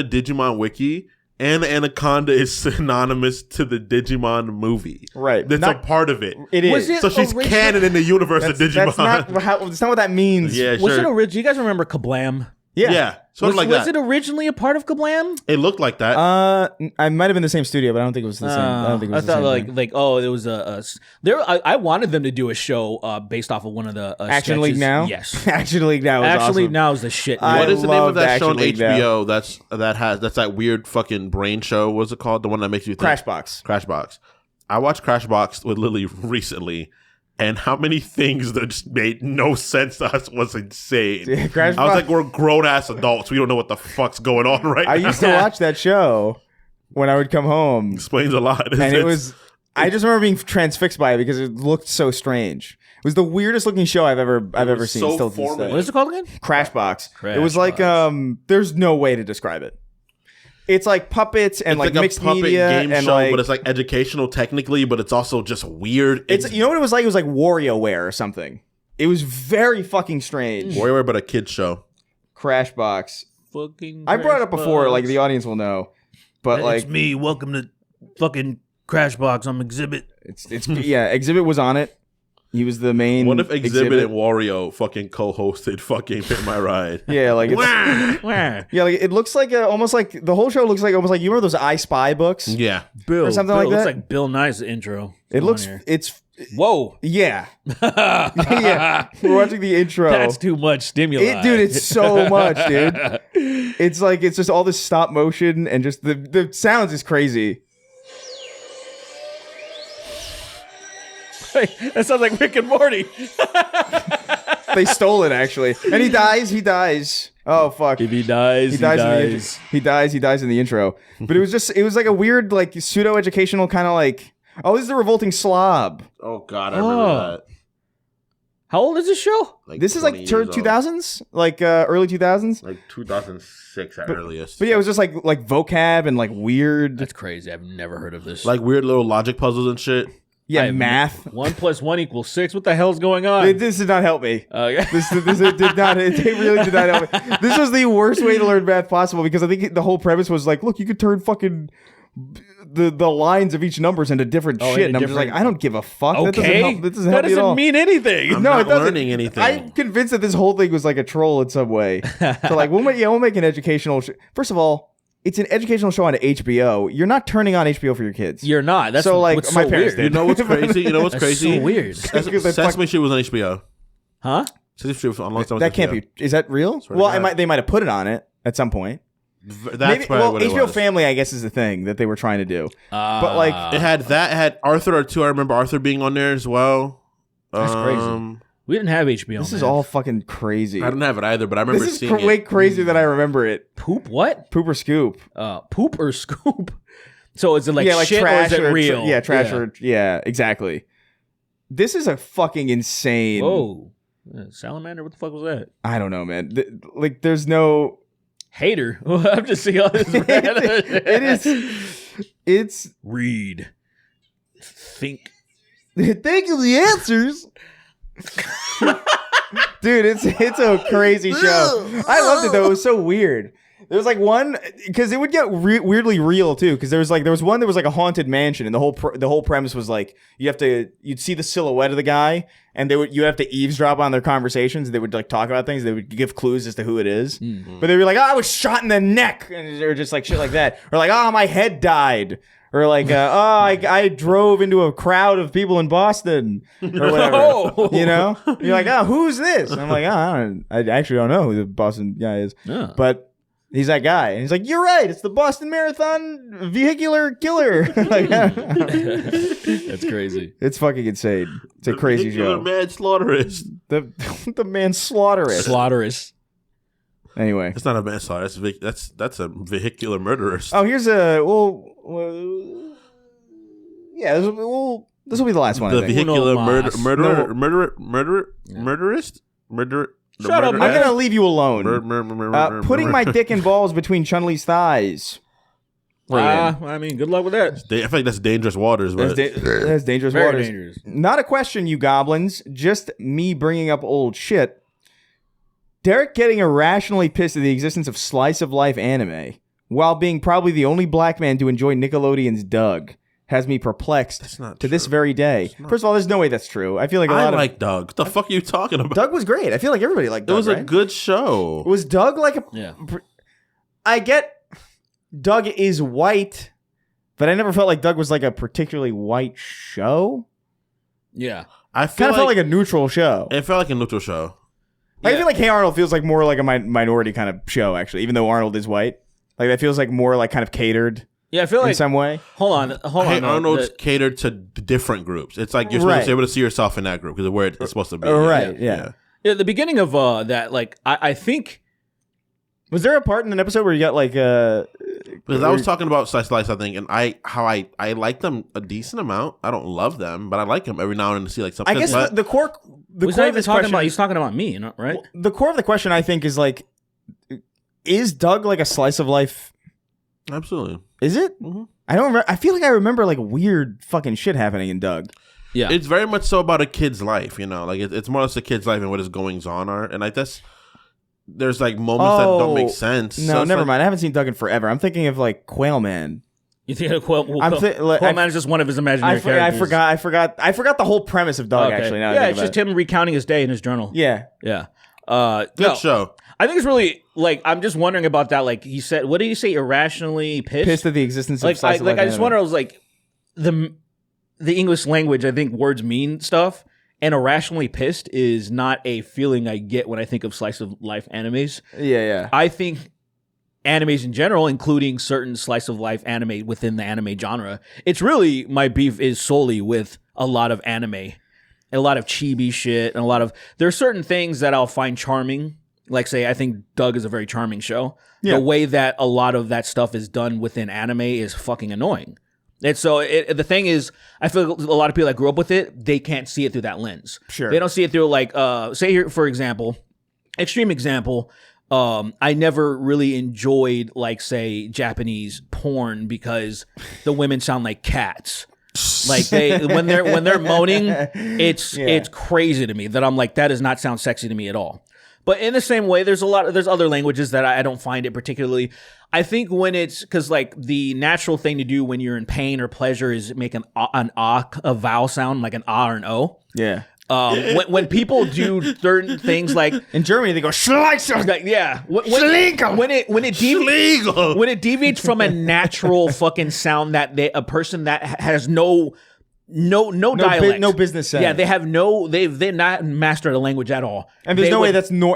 Digimon wiki, Anaconda is synonymous to the Digimon movie. Right. That's Not- a part of it. It is. Was it So she's original- canon in the universe of Digimon. That's not what that means. Yeah, Was sure. it original? You guys remember Kablam? Yeah, sort of like was that. it originally a part of Kablam? It looked like that. I might have been the same studio, but I don't think it was the same. I don't think it was I the thought same like thing. oh, there was there. I wanted them to do a show based off of one of the Action League sketches. Now. Yes, Action League Now. Is Action League awesome. Now is the shit. I What is the name of loved that show on Action League Now. HBO? That's that weird fucking brain show. What's it called? The one that makes you think? Crashbox. Crashbox. I watched Crashbox with Lily recently, and how many things that just made no sense to us was insane. Yeah, Crashbox. I was like, we're grown ass adults. We don't know what the fuck's going on right I now. used to watch that show when I would come home, Explains a lot. and it was. I just remember being transfixed by it because it looked so strange. It was the weirdest looking show I've ever was seen. so Still to this formative. day. What is it called again? Crashbox. It was like there's no way to describe it. It's like puppets and It's like a mixed puppet media game and show, like but it's like educational technically, but it's also just weird. it's you know what it was like? It was like WarioWare or something. It was very fucking strange. WarioWare, but a kid's show. Crashbox. Fucking. I brought it up before, like the audience will know, but like it's me. Welcome to fucking Crashbox. I'm Exhibit. it's yeah. Exhibit was on it. He was the main. What if Exhibit and Wario fucking co-hosted fucking Hit My Ride? Yeah, like it's, Wah. yeah, like it looks like almost like the whole show looks like almost like you remember those I Spy books? Yeah. Bill Or something Bill, like looks that? like Bill Nye's intro. It on looks here. it's Whoa. yeah. Yeah. We're watching the intro. That's too much stimuli. Dude, it's so much, dude. It's like it's just all this stop motion and just the sounds is crazy. That sounds like Rick and Morty. They stole it actually, and he dies. Oh fuck. If he dies, He dies. He dies in the intro. But it was like a weird like pseudo educational kind of like this is the revolting slob. Oh God, I remember that. How old is this show? This is like 20 years old. 2000s, like early 2000s. Like 2006 at earliest. But yeah, it was just like vocab and like weird. That's crazy. I've never heard of this. Like weird little logic puzzles and shit. Yeah, math. 1 + 1 = 6. What the hell's going on? This did not help me. Yeah. This did not. It really did not help me. This was the worst way to learn math possible because I think the whole premise was like, look, you could turn fucking the lines of each numbers into different shit, into and I'm just like, different- I don't give a fuck. Okay, That doesn't that help me at all. doesn't mean anything. I'm No, not it doesn't. learning anything. I'm convinced that this whole thing was like a troll in some way. So like, we'll make an educational. First of all, it's an educational show on HBO. You're not turning on HBO for your kids. You're not. That's So, like, what's my so parents weird. did. You know what's crazy? You know what's That's crazy? so weird. because they Sesame Street was on HBO. Huh? Sesame Street was on long time. That can't be. Is that real? Swear to Well, God. they might have put it on it at some point. That's Maybe, probably well, what it HBO was. Family, I guess, is the thing that they were trying to do. But like, It had that. It had Arthur too. I remember Arthur being on there as well. That's crazy. We didn't have HBO. this is man. all fucking crazy. I didn't have it either, but I remember This is seeing way it. crazier than I remember it. Poop. What? Poop or scoop? Poop or scoop? So is it like, Yeah, like shit trash or is it real? yeah, trash or yeah, exactly. This is a fucking insane. Whoa. Salamander? What the fuck was that? I don't know, man. Like, there's no. Hater. I'm just seeing all this. It is. It's. Read. Think. Thank you, the answers. Dude, it's a crazy show. I loved it though. It was so weird. There was like one because it would get weirdly real too. Because there was one that was like a haunted mansion, and the whole premise was like you'd see the silhouette of the guy, and you have to eavesdrop on their conversations. They would like talk about things. They would give clues as to who it is. Mm-hmm. But they'd be like, "Oh, I was shot in the neck," or just like shit like that, or like, "Oh, my head died." Or like, I drove into a crowd of people in Boston, or whatever. Oh. You know, you're like, oh, who's this? And I'm like, I actually don't know who the Boston guy is, Yeah. but he's that guy. And he's like, you're right, it's the Boston Marathon vehicular killer. Like, That's crazy. it's fucking insane. It's a crazy show. Manslaughterist. The manslaughterist. Slaughterous. Anyway, It's not a manslaughter. That's a vehicular murderist. oh, here's a yeah. This will be the last one. The I think. vehicular Uno mas. murderist. Shut up, I'm man. gonna leave you alone. Putting my dick and balls between Chun-Li's thighs. I mean, good luck with that. I feel like that's dangerous waters, but That's dangerous Very waters. dangerous. Not a question, you goblins. Just me bringing up old shit. Derek getting irrationally pissed at the existence of slice of life anime, while being probably the only black man to enjoy Nickelodeon's Doug, has me perplexed That's not to this true. very day. First of all, there's no way that's true. I feel like a I lot like Doug. What the fuck are you talking about? of Doug was great. I feel like everybody liked It Doug. was right? a good show. Was Doug like a? Yeah. I get Doug is white, but I never felt like Doug was like a particularly white show. Yeah. I feel Kind of felt like a neutral show. it felt like a neutral show. Like, I feel like Hey Arnold feels like more like a minority kind of show, actually, even though Arnold is white. Like, that feels like more like kind of catered Yeah, I feel in like. some way. Hold on. Hey, no, Arnold's the- catered to different groups. It's like you're supposed Right. to be able to see yourself in that group because of where it's supposed to be. Right, yeah. Yeah, the beginning of that, like, I think. Was there a part in an episode where you got like Because I was talking about Slice, I think, and I like them a decent amount. I don't love them, but I like them every now and then to see like something. I guess the core He's core not of even this talking question, about. He's talking about me, you know, right? the core of the question I think is like, is Doug like a slice of life? Absolutely. Is it? Mhm. I don't remember. I feel like I remember like weird fucking shit happening in Doug. Yeah. It's very much so about a kid's life, you know, like it's more or less a kid's life and what his goings on are, and like that's there's like moments that don't make sense. No, So it's never like- mind. I haven't seen Doug in forever. I'm thinking of like Quail Man. You think Quailman is just one of his imaginary I characters? forgot the whole premise of Doug. Okay. Actually, now that I Yeah, think it's about just him recounting his day in his journal. it. Yeah. Yeah. Good No, show. I think it's really like I'm just wondering about that. Like he said, what did he say? Irrationally pissed. Pissed at the existence of Like slice of life I just anime. wonder. I was like the English language. I think words mean stuff, and irrationally pissed is not a feeling I get when I think of slice of life animes. Yeah. I think animes in general, including certain slice of life anime within the anime genre, it's really my beef is solely with a lot of anime, a lot of chibi shit, and a lot of there are certain things that I'll find charming. Like say, I think Doug is a very charming show. Yeah. The way that a lot of that stuff is done within anime is fucking annoying. And so the thing is, I feel like a lot of people that grew up with it, they can't see it through that lens. Sure. They don't see it through like, say here, for example, extreme example, I never really enjoyed like say Japanese porn because the women sound like cats. Like they when they're moaning, it's crazy to me that I'm like that does not sound sexy to me at all. But in the same way, there's other languages that I don't find it particularly. I think when it's because like the natural thing to do when you're in pain or pleasure is make a vowel sound like an ah or an o. Yeah. When people do certain things like In Germany, they go Schleicher. like, yeah, when it deviates from a natural fucking sound that a person that has no dialect, no business sense. Yeah, they've not mastered a language at all. And there's no way the's no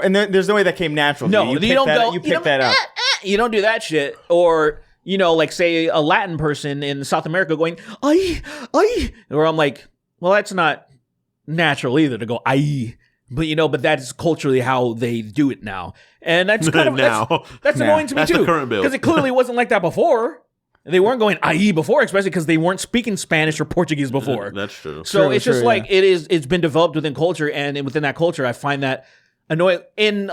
way that came naturally. No, you don't go. You pick that up. You don't do that shit. Or like say a Latin person in South America going ay, or I'm like, well, that's not natural either to go ay. But that's culturally how they do it now, and that's kind of that's annoying to me That's too. the current bill. Because it clearly wasn't like that before. They weren't going IE before, especially because they weren't speaking Spanish or Portuguese before. That's true. So it's just like it's been developed within culture, and within that culture, I find that annoying. In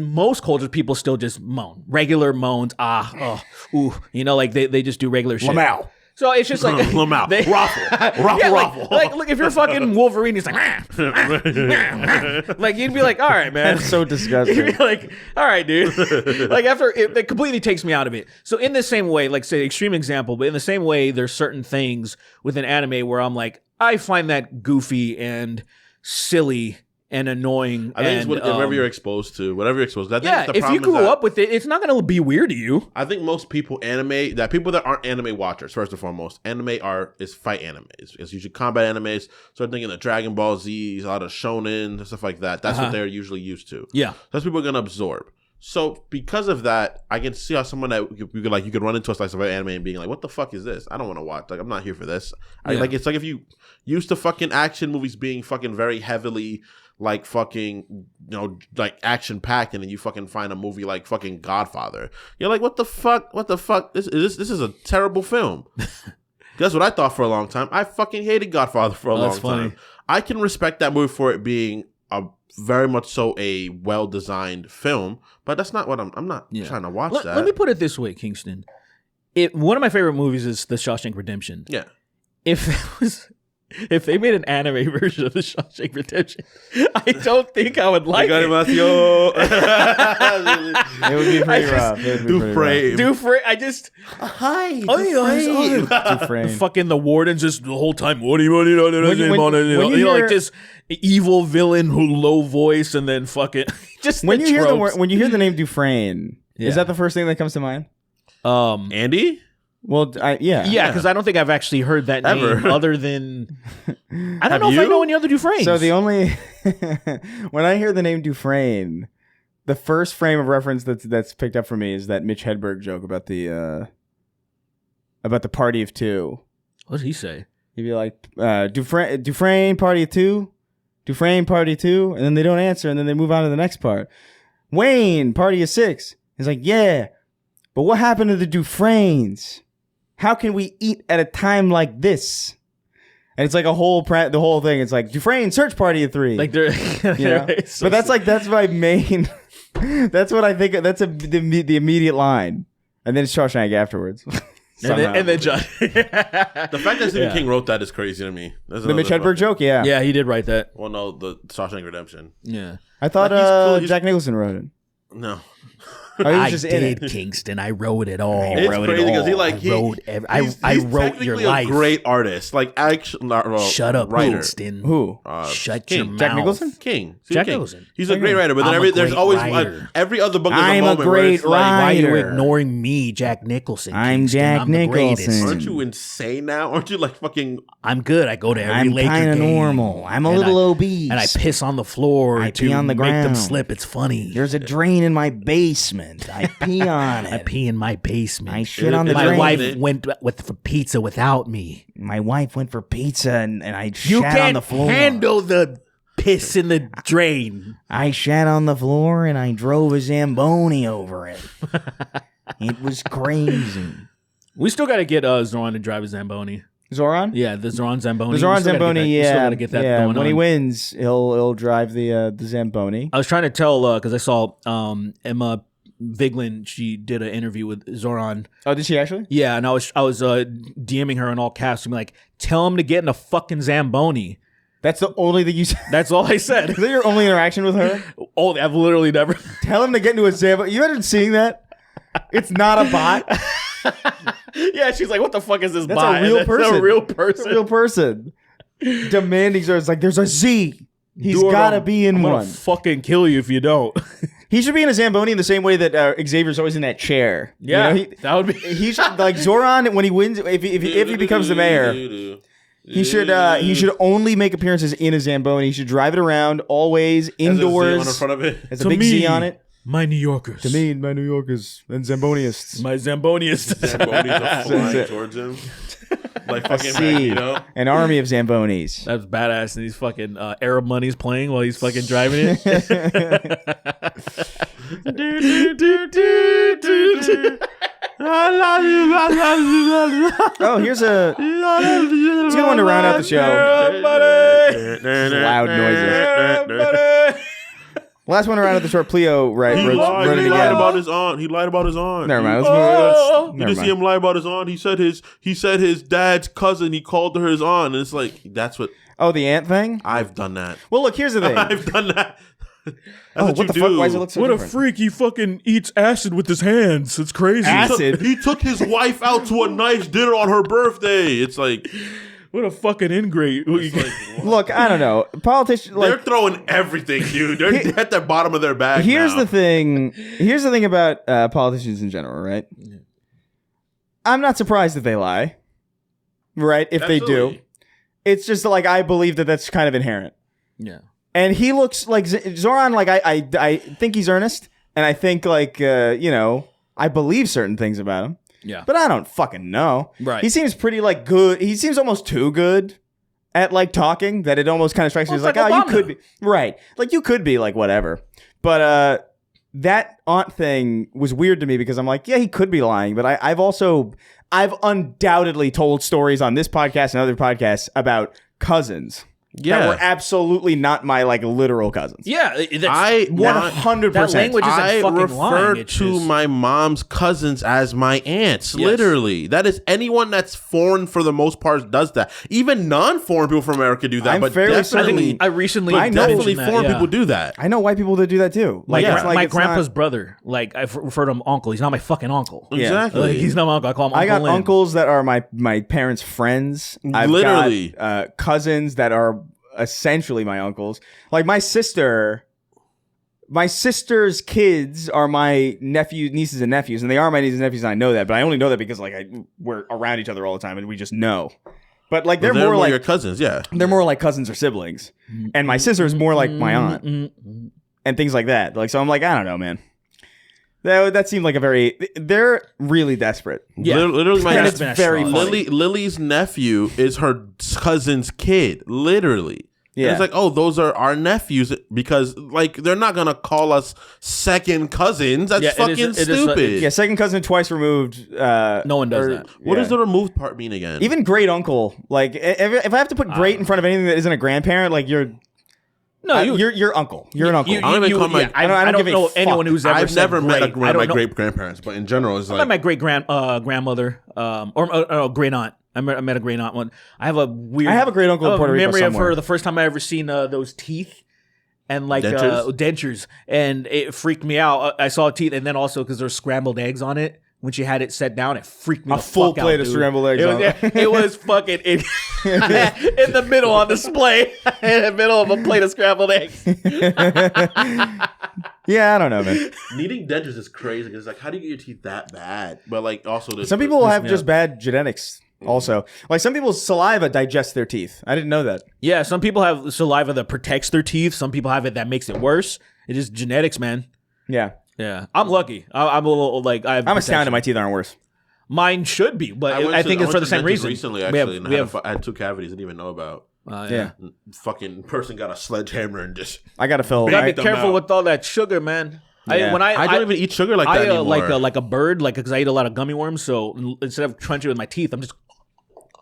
most cultures, people still just moan, regular moans. Like they just do regular shit. Lamau. So it's just like Lamau. Raffle. Like look, if you're fucking Wolverine, he's like, like you'd be like, all right, man. That's so disgusting. You'd be like, all right, dude. Like after it completely takes me out of it. So in the same way, like say extreme example, but in the same way, there's certain things within anime where I'm like, I find that goofy and silly and annoying. I think it's whatever you're exposed to. Whatever you're exposed to. I think yeah, the if you grew up with it, it's not going to be weird to you. I think most people people that aren't anime watchers, first and foremost, is fight anime. It's usually combat animes. So I'm thinking of Dragon Ball Z, a lot of shonen, stuff like that. That's what they're usually used to. Yeah. That's what people are going to absorb. So because of that, I can see how someone that you could run into a slice of anime and being like, what the fuck is this? I don't want to watch. Like, I'm not here for this. It's like if you used to fucking action movies being fucking very heavily like fucking, like action packed, and then you fucking find a movie like fucking Godfather. You're like, what the fuck? This is a terrible film. That's what I thought for a long time. I fucking hated Godfather for a long time. I can respect that movie for it being very much so a well-designed film, but that's not what I'm not trying to watch that. Let me put it this way, Kingston. One of my favorite movies is The Shawshank Redemption. Yeah. If they made an anime version of The Shawshank Redemption, I don't think I would like it. It would be pretty rough. Dufresne. I just Hi. Dufresne. Fucking the warden's just the whole time. What do you like this evil villain who low voice and then fucking just when you tropes. hear the name Dufresne, is that the first thing that comes to mind? Andy? Well, yeah, because I don't think I've actually heard that Ever. name other than I don't know if I know any other Dufresnes. So the only when I hear the name Dufresne, the first frame of reference that's picked up for me is that Mitch Hedberg joke about the party of two. What did he say? He'd be like, Dufresne party of two, Dufresne party of two, and then they don't answer, and then they move on to the next part. Wayne party of six. He's like, yeah, but what happened to the Dufresnes? How can we eat at a time like this? And it's like the whole thing. It's like Dufresne search party of three. Like they're, but that's my main. That's what I think. That's the immediate line, and then it's Shawshank afterwards. and then John. The fact that Stephen King wrote that is crazy to me. The Mitch Hedberg joke, yeah. Yeah, he did write that. Well, no, the Shawshank Redemption. Yeah, I thought He's Jack Nicholson wrote it. No. Oh, he was I just in did, it. Kingston. I wrote it all. It's crazy because I wrote your life. A great artist, like Shut up, writer. Kingston. Who? Shut King. your mouth. Jack Nicholson? King. Jack King. Nicholson. He's a great writer, but then there's always every other book. I'm a great Why are you writer. ignoring me, Jack Nicholson? I'm Kingston? Jack the greatest. Nicholson. Aren't you insane now? Aren't you like fucking? I'm good. I go to every I'm Laker kind of game. normal. I'm a And little I- obese. And I piss on the floor I to pee on the make them ground. slip. It's funny. There's a drain in my basement. I pee on it. I pee in my basement. I shit on the My My drain. wife went for pizza without me. My wife went for pizza and I You shat can't on the floor. handle the piss in the drain. I shat on the floor and I drove a Zamboni over it. It was crazy. We still got to get Zoran to drive a Zamboni. Zoran? Yeah, the Zoran Zamboni. The Zoran We still gotta get Zamboni, that- we still yeah. gotta get that yeah. going When he on. wins, he'll drive the Zamboni. I was trying to tell because I saw Emma Viglin. She did an interview with Zoran. Oh, did she actually? Yeah, and I was DMing her in all caps to be like, tell him to get in a fucking Zamboni. That's the only thing you said. That's all I said. Is that your only interaction with her? Oh, I've literally never. Tell him to get into a Zamboni. You imagine seeing that? It's not a bot. Yeah, she's like, "What the fuck is this That's bot?" a real person. That's a real It's person. a real person. Demanding service. Like, there's a Z. He's Dude, got to I'm- be in I'm gonna one. fucking kill you if you don't. He should be in a Zamboni in the same way that Xavier's always in that chair. Yeah, You know, that would be. he should, like Zoran, when he wins, if he becomes the mayor, he should only make appearances in a Zamboni. He should drive it around always indoors. on the front of it. Has a big Z on it. My New Yorkers. To me, my New Yorkers and Zamboniists. My Zambonians. Zambonis are flying towards him. Like fucking See, Magneto. an army of Zambonis. That's badass. And these fucking Arab money's playing while he's fucking driving it. Oh, here's a good one to round out the show. Loud noises. Last one to round out the show. Pleo He wrote it lied again. about his aunt. He lied about his aunt. Never mind. Oh! You Never didn't see mind. him lie about his aunt. He said his dad's cousin. He called her his aunt, and it's like that's what Oh, the ant thing? I've done. That Well, look, here's the thing. I've done that. That's Oh, what what you the do. fuck? Why does it look so What a different? freak. He fucking eats acid with his hands. It's crazy. Acid? He took his wife out to a nice dinner on her birthday. It's like, What a fucking ingrate. Look, I don't know. Politicians, they're like, throwing everything, dude. They're at the bottom of their bag. here's now. the thing. Here's the thing about politicians in general, right? I'm not surprised that they lie, right? If they do. Absolutely. It's just like I believe that that's kind of inherent. Yeah. And he looks like Zoran. Like I think he's earnest, and I think like I believe certain things about him, Yeah. but I don't fucking know. Right. He seems pretty like good. He seems almost too good at like talking that it almost kind of strikes me as Well, like, it's oh, like you could Obama. be right. Like you could be like whatever. But that aunt thing was weird to me because I'm like, yeah, he could be lying, but I've undoubtedly told stories on this podcast and other podcasts about cousins. Yeah. That were absolutely not my like literal cousins. Yeah. That's, 100%. that language isn't I fucking refer lying. It's to just- my mom's cousins as my aunts. Yes. Literally, that is anyone that's foreign for the most part does that. Even non-foreign people from America do that. I'm but fairly I definitely, think I recently I know. definitely mentioned that, foreign yeah. people do that. I know white people that do that too. Like Yeah. it's like my it's grandpa's not- brother. Like I refer to him uncle. He's not my fucking uncle. Yeah. Exactly. Like, he's not my uncle. I call him Uncle I got Lynn. uncles that are my parents' friends. I've Literally. got cousins that are essentially my uncles. Like my sister's kids are my nieces and nephews, and they are my nieces and nephews, and I know that. But I only know that because like we're around each other all the time, and we just know. But like they're They're more like your cousins, yeah. they're more like cousins or siblings, and my sister is more like my aunt and things like that. Like so, I'm like I don't know, man. That seemed like they're really desperate. Yeah. Literally, my And it's very funny. Lily's nephew is her cousin's kid. Literally. Yeah. And it's like, oh, those are our nephews because, like, they're not gonna call us second cousins. That's Yeah, it is- fucking it is, stupid. Yeah, second cousin twice removed. No one does or- that. What yeah. does the removed part mean again? Even great uncle? Like, if I have to put great in front of anything that isn't a grandparent, like you're your uncle. You're an uncle. I don't even call my- I I don't don't give a know fuck. anyone who's ever I've said never met great. I my don't know- great grandparents, but in general, it's I met like my great grandmother, or great aunt. I met a great aunt one. I have a great uncle in Puerto Rico memory of somewhere. her the first time I ever seen those teeth and like Dentures? dentures, and it freaked me out. I saw teeth, and then also because there's scrambled eggs on it. When she had it set down, it freaked me A the full fuck plate out, of dude. scrambled eggs It was, on it. it was fucking in the middle on display, in the middle of a plate of scrambled eggs. Yeah, I don't know, man. needing dentures is crazy. It's like, how do you get your teeth that bad? But like, also, Some people have just bad genetics. Also, like some people's saliva digests their teeth. I didn't know that. Yeah, some people have saliva that protects their teeth. Some people have it that makes it worse. It is genetics, man. Yeah, Yeah, I'm lucky. I'm a little like I'm astounded my teeth aren't worse. Mine should be, but I think it's for the same reason. Recently, We actually, have- and we I have- had two cavities I didn't even know about. Yeah, Fucking person got a sledgehammer and just. I gotta fill. You gotta be them careful out. with all that sugar, man. Yeah. I don't even eat sugar like that anymore. like a bird, like because I eat a lot of gummy worms. So instead of crunching with my teeth, I'm just,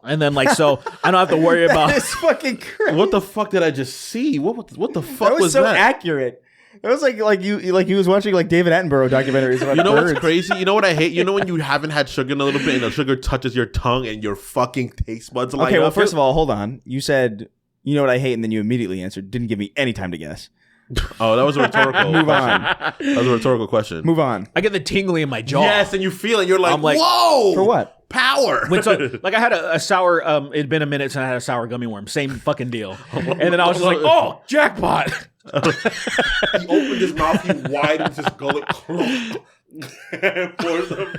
and then like so I don't have to worry about. It's fucking crazy. What the fuck did I just see? What the fuck That was so that? accurate. That was like he was watching like David Attenborough documentaries about You know birds. what's crazy? You know what I hate? You know when you haven't had sugar in a little bit and the sugar touches your tongue and your fucking taste buds light Okay, well, up? first of all, hold on. You said You know what I hate? And then you immediately answered. Didn't give me any time to guess. Oh, that was a rhetorical Move question. on. That was a rhetorical question. Move on. I get the tingling in my jaw. Yes, and you feel it. You're like, I'm like, whoa. For what? Power. When like I had a sour. It'd been a minute since I had a sour gummy worm. Same fucking deal. And then I was just like, oh, jackpot. He opened his mouth, he widens his gullet.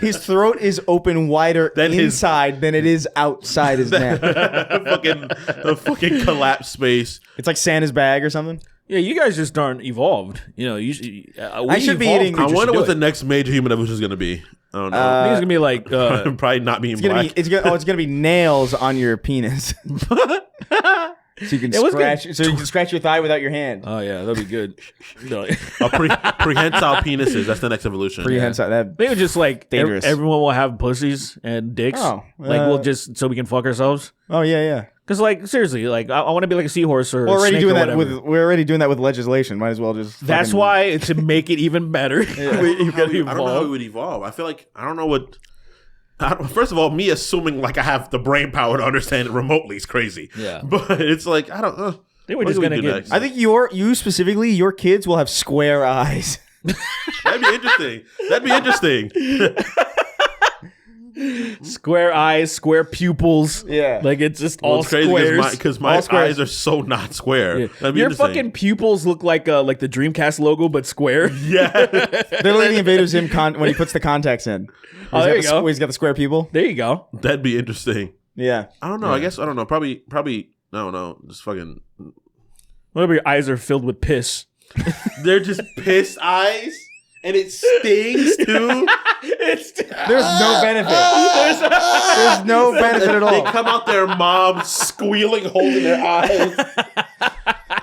His throat is open wider inside than it is outside his neck. a fucking collapsed space. It's like Santa's bag or something. Yeah, you guys just aren't evolved. You know, I should be eating- I wonder what the next major human evolution is going to be. I don't know. I think it's gonna be like Probably not being black. It's gonna be nails on your penis. So you can scratch your thigh without your hand. oh yeah, that'd be good. No. Prehensile penises. That's the next evolution. Prehensile. That Maybe just like Dangerous. everyone will have pussies and dicks. Oh, like we'll just so we can fuck ourselves. Oh yeah. Because like seriously, like I want to be like a seahorse or We're already a snake doing or that whatever. we're already doing that with legislation. Might as well just. That's fucking- why to make it even better, you gotta I don't know how evolve. we would evolve. I feel like I don't know what. First of all, me assuming like I have the brain power to understand it remotely is crazy. Yeah. But it's like I don't. They were what just do we gonna do get. next? I think you specifically, your kids will have square eyes. That'd be interesting. That'd be interesting. Square eyes, square pupils. Yeah. like it's just Well, all it's crazy squares. because my All squares. eyes are so not square. Yeah. That'd be Your interesting. fucking pupils look like the Dreamcast logo, but square. Yeah. They're literally invaders him when he puts the contacts in. There you go. He's got the square pupil. There you go. That'd be interesting. Yeah. I don't know. I guess I don't know. Probably. I don't know. Just fucking. Whatever, your eyes are filled with piss. They're just piss eyes, and it stings too. There's no benefit. There's no benefit at They all. come out their mom squealing, holding their eyes.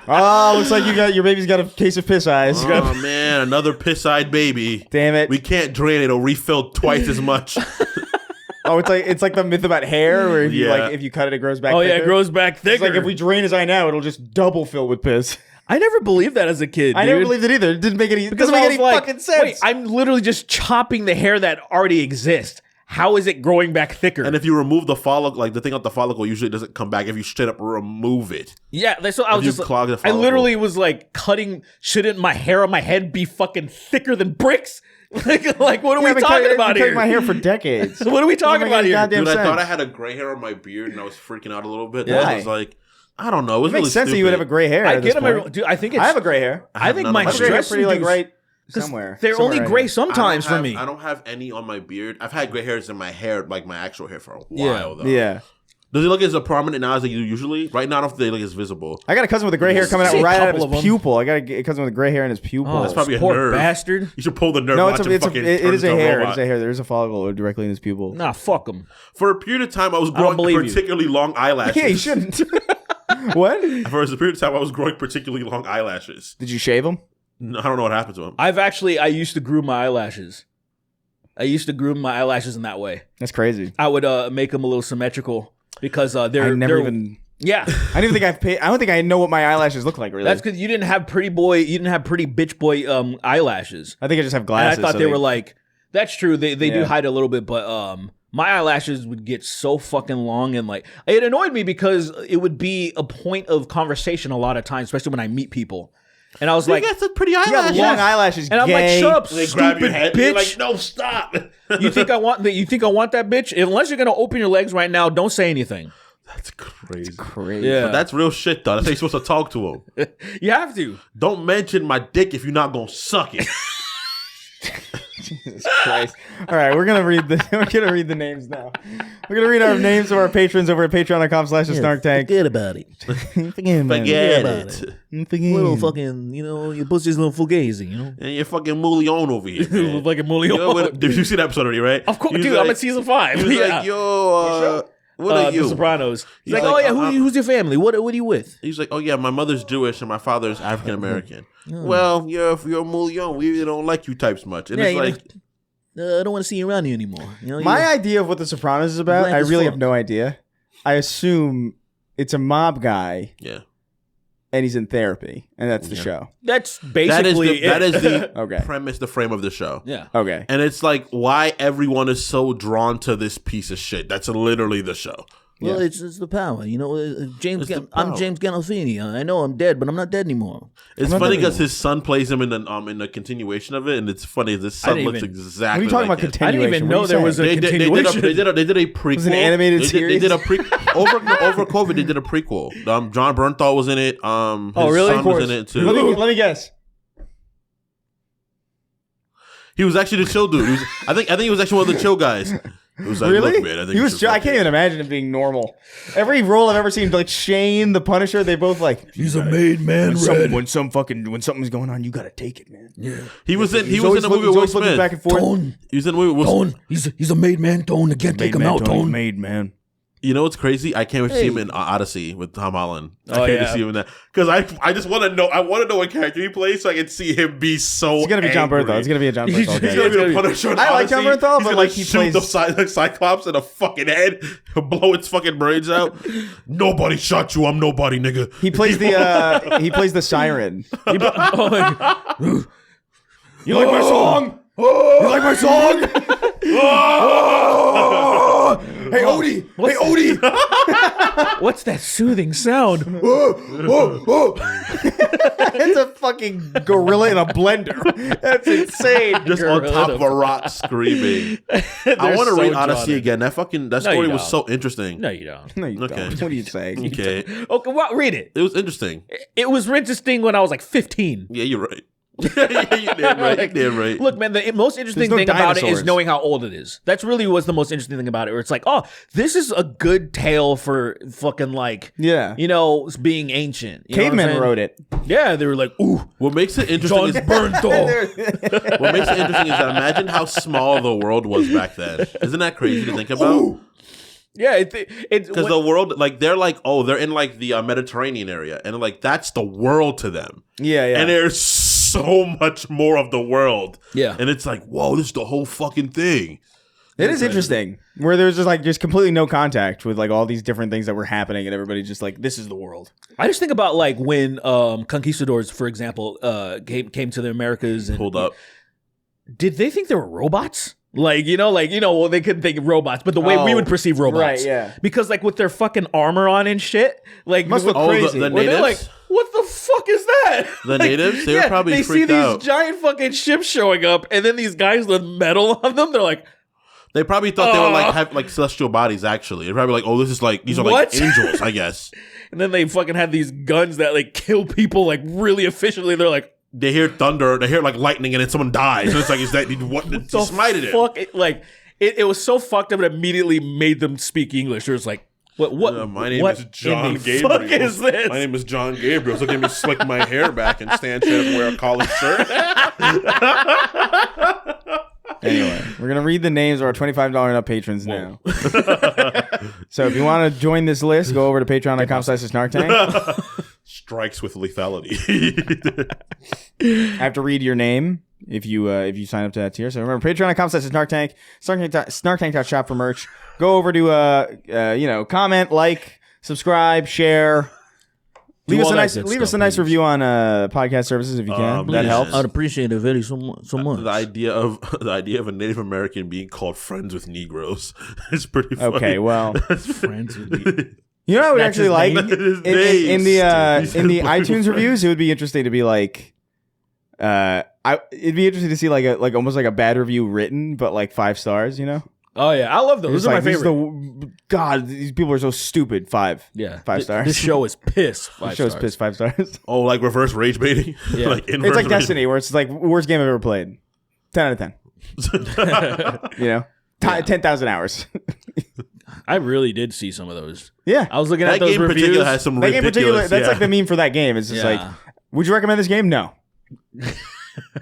Oh, looks like your baby's got a case of piss eyes. Oh man, another piss-eyed baby. Damn it. We can't drain it; it'll refill twice as much. Oh, it's like the myth about hair, where if you Yeah. if you cut it, it grows back. Oh yeah, thicker. it grows back thicker. It's like if we drain his eye now, it'll just double fill with piss. I never believed that as a kid. I never dude. believed it either. It didn't make any. It Because doesn't I make was any like, fucking sense. Wait, I'm literally just chopping the hair that already exists. How is it growing back thicker? And if you remove the follicle, like the thing off the follicle, usually doesn't come back if you straight up remove it. yeah, that's what I was you just. clog the I follicle. literally was like cutting. Shouldn't my hair on my head be fucking thicker than bricks? like what are we talking about here? my hair for decades. What are we talking about here? Goddamn Dude, I sense. thought I had a gray hair on my beard, and I was freaking out a little bit. Yeah. I was like, I don't know. It was It makes really sense that stupid. you would have a gray hair. I at this get them. point. Dude, I think it's. I have a gray hair. I think none my of my My gray hair's stress pretty like induced- right 'cause somewhere. They're somewhere only right gray here. sometimes for me. I don't have any on my beard. I've had gray hairs in my hair, like my actual hair, for a Yeah. while though. Yeah. Does it look as prominent now as they do usually? Right now, I don't think they look as visible. I got a cousin with a gray hair coming out See a right out of couple his of 'em. pupil. I got a cousin with a gray hair in his pupil. Oh, That's probably a poor nerve. bastard. You should pull the nerve. No, watch him it fucking is turn a into hair. robot. It's a hair. There is a follicle directly in his pupil. Nah, fuck them. For a period of time, I was don't growing believe you. particularly long eyelashes. Yeah, you shouldn't. What? For a period of time, I was growing particularly long eyelashes. Did you shave him? No, I don't know what happened to them. I used to groom my eyelashes. I used to groom my eyelashes in that way. That's crazy. I would make them a little symmetrical because they're I never they're- even. yeah. I don't even think I've paid. I don't think I know what my eyelashes look like. Really, That's because you didn't have pretty bitch boy eyelashes. I think I just have And glasses. I thought so they were like, that's true. They do Yeah. hide a little bit, but my eyelashes would get so fucking long and like it annoyed me because it would be a point of conversation a lot of times, especially when I meet people. And I was like, that's a pretty You have eyelash. long eyelashes. and I'm like, gay. shut up, They stupid grab your head. bitch. You're like, no, stop. You think I want that? You think I want that bitch? Unless you're gonna open your legs right now, don't say anything. That's crazy. Crazy. Yeah, But that's real shit, though. That's how you're supposed to talk to him. you have to. Don't mention my dick if you're not gonna suck it. Jesus Christ. All right, we're gonna read the names now. We're gonna read our names of our patrons over at patreon.com/snarktank. Forget about it. Forget Forget about it. Little fucking, your pussy's a little fugazi, And you're fucking Mulion over here. man. like a mullion. Did you see that episode already, right? Of course, He was dude. like- I'm in season 5. He was Yeah. like, yo, what are you? The Sopranos. He's like, like, oh yeah, who's your family? What are you with? He's like, oh yeah, my mother's Jewish and my father's African American. Well, you're Mulion. We really don't like you types much. And Yeah, it's you know, like, I don't want to see you around here anymore. My idea of what The Sopranos is about, Blank I as really fuck. have no idea. I assume it's a mob guy yeah. and he's in therapy, and that's the show. that's That is basically that is the Okay. premise, the frame of the show. yeah. Okay. And it's like why everyone is so drawn to this piece of shit. That's literally the show. Well, Yeah. it's the power, you know. It's the I'm power. James Gandolfini. I know I'm dead, but I'm not dead anymore. It's not funny that because anymore. his son plays him in the continuation of it, and it's funny. This I son didn't looks even- exactly. What are you talking like about? him. I didn't even Continuation? know What are there you was a saying? continuation. They did a prequel. was an animated They series? did a over COVID. They did a prequel. John Bernthal was in it. His really? son Of course. was in it too. Let me guess. He was actually the chill dude. I think he was actually one of the chill guys. He was like, Really? look, man, I think He you was. should I fuck can't it. even imagine him being normal. Every role I've ever seen, like Shane, the Punisher, they both like. He's a made man, Red. When something's going on, you gotta take it, man. Yeah. He was in He's the always movie looking- with he's Will always looking Smith. back and forth. Tone. He was in the movie with Will Smith. He's a made man. Tone. I can't take him out. Tone. made man. You know what's crazy? I can't wait to see him in Odyssey with Tom Holland. I Oh, can't wait yeah. to see him in that because I just want to know. I want to know what character he plays so I can see him be so. It's gonna be John angry. Bernthal. It's gonna be a John He's Bernthal. He's game. gonna be gonna the be- Punisher. in I like John Odyssey. Bernthal, He's but, gonna like, he shoot plays- the Cyclops in the fucking head, He'll blow its fucking brains out. Nobody shot you. I'm nobody, nigga. He plays the siren. Oh, You like my song? You like my song? Hey Odie! Hey Odie! what's that soothing sound? It's a fucking gorilla in a blender. That's insane. Just on top of a rock screaming. I want to so read Odyssey drawn in. again. That No, story you was don't. so interesting. No, you don't. No, you Okay. don't. What are you saying? Okay, Okay, well, read it. it was interesting. It was interesting when I was like 15. Yeah, you're right. Yeah, you did right. You did right. Look, man, the most interesting no thing about it is dinosaurs. knowing how old it is. That's really what's the most interesting thing about it. Where it's like, oh, this is a good tale for fucking like, Yeah. you know, being ancient. You know what I'm Cavemen saying? wrote it. Yeah, they were like, ooh, What makes it interesting John is Bernthal. what makes it interesting is that imagine how small the world was back then. Isn't that crazy to think about? Yeah, it's Because the world, like they're like, oh, they're in like the Mediterranean area, and like that's the world to them. Yeah, yeah. And there's so much more of the world. Yeah. And it's like, whoa, this is the whole fucking thing. It is interesting where there's just completely no contact with like all these different things that were happening, and everybody's just like, this is the world. I just think about like when conquistadors, for example, came to the Americas and Hold up. Did they think they were robots? Like, well, they couldn't think of robots, but the way we Oh, would perceive robots. right, yeah. Because, like, with their fucking armor on and shit, like, Must with- look Oh, crazy. the where they're like, natives? what the fuck is that? The Like, natives? They were probably they see freaked these out. giant fucking ships showing up, and then these guys with metal on them, they're like, They probably thought they were like have like celestial bodies. Actually, they're probably like, oh, this is like these are like What? angels, I guess. and then they fucking had these guns that, like, kill people, like, really efficiently. They're like, They hear thunder, they hear like lightning, and then someone dies. And it's like, is that what? He the smited it. fuck? It was so fucked up, it immediately made them speak English. It was like, what? My name what is John in the Gabriel. fuck is this? My name is John Gabriel. So let me slick my hair back and stand straight up and wear a collared shirt. Anyway, we're gonna read the names of our $25 and up patrons now. So if you want to join this list, go over to patreon.com/snarktank. Strikes with lethality. I have to read your name if you sign up to that tier. So remember, patreon.com/snarktank, snarktank.shop for merch. Go over to comment, like, subscribe, share. Leave all us a that nice good leave us a stuff, nice please. review on podcast services if you can. That please. helps. I'd appreciate it very so much. The idea of a Native American being called friends with Negroes is pretty funny. Okay, well, Friends with me. you know what I would That's actually his like name? His in name. the iTunes reviews. It would be interesting to be like, it'd be interesting to see like almost like a bad review written, but like 5 stars. You know, Oh yeah, I love those. It's Those are like, my this is favorite. God, these people are so stupid. 5. Yeah, 5 stars. This show is piss. This show's pissed 5 stars. Oh, like reverse rage baiting? Yeah. Like It's inverse like rage- Destiny, where it's like worst game I've ever played. 10 out of 10. You know, 10,000 hours. I really did see some of those. Yeah, I was looking That at those game in reviews. particular has some that game in particular. ridiculous. That's yeah. like the meme for that game. It's just Yeah. like, would you recommend this game? No,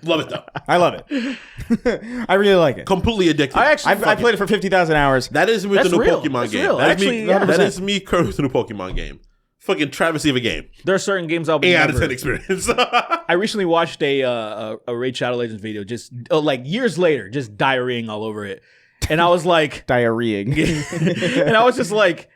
Love it though. I love it. I really like it. Completely addicted. I actually I played it for 50,000 hours. That is me with That's the new real. Pokemon That's game. real. That is Actually, me. yeah. That is me currently with the new Pokemon game. Fucking travesty of a game. There are certain games I'll be 8 out of never- 10 experience. I recently watched a Raid Shadow Legends video, just like years later, just diarrheaing all over it, and I was like, Diarrheaing. and I was just like,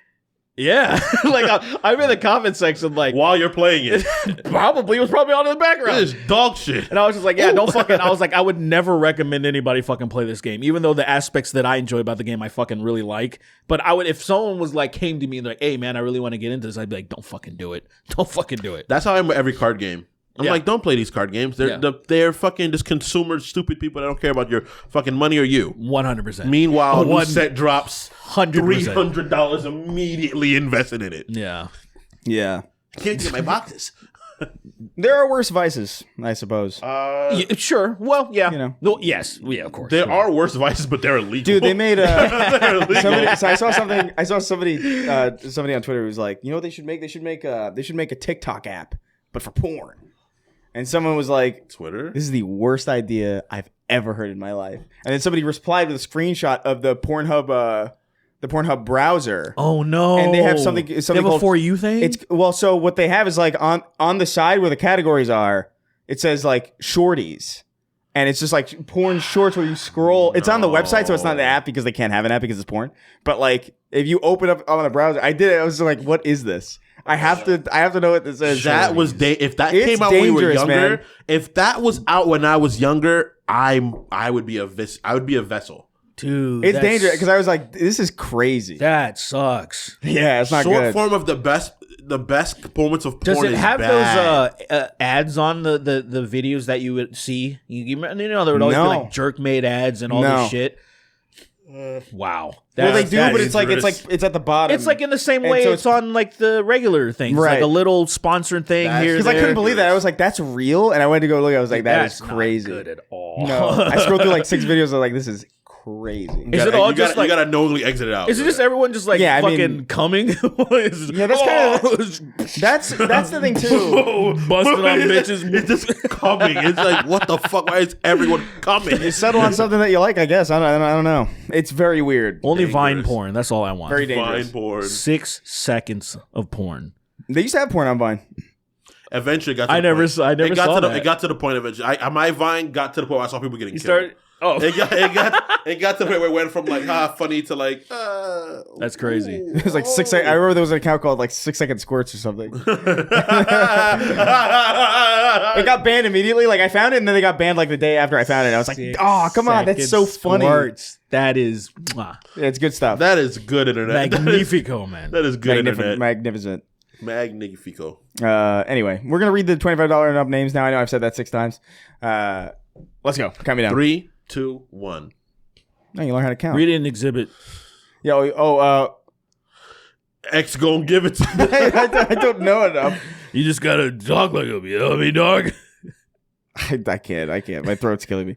Yeah, like I'm in the comment section, like While you're playing it, probably it was probably on in the background. this is dog shit. And I was just like, yeah, don't fucking. I was like, I would never recommend anybody fucking play this game, even though the aspects that I enjoy about the game I fucking really like. But I would, if someone was like, came to me and like, hey man, I really want to get into this, I'd be like, don't fucking do it. Don't fucking do it. That's how I'm with every card game. I'm Yeah. like, don't play these card games. They're fucking just consumer stupid people that don't care about your fucking money or you. 100%. Meanwhile, One- one set drops 100%. $300 immediately invested in it. Yeah. Yeah. Can't get my boxes. There are worse vices, I suppose. Yeah, sure. Well, yeah. You know. No, yes. Yeah, of course. There are worse vices, but they're illegal. Dude, they made They're illegal. somebody, so I saw something. I saw somebody on Twitter who was like, you know what they should make? They should make a TikTok app, but for porn. And someone was like, Twitter? this is the worst idea I've ever heard in my life. And then somebody replied with a screenshot of the Pornhub browser. Oh no. And they have something They have a called For You thing? It's so what they have is like on the side where the categories are, it says like shorties. And it's just like porn shorts where you scroll. It's on the website, so it's not the app because they can't have an app because it's porn. But like if you open up on the browser, I did it. I was like, what is this? I have to know what this is. That was if that It's came out when we were dangerous, younger. man. If that was out when I was younger, I would be a vessel. Dude. It's that's- dangerous because I was like, this is crazy. That sucks. Yeah, it's not Short good. form of the best moments of porn. Does it is have bad. those ads on the videos that you would see? You know, there would always No. be like jerk made ads and all No. this shit. Wow. Well, they That's- do, that but is it's like dangerous. it's at the bottom. It's like in the same And way so it's on like the regular things, Right. like a little sponsored thing here. because I couldn't believe that. I was like, that's real, and I went to go look. I was like, that That's is crazy. not good at all. No, I scrolled through like 6 videos. I was like, this is crazy. Is it all you just gotta, like? you gotta knowingly exit it out. Is it just everyone just like Yeah, I fucking mean- coming? Yeah, that's That's the thing too. busting on bitches. It's just coming. It's like, what the fuck? Why is everyone coming? You settle on something that you like, I guess. I don't know. It's very weird. Only Vine Dangerous. porn. That's all I want. Very Fine dangerous. porn. 6 seconds of porn. They used to have porn on Vine. Eventually, it got to I the never point. saw- I never it got saw to the, that. It got to the point eventually. My Vine got to the point where I saw people getting You killed. started. Oh, It got to the point where it went from like funny to like that's crazy. It was like 6 seconds. I remember there was an account called like 6 second squirts or something. It got banned immediately. Like I found it, and then they got banned like the day after I found it. I was like, oh, come on, that's so funny. Squirts. That is Yeah, it's good stuff. That is good internet. magnifico, man. That is good internet. Magnificent. Magnifico. Anyway, we're gonna read the $25 and up names now. I know I've said that 6 times. Let's go. Count me down. 3, 2, 1. No, you learn how to count. Read it in exhibit. X gonna give it to me. I don't know enough. You just gotta talk like him, you know what I mean, dog? I can't. My throat's killing me.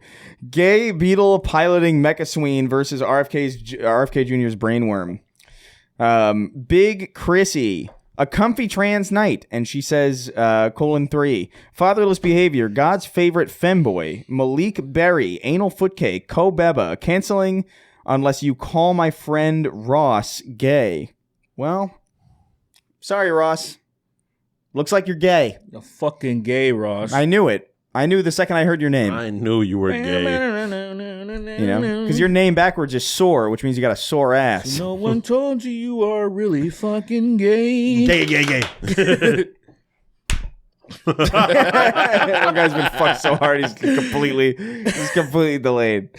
Gay beetle piloting Mecha Sween versus RFK Jr.'s brainworm. Big Chrissy, a comfy trans knight, and she says, :3, fatherless behavior, God's favorite femboy, Malik Berry, anal footcake, Kobeba, canceling unless you call my friend Ross gay. Well, sorry, Ross. Looks like you're gay. You're fucking gay, Ross. I knew it. I knew the second I heard your name. I knew you were gay. You know, because your name backwards is sore, which means you got a sore ass. No one told you you are really fucking gay. Gay. That guy's been fucked so hard he's completely delayed.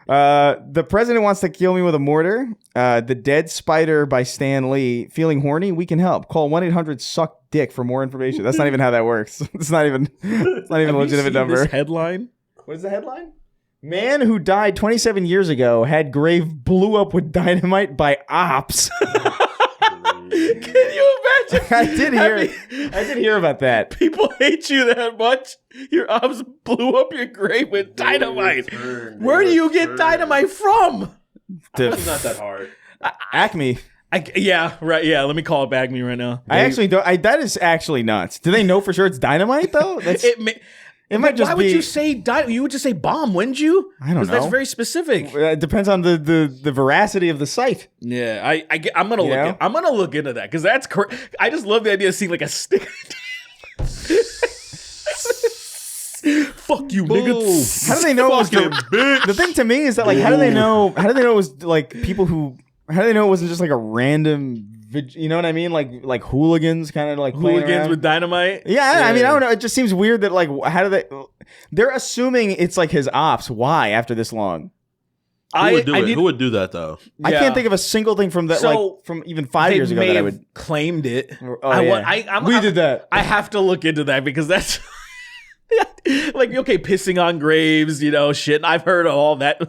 The president wants to kill me with a mortar. The Dead Spider by Stan Lee. Feeling horny? We can help. Call 1-800-SUCK-DICK for more information. That's not even how that works. It's not even a legitimate number. This headline. What is the headline? Man who died 27 years ago had grave blew up with dynamite by ops. Can you imagine? I did hear about that. People hate you that much. Your ops blew up your grave with dynamite. Where do you get dynamite from? It's not that hard. Acme. Yeah, right. Yeah, let me call it back me right now. I actually don't. That is actually nuts. Do they know for sure it's dynamite though? That's, it might just why be. would you say dynamite? You would just say bomb, wouldn't you? I don't 'Cause That's know. very specific. It depends on the veracity of the site. Yeah, I'm gonna You look. know? I'm gonna look into that because that's. I just love the idea of seeing like a stick. Fuck you, nigga. How do they know it was the thing to me is that like how do they know it was like people who how do they know it wasn't just like a random you know what I mean? Like hooligans kind of like playing Hooligans around. with dynamite. Yeah, I mean, I don't know. It just seems weird that like, how do they? They're assuming it's like his ops. Why after this long? Who would do it? Who would do that though? I can't think of a single thing from that, So, like from even 5 years ago may that I have would. claimed it. Oh, yeah. We did that. I have to look into that because that's like okay, pissing on graves, you know, shit. I've heard of all that.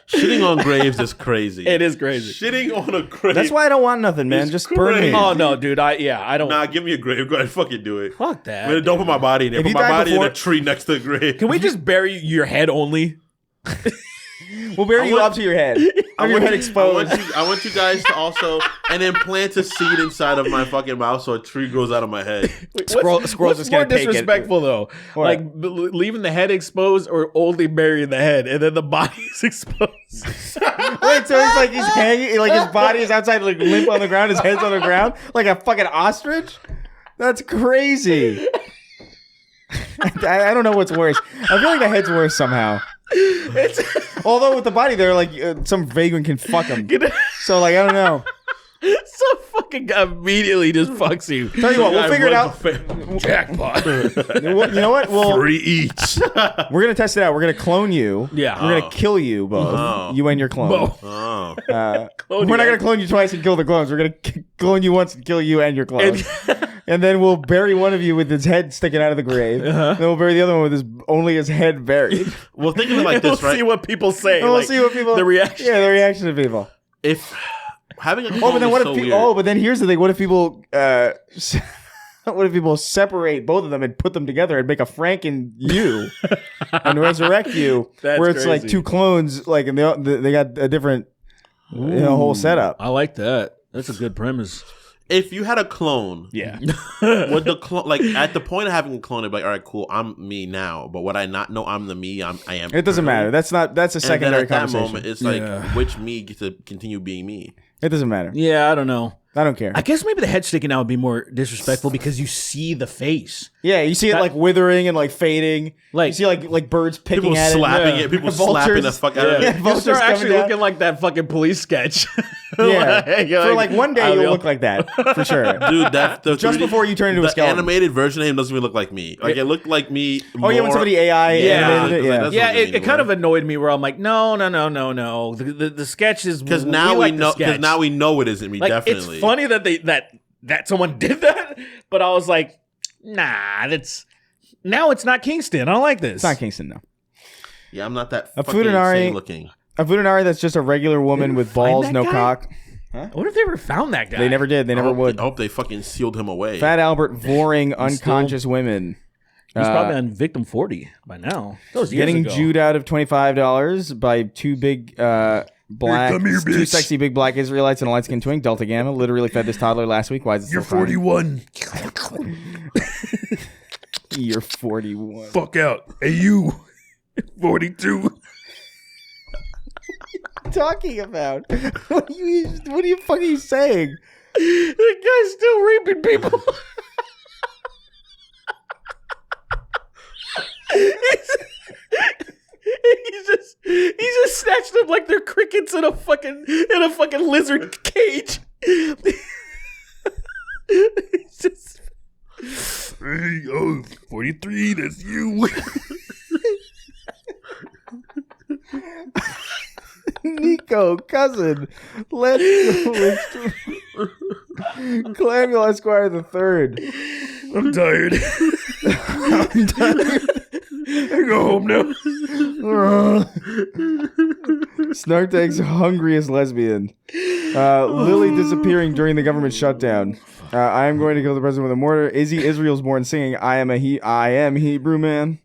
Shitting on graves is crazy. It is crazy. Shitting on a grave. That's why I don't want nothing, man. It's Just burn me. crazy. Oh no, dude. I don't. Nah, give me a grave. Go ahead, fucking do it. Fuck that. Man, don't put my body in there. If Put you my died body in before- a tree next to the grave. Can we just bury your head only? We'll bury you want- up to your head. Have your head exposed. I want you guys to also and then plant a seed inside of my fucking mouth so a tree grows out of my head. Squirrels What's just more gonna take it. disrespectful though? What? Like leaving the head exposed or only burying the head and then the body's exposed. Wait, so he's like he's hanging, like his body is outside, like limp on the ground, his head's on the ground, like a fucking ostrich. That's crazy. I don't know what's worse. I feel like the head's worse somehow. Although with the body, they're like some vagrant can fuck him. So like I don't know. So fucking immediately just fucks you. Tell you what, we'll figure it out. Jackpot. You know what? We'll, 3 each. we're gonna test it out. We're gonna clone you. Yeah. We're gonna kill you both. Oh. You and your clone. Both. Oh. We're not gonna clone you twice and kill the clones. We're gonna clone you once and kill you and your clone. And then we'll bury one of you with his head sticking out of the grave. Then we'll bury the other one with only his head buried. Well, think of it like We'll this, right? see what people say. And we'll like, see what people. the reaction. Yeah, the reaction of people. If having a clone Oh, but then what is if? so weird. But then here's the thing. What if people? What if people separate both of them and put them together and make a Franken you and resurrect you? That's where it's like crazy. two clones, like and they got a different, whole setup. I like that. That's a good premise. If you had a clone, Yeah. would the clone like at the point of having a clone, it'd be like, all right, cool, I'm me now. But would I not know I'm the me? I am. It doesn't matter. That's a And then secondary at that conversation. moment, it's like Yeah. which me gets to continue being me. It doesn't matter. Yeah, I don't know. I don't care. I guess maybe the head sticking out would be more disrespectful because you see the face. Yeah, you see it like withering and like fading. Like- you see like birds picking People at slapping it. it. People Vultures. slapping the fuck out of Yeah. it. You Vultures start coming actually down. looking like that fucking police sketch. Yeah, You're for like one day I you'll mean, look like that for sure. Dude, that's the Just 3D before you turn into a the skeleton. animated version of him doesn't even look like me. Like it looked like me. Oh yeah, when somebody AI animated it, yeah. That's Yeah, what I mean, it kind of annoyed me where I'm like, no. The sketch is because now we like the know. sketch. Because now we know it isn't me. Like Definitely. it's funny that that someone did that, but I was like, nah, it's not Kingston. I don't like this. It's not Kingston, no. Yeah, I'm not that A fucking Futanari- insane looking. A Futanari that's just a regular woman with find balls, that no guy? cock. What if they ever found that guy? They never did. They never would. I hope they fucking sealed him away. Fat Albert voring unconscious women. He's probably on victim 40 by now. That was years Getting ago. Jewed out of $25 by two big black, Come here, two bitch. sexy big black Israelites and a light skinned twink. Delta Gamma literally fed this toddler last week. Why is it You're still crying? 41. You're 41. Fuck out. Hey, you. 42. Talking about? What are you fucking saying? That guy's still raping people. He's just snatched them like they're crickets in a fucking lizard cage. He's just, hey, 43, that's you. Nico, cousin, let's Clamule Esquire the Third. I'm tired. I go home now. Snark Tank's hungriest lesbian. Lily disappearing during the government shutdown. I am going to kill the president with a mortar. Izzy Israel's born singing I am Hebrew man.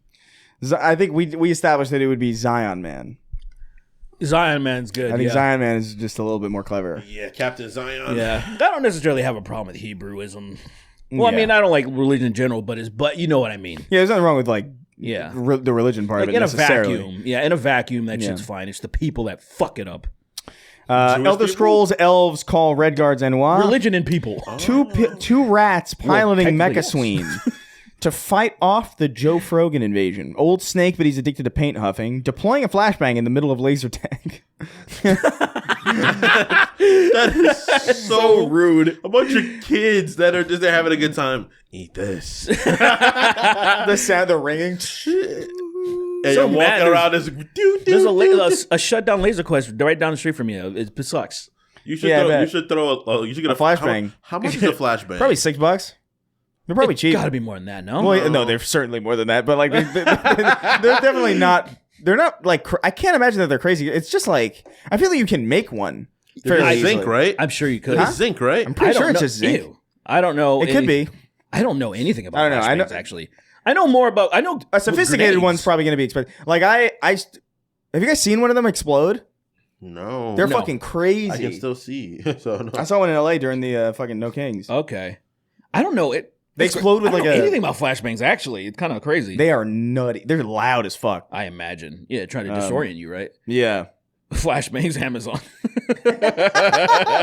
I think we established that it would be Zion Man. Zion Man's good. I think yeah. Zion Man is just a little bit more clever. Yeah, Captain Zion. Yeah, I don't necessarily have a problem with Hebrewism. Well, I Yeah. mean, I don't like religion in general, but you know what I mean. Yeah, there's nothing wrong with like Yeah, the religion part like of it in a necessarily. vacuum. Yeah, in a vacuum, that Yeah. shit's fine. It's the people that fuck it up. Elder people? Scrolls elves call Red Guards NY. Religion and people. Two rats piloting technically, Mecha Sween. to fight off the Joe Frogan invasion. Old Snake, but he's addicted to paint huffing. Deploying a flashbang in the middle of laser tag. That is so rude. A bunch of kids that are just they're having a good time. Eat this. The sound, the ringing. And So you're mad walking around this. There's a shutdown laser quest right down the street from you. It sucks. You should Yeah, I throw. bet. You should throw. You should get A flashbang. How much is a flashbang? Probably $6. They're probably cheap. Got to be more than that, no? Well, no, they're certainly more than that. But like, they're definitely not. They're not like. I can't imagine that they're crazy. It's just like I feel like you can make one. fairly It's zinc, easily. right? I'm sure you could. It's zinc, right? I'm pretty sure it's know. just zinc. Ew. I don't know. It could be. I don't know anything about I don't know. I know- flashbangs, actually. I know more about. I know A sophisticated grenades. one's probably going to be expensive. Like have you guys seen one of them explode? No, They're No. fucking crazy. I can still see. So no. I saw one in LA during the fucking No Kings. Okay. I don't know it. They explode with I don't like know a. anything about flashbangs. Actually, it's kind of crazy. They are nutty. They're loud as fuck. I imagine. Yeah, trying to disorient you, right? Yeah. Flashbangs, Amazon.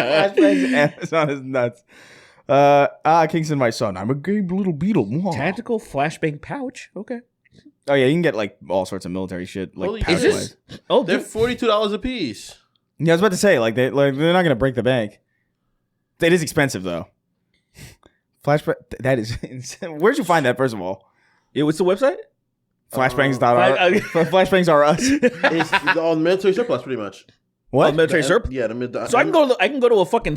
Amazon is nuts. Kingston, my son. I'm a gay little beetle. Mwah. Tactical flashbang pouch. Okay. Oh yeah, you can get like all sorts of military shit. Like Holy pouch shit. wise. Oh, They're dude. $42 a piece. Yeah, I was about to say they're not gonna break the bank. It is expensive though. Flashbang. That is insane. Where'd you find that? First of all, Yeah, what's the website? Flashbangs are us. It's all military surplus, pretty much. What? Military surplus. Yeah, the So I can go to a fucking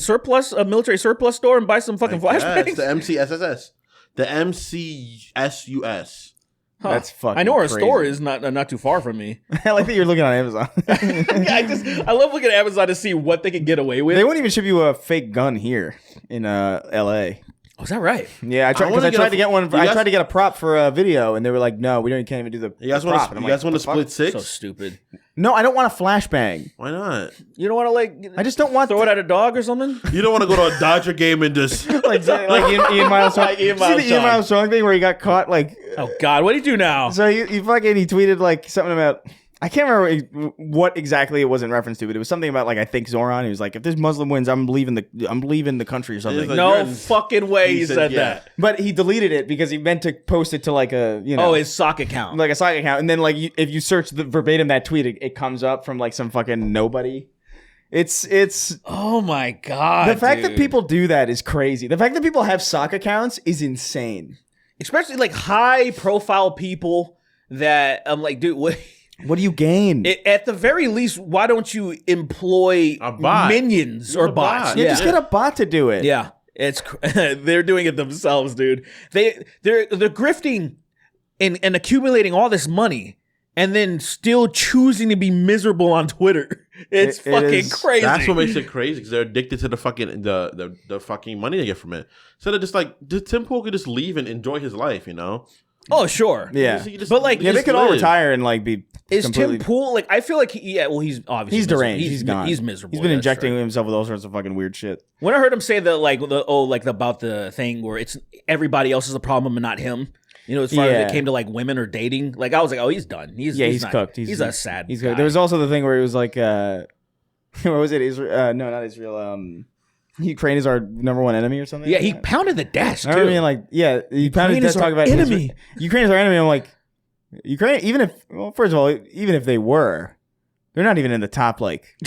a military surplus store and buy some fucking flashbangs. The MCSSS, the MCSUS. Huh. That's fucking I know where a crazy. store is not too far from me. I like that you're looking on Amazon. I love looking at Amazon to see what they can get away with. They won't even ship you a fake gun here in LA. Oh, is that right? Yeah, I tried wanna because I tried to get one. you I guys- tried to get a prop for a video, and they were like, "No, we can't even do the You guys the want prop." to? And You I'm guys like, want to "What the split fuck?" six? So stupid. No, I don't want a flashbang. Why not? You don't want to like I just don't want throw it at a dog or something? You don't want to go to a Dodger game and just. like Ian Miles Strong. Like Ian See Miles the Ian Strong. Miles Strong thing where he got caught like. Oh God, what did you do now? So he fucking tweeted like something about. I can't remember what exactly it was in reference to, but it was something about like I think Zoran. He was like, if this Muslim wins, I'm leaving the country or something. like- No you're- fucking way he said yeah. that. But he deleted it because he meant to post it to like a Oh, his sock account. like a side account, and then like if you search the verbatim that tweet, it comes up from like some fucking nobody. It's Oh my God. the fact that dude. people do that is crazy. The fact that people have sock accounts is insane. especially like high profile people that I'm like, dude, what? What do you gain? At the very least, why don't you employ A bot. minions You're or a bots? bot. yeah, just get a bot to do it. Yeah, they're doing it themselves, dude. They're grifting and accumulating all this money, and then still choosing to be miserable on Twitter. It's It fucking is- crazy. That's what makes it crazy because they're addicted to the fucking the fucking money they get from it. So they're just like Tim Pool could just leave and enjoy his life, you know. Oh sure, Yeah. You just- But, like, Yeah, they just could all live. retire and like be is completely. Tim Pool like? I feel like he's obviously He's miserable. deranged. He's gone. He's miserable. He's been that's injecting right. himself with all sorts of fucking weird shit. When I heard him say that, about the thing where it's everybody else is the problem and not him. You know, as far as Yeah. it came to like women or dating, like I was like, oh, he's done. He's He's not- cooked. He's a sad. He's guy. good. There was also the thing where it was like, what was it? Israel? No, not Israel. Ukraine is our number one enemy or something. Yeah, like he that? pounded the desk I too. remember being like, yeah, he pounded his Ukraine is desk talking our about enemy. Ukraine is our enemy. I'm like, Ukraine. First of all, even if they were, they're not even in the top like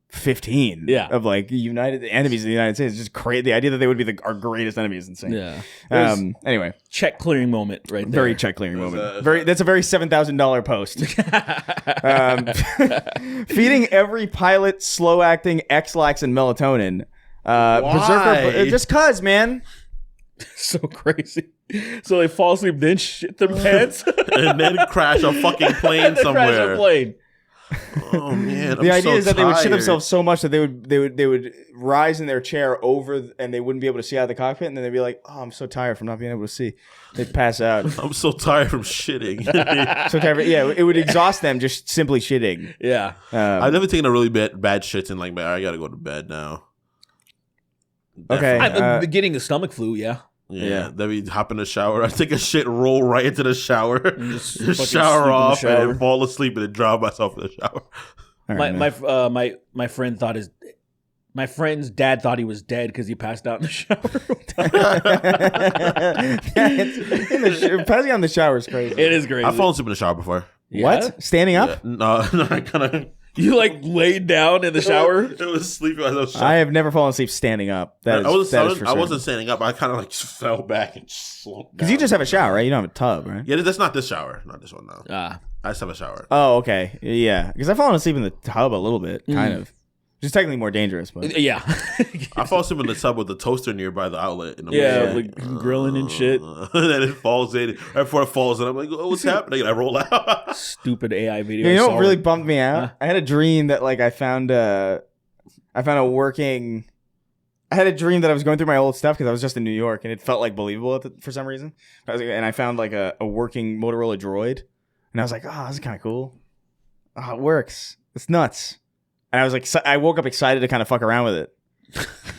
15. Yeah. of like united enemies of the United States. It's just crazy. The idea that they would be our greatest enemy is insane. yeah. Anyway, Check clearing moment right there. very check clearing It was moment. a- That's a very $7,000 post. Feeding every pilot slow acting X-Lax and melatonin. Berserker, just cuz, man. so crazy. So they fall asleep, then shit their pants, and then crash a fucking plane and then crash a somewhere. plane. Oh man, The idea is that they would shit tired. themselves so much that they would rise in their chair over and they wouldn't be able to see out of the cockpit, and then they'd be like, "Oh, I'm so tired from not being able to see." They'd pass out. I'm so tired from shitting. So tired. Yeah, it would exhaust them just simply shitting. Yeah. I've never taken a really bad shits and like, man, I gotta go to bed now. Okay. I'm getting a stomach flu. Yeah. Yeah, then we hop in the shower. I take a shit, roll right into the shower, just fucking just sleep in shower the off, shower. and then fall asleep and then drown myself in the shower. All right, man. My friend thought My friend's dad thought he was dead because he passed out in the shower. Passing out in the shower is crazy. It is crazy. I've fallen asleep in the shower before. Yeah? What? Standing up? Yeah. No, I kind of. You like laid down in the shower? It was sleeping as I was. I have never fallen asleep standing up. That is for I certain. wasn't standing up. I kind of like fell back and slumped down. Because you just have a shower, right? You don't have a tub, right? Yeah, that's not this shower. Not this one. No, Ah. I just have a shower. Oh, okay. Yeah. Because I've fallen asleep in the tub a little bit, kind of. Which is technically more dangerous, but Yeah. I fall asleep in the tub with the toaster nearby the outlet. And I'm Yeah, like, like grilling and shit. and then it falls in. Right before it falls in, I'm like, oh, what's happening? And I roll out. Stupid AI video. you know I what saw really it. bummed me out? I had a dream that like I found a working. I had a dream that I was going through my old stuff because I was just in New York and it felt like believable for some reason. And I found like a working Motorola Droid, and I was like, oh, this is kind of cool. Oh, it works. It's nuts. And I was like, I woke up excited to kind of fuck around with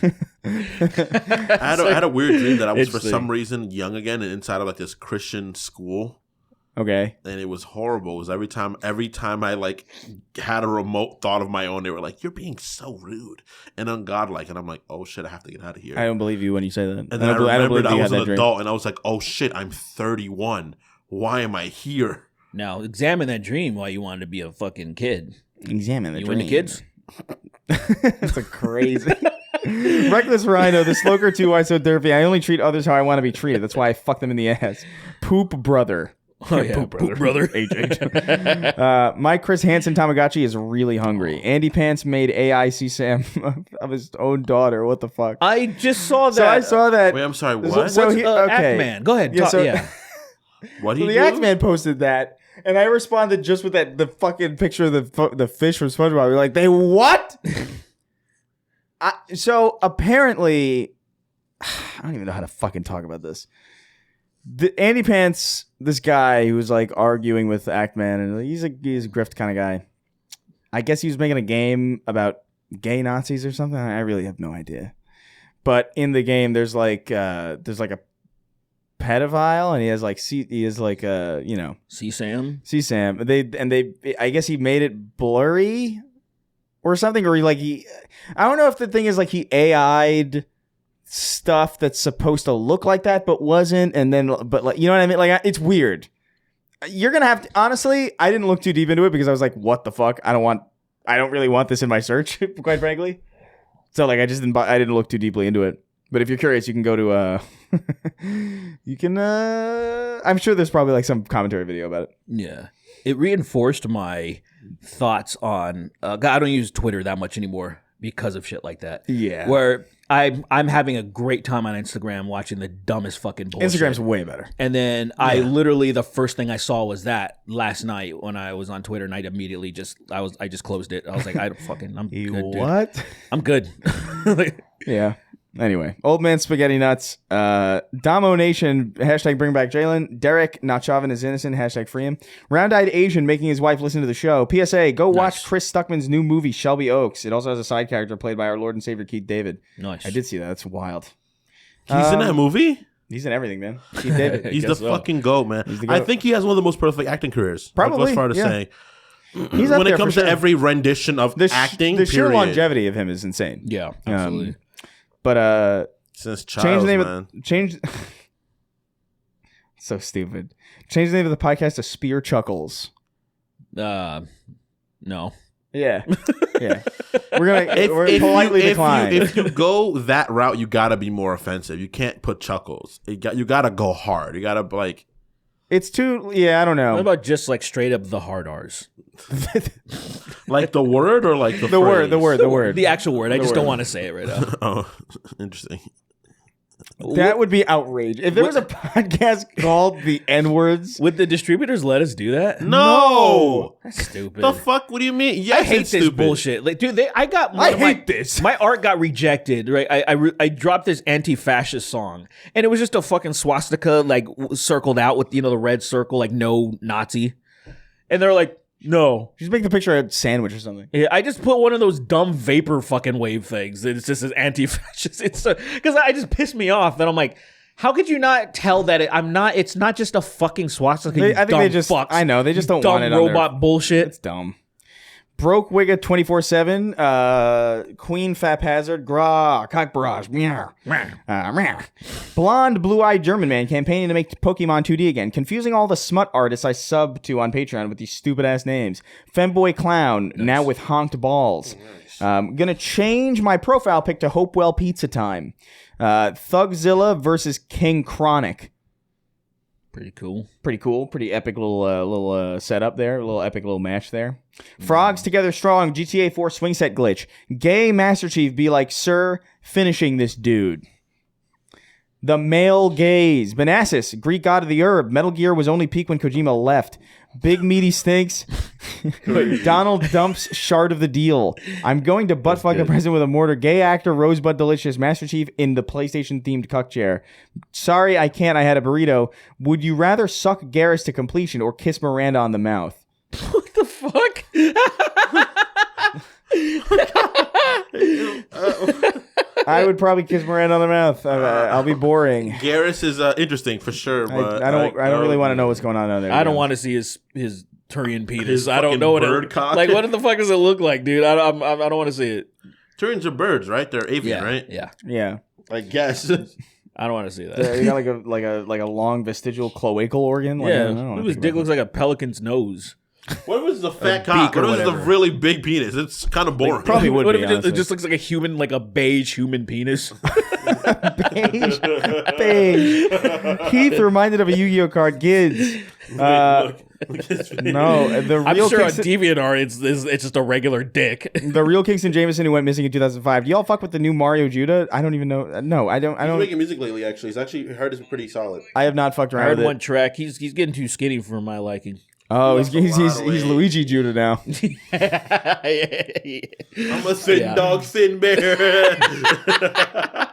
it. I had a weird dream that I was for Interesting. some reason young again and inside of like this Christian school. Okay. And it was horrible. It was every time I like had a remote thought of my own, they were like, "You're being so rude and ungodlike," and I'm like, "Oh shit, I have to get out of here." I don't believe you when you say that. and then I remembered I was an adult, and I was like, "Oh shit, I'm 31. Why am I here?" Now, examine that dream while you wanted to be a fucking kid. Examine the You dream. into kids? That's a crazy. Reckless Rhino, the Sloker 2, why so derpy? I only treat others how I want to be treated. That's why I fuck them in the ass. Poop brother. Oh, yeah. Poop brother. My Chris Hansen Tamagotchi is really hungry. Andy Pants made AI CSAM of his own daughter. What the fuck? I just saw that. So I saw that. Wait, I'm sorry. What? So he, okay. Ackman. Go ahead. Yeah, talk, so- yeah. What So do the you do? Axeman posted that, and I responded just with the fucking picture of the fish from SpongeBob. We're like, they what? So apparently, I don't even know how to fucking talk about this. Andy Pants, this guy who was like arguing with Ackman, and he's a grift kind of guy. I guess he was making a game about gay Nazis or something. I really have no idea. But in the game, there's like a pedophile, and he has like CSAM. They I guess he made it blurry or something, or I don't know if the thing is like he AI'd stuff that's supposed to look like that but wasn't, and then but like, you know what I mean? Like, it's weird. You're gonna have to, honestly, I didn't look too deep into it because I was like, what the fuck? I don't really want this in my search, quite frankly. So like I didn't look too deeply into it. But if you're curious, you can go to I'm sure there's probably like some commentary video about it. Yeah. It reinforced my thoughts on I don't use Twitter that much anymore because of shit like that. Yeah. Where I'm having a great time on Instagram watching the dumbest fucking bullshit. Instagram's way better. And then I literally, the first thing I saw was that last night when I was on Twitter, and I immediately I just closed it. I was like, I'm good, dude. What? I'm good. Yeah. Anyway, old man spaghetti nuts. Damo Nation, hashtag bring back Jalen. Derek, not Chauvin is innocent, hashtag free him. Round-eyed Asian making his wife listen to the show. PSA, go watch Chris Stuckman's new movie, Shelby Oaks. It also has a side character played by our Lord and Savior Keith David. Nice. I did see that. That's wild. He's in that movie? He's in everything, man. Keith David. He's the guess so. fucking GOAT, man. the I goat. think he has one of the most prolific acting careers. Probably, As far to yeah. say. He's up When there it comes for to sure. every rendition of acting, the sheer period. longevity of him is insane. Yeah, absolutely. But Since change Childs, the name man. of change. So stupid. Change the name of the podcast to Spear Chuckles. No. Yeah, yeah. We're politely decline. If you go that route, you gotta be more offensive. You can't put chuckles. You gotta go hard. You gotta like. It's too. Yeah, I don't know. What about just like straight up the hard R's? Like the word or like the the word? phrase? The word. The actual word. I just word. don't want to say it right now. Oh, interesting. That would be outrageous. If there was a podcast called the N-words. Would the distributors let us do that? No. That's stupid. The fuck? What do you mean? Yes, I hate it's this stupid. bullshit. Like, dude, I hate this. My art got rejected. Right, I dropped this anti-fascist song, and it was just a fucking swastika, like circled out with the red circle, like no Nazi, and they're like, no. Just make the picture a sandwich or something. Yeah, I just put one of those dumb vapor fucking wave things. It's just as anti-fascist. It's because I just pissed me off. And I'm like, how could you not tell that it's not just a fucking swastika? I think they just. Fucks. I know they just don't Dumb want it on robot bullshit. It's dumb. Broke Wigga 24/7. Queen Fap Hazard. Gra. Cock Barrage. Meow. Meow. Blonde blue-eyed German man campaigning to make Pokemon 2D again. Confusing all the smut artists I sub to on Patreon with these stupid-ass names. Femboy Clown. Now with honked balls. Gonna change my profile pic to Hopewell Pizza Time. Thugzilla versus King Chronic. Pretty cool. Pretty cool. Pretty epic little setup there. A little epic little match there. Frogs Together Strong. GTA 4 swing set glitch. Gay Master Chief be like, sir, finishing this dude. The Male Gaze. Benasis, Greek god of the herb. Metal Gear was only peak when Kojima left. Big Meaty Stinks. Donald Dumps Shard of the Deal. I'm going to buttfuck the president with a mortar. Gay actor Rosebud Delicious. Master Chief in the PlayStation themed cuck chair. Sorry, I can't. I had a burrito. Would you rather suck Garrus to completion or kiss Miranda on the mouth? What the fuck? I would probably kiss Miranda on the mouth. I'll be boring. Garrus is interesting for sure, but I don't really want to know what's going on there. I don't want to see his Turian penis. His I don't fucking know what bird it cock. like. What the fuck does it look like, dude? I don't want to see it. Turians are birds, right? They're avian, right? Yeah. Yeah. I guess. I don't want to see that. You got like a long vestigial cloacal organ. Like, I don't know. His dick looks like a pelican's nose. What was the fat cock? or What was the whatever. really big penis? It's kind of boring. Probably would What be. if it just looks like a human, like a beige human penis? beige. Heath reminded of a Yu-Gi-Oh card. Gids. Look. No, the real I'm sure on Kingston, DeviantArt it's just a regular dick. the real Kingston Jameson who went missing in 2005. Do y'all fuck with the new Mario Judah? I don't even know. No, I don't. He's making music lately. Actually, he's actually heard it's pretty solid. I have not fucked I around heard with one it. track. He's getting too skinny for my liking. Oh, Lost he's a lot of weight. Luigi Judah now. I'm a thin dog, thin bear.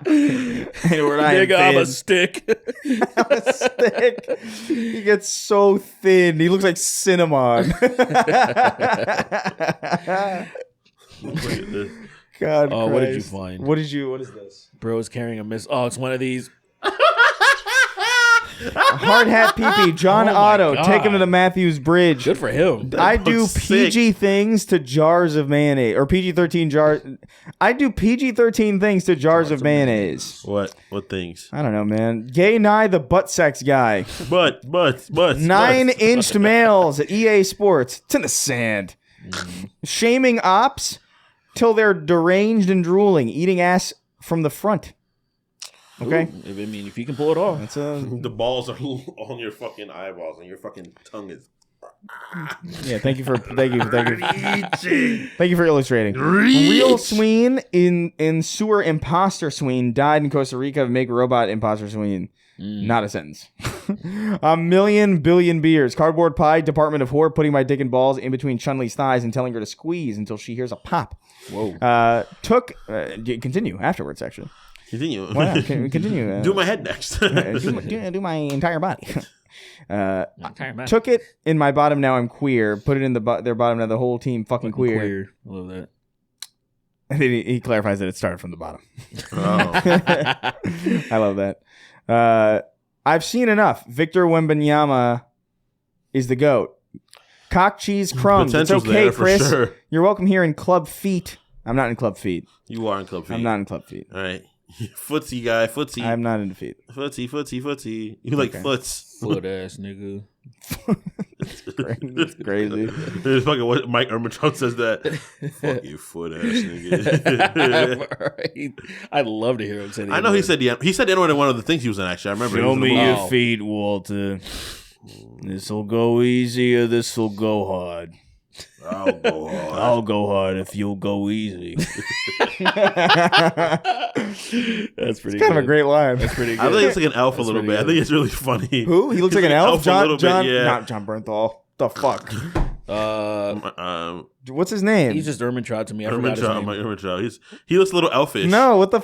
Nigga, I'm a stick. a stick. He gets so thin. He looks like Cinnamon. God. Oh, what did you Christ. find? What is this? Bro's carrying a miss. Oh, it's one of these. Hard hat pee-pee. John Oh my Otto. God. Take him to the Matthews Bridge. Good for him. I do looks PG things to jars of mayonnaise. Or PG-13 jars. I do PG-13 things to jars of mayonnaise. What things? I don't know, man. Gay Nye the butt sex guy. But 9-inched males at EA Sports. It's in the sand. Shaming ops till they're deranged and drooling. Eating ass from the front. Okay? Ooh, I mean, if you can pull it off. That's The balls are on your fucking eyeballs, and your fucking tongue is. yeah, thank you for illustrating. Real Sween in sewer imposter Sween died in Costa Rica. Make robot imposter Sween. Not a sentence. A million billion beers. Cardboard pie. Department of Whore. Putting my dick and balls in between Chun-Li's thighs and telling her to squeeze until she hears a pop. Whoa. Continue afterwards. Actually, Continue. why not? Continue. Do my head next. do my entire body. Okay, man. Took it in my bottom. Now I'm queer. Put it in their bottom. Now the whole team fucking queer. I love that. And then he clarifies that it started from the bottom. Oh. I love that. I've seen enough. Victor Wembanyama is the GOAT. Cock cheese crumbs. It's Potential's okay, there for Chris. sure. You're welcome here in Club Feet. I'm not in Club Feet. You are in club feet. I'm not in Club Feet. All right. Footsie guy. Footsie. I'm not into feet. Footsie. You like Okay. foots. Foot ass nigga. It's crazy. It's fucking what Mike Ehrmantraut says that. Fuck you, foot ass nigga. I'd love to hear him say that. I know he said the N-word in one of the things he was in. Actually, I remember. He was in the movie. your feet, Walter. This'll go easy or this'll go hard. I'll go hard. I'll go hard if you'll go easy. That's pretty Kind of a great line. That's pretty good. I think it's like an elf a little pretty bit. I think it's really funny. Who? He looks like an elf? a little bit, yeah. Not John Bernthal. The fuck? What's his name? He's just Ehrmantraut to me. I forgot his Ehrmantraut, name. Mike Ehrmantraut. He looks a little elfish. No, what the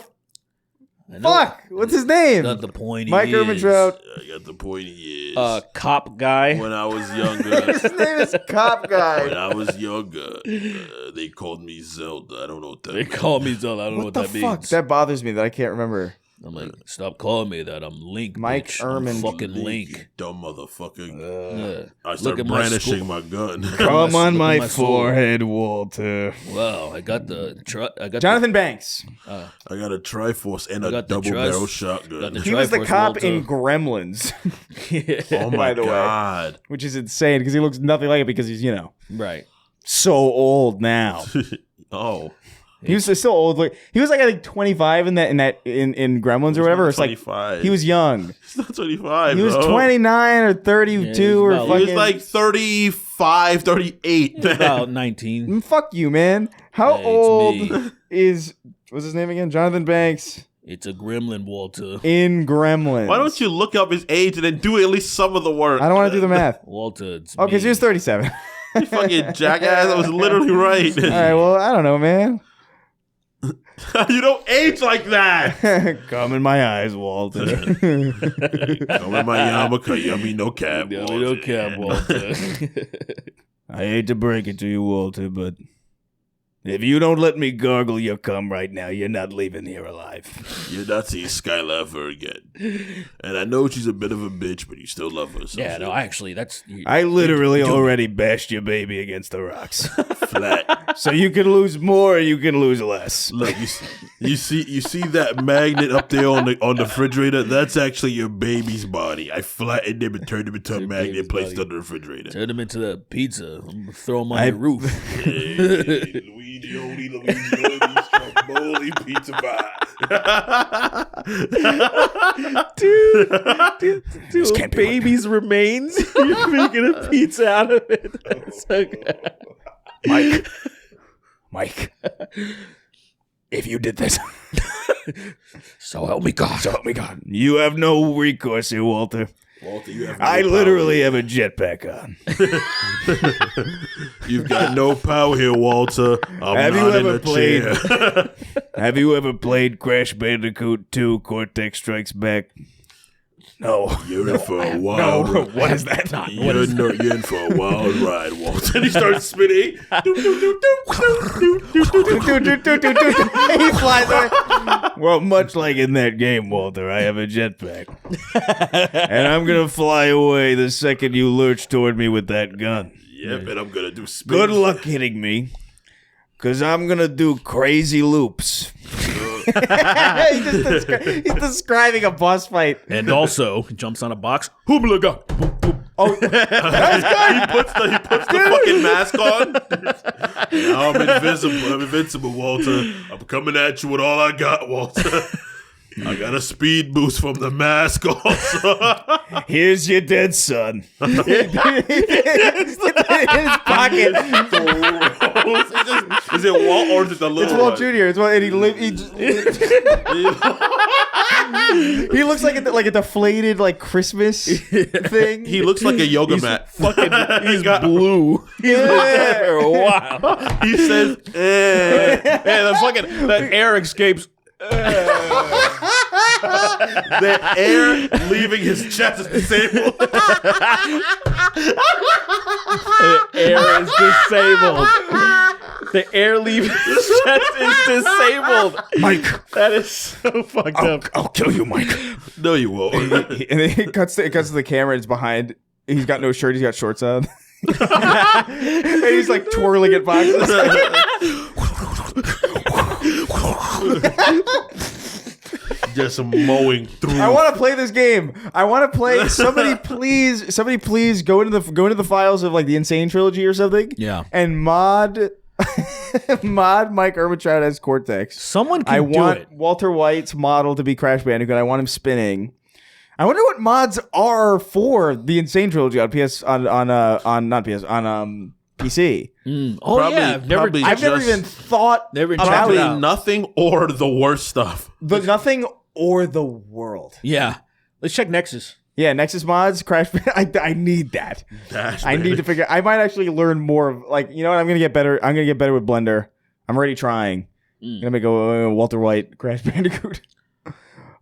I know. fuck? What's his name? Not the point. Mike Ehrmantraut. I got the pointy ears. Cop guy. When I was younger. His name is Cop When Guy. I was younger, they called me Zelda. I don't know what that They means. call me Zelda. I don't know What what the that fuck? means. That bothers me that I can't remember. I'm like, stop calling me that. I'm Link. Mike bitch. I'm Ehrmantraut. fucking Link. You dumb motherfucker. Yeah. I Look start at my brandishing school- my gun. Come Look on at my my sword. forehead, Walter. Wow, I got the Jonathan Banks. I got a Triforce and I a got the double Tri- barrel got shotgun. the He was the Triforce, cop Walter. in Gremlins, Oh my by the way. god. which is insane because he looks nothing like it because he's, Right. so old now. Oh. He was still old. Like he was like I think 25 in Gremlins or whatever. It's like 25. he was young. He's not 25. He was bro. 29 or 32 Yeah, he's or about- fucking. He was like 35, 38. About 19. Fuck you, man. How Hey, it's old me. is what's his name again? Jonathan Banks It's a gremlin, Walter. in Gremlins. Why don't you look up his age and then do at least some of the work? I don't want to do the math. Walter, it's Okay, so he was 37. You fucking jackass. That was literally right. All right, well, I don't know, man. You don't age like that. Come in my eyes, Walter. Come in my yarmulke, yummy no cap. Yeah, Walter. we don't care, Walter. I hate to break it to you, Walter, but if you don't let me gargle your cum right now, you're not leaving here alive. You're not seeing Skylar ever again. And I know she's a bit of a bitch, but you still love her. So Yeah, no, actually, that's... I literally already bashed your baby against the rocks. flat. So you can lose more or you can lose less. Look, you see that magnet up there on the refrigerator? That's actually your baby's body. I flattened him and turned him into a Your magnet baby's and placed it body. on the refrigerator. Turn him into the pizza. I'm gonna throw him on your roof. Hey, Luigi Stromboli pizza pie. Dude, can't be baby's remains. You're making a pizza out of it. That's so good. Mike, if you did this, So help me God. you have no recourse here, Walter. Walter, you have I no literally have a jetpack on. power. You've got no power here, Walter. I'm Have you not in ever a played- chair. Have you ever played Crash Bandicoot 2 Cortex Strikes Back? No. You're in for a wild ride. What is that? You're in for a wild ride, Walter. And he starts spinning. He flies away. Well, much like in that game, Walter, I have a jetpack. And I'm going to fly away the second you lurch toward me with that gun. Yep, and I'm going to do spins. Good luck hitting me, because I'm going to do crazy loops. He's describing a boss fight. And also, jumps on a box. Hooblaga. Oh, He puts the fucking mask on. Now I'm invisible. I'm invincible, Walter. I'm coming at you with all I got, Walter. I got a speed boost from the mask also. here's your dead son. In his pocket. Is it Walt or is it the little It's Walt one? Jr. It's Walt, and he looks like a deflated like Christmas thing. He looks like a yoga mat. He's blue. He's been dead for a while. He says, And the air escapes. the air leaving his chest is disabled. The air is disabled. The air leaving his chest is disabled. Mike, That is so fucked up. I'll kill you, Mike. No, you won't. And then it cuts to the camera. It's behind. He's got no shirt. He's got shorts on. And he's like twirling at boxes. Just mowing through. I want to play this game. I want to play. Somebody please go into the files of like the Insane Trilogy or something. Yeah. And mod Mike Ehrmantraut as Cortex. Someone can I do want it. Walter White's model to be Crash Bandicoot. I want him spinning. I wonder what mods are for the Insane Trilogy on PC. Oh Probably- yeah, I've never. probably I've never just- even thought Never checked about Probably it out. nothing or the worst stuff. the nothing or the world. Yeah, let's check Nexus. Yeah, Nexus mods, Crash. I need that. I need to figure. I might actually learn more of like you know what I'm gonna get better. I'm gonna get better with Blender. I'm already trying. I'm gonna make a Walter White Crash Bandicoot.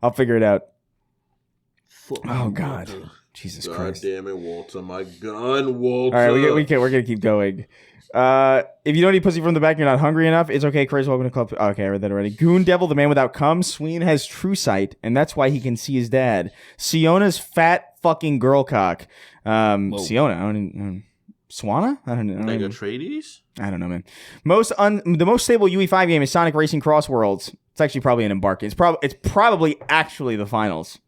I'll figure it out. Oh God. Jesus God Christ. damn it, Walter. My gun, Walter. All right, we're going to keep going. If you don't eat pussy from the back, you're not hungry enough. It's okay, Chris. Welcome to club. Okay, I read that already. Goon Devil, the man without cum. Sween has true sight, and that's why he can see his dad. Siona's fat fucking girl cock. Siona, I don't even... Swana? I don't know. Mega Trades? I don't know, man. The most stable UE5 game is Sonic Racing Cross Worlds. It's actually probably an Embark. It's probably actually the finals.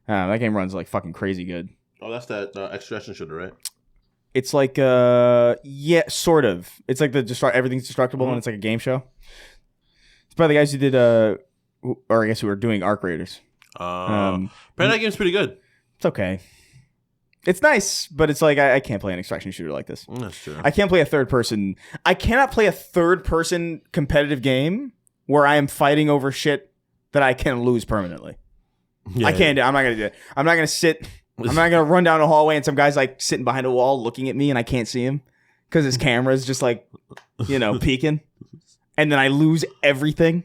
That game runs like fucking crazy good. Oh, that's that extraction shooter, right? It's like yeah, sort of. It's like everything's destructible and it's like a game show. It's by the guys who did or I guess who were doing Arc Raiders. But that game's pretty good. It's okay. It's nice, but it's like I can't play an extraction shooter like this. That's true. I can't play a third person. I cannot play a third person competitive game where I am fighting over shit that I can lose permanently. Yeah, I can't do it. I'm not going to do it. I'm not going to sit. I'm not going to run down a hallway and some guy's like sitting behind a wall looking at me and I can't see him because his camera is just like, peeking. And then I lose everything.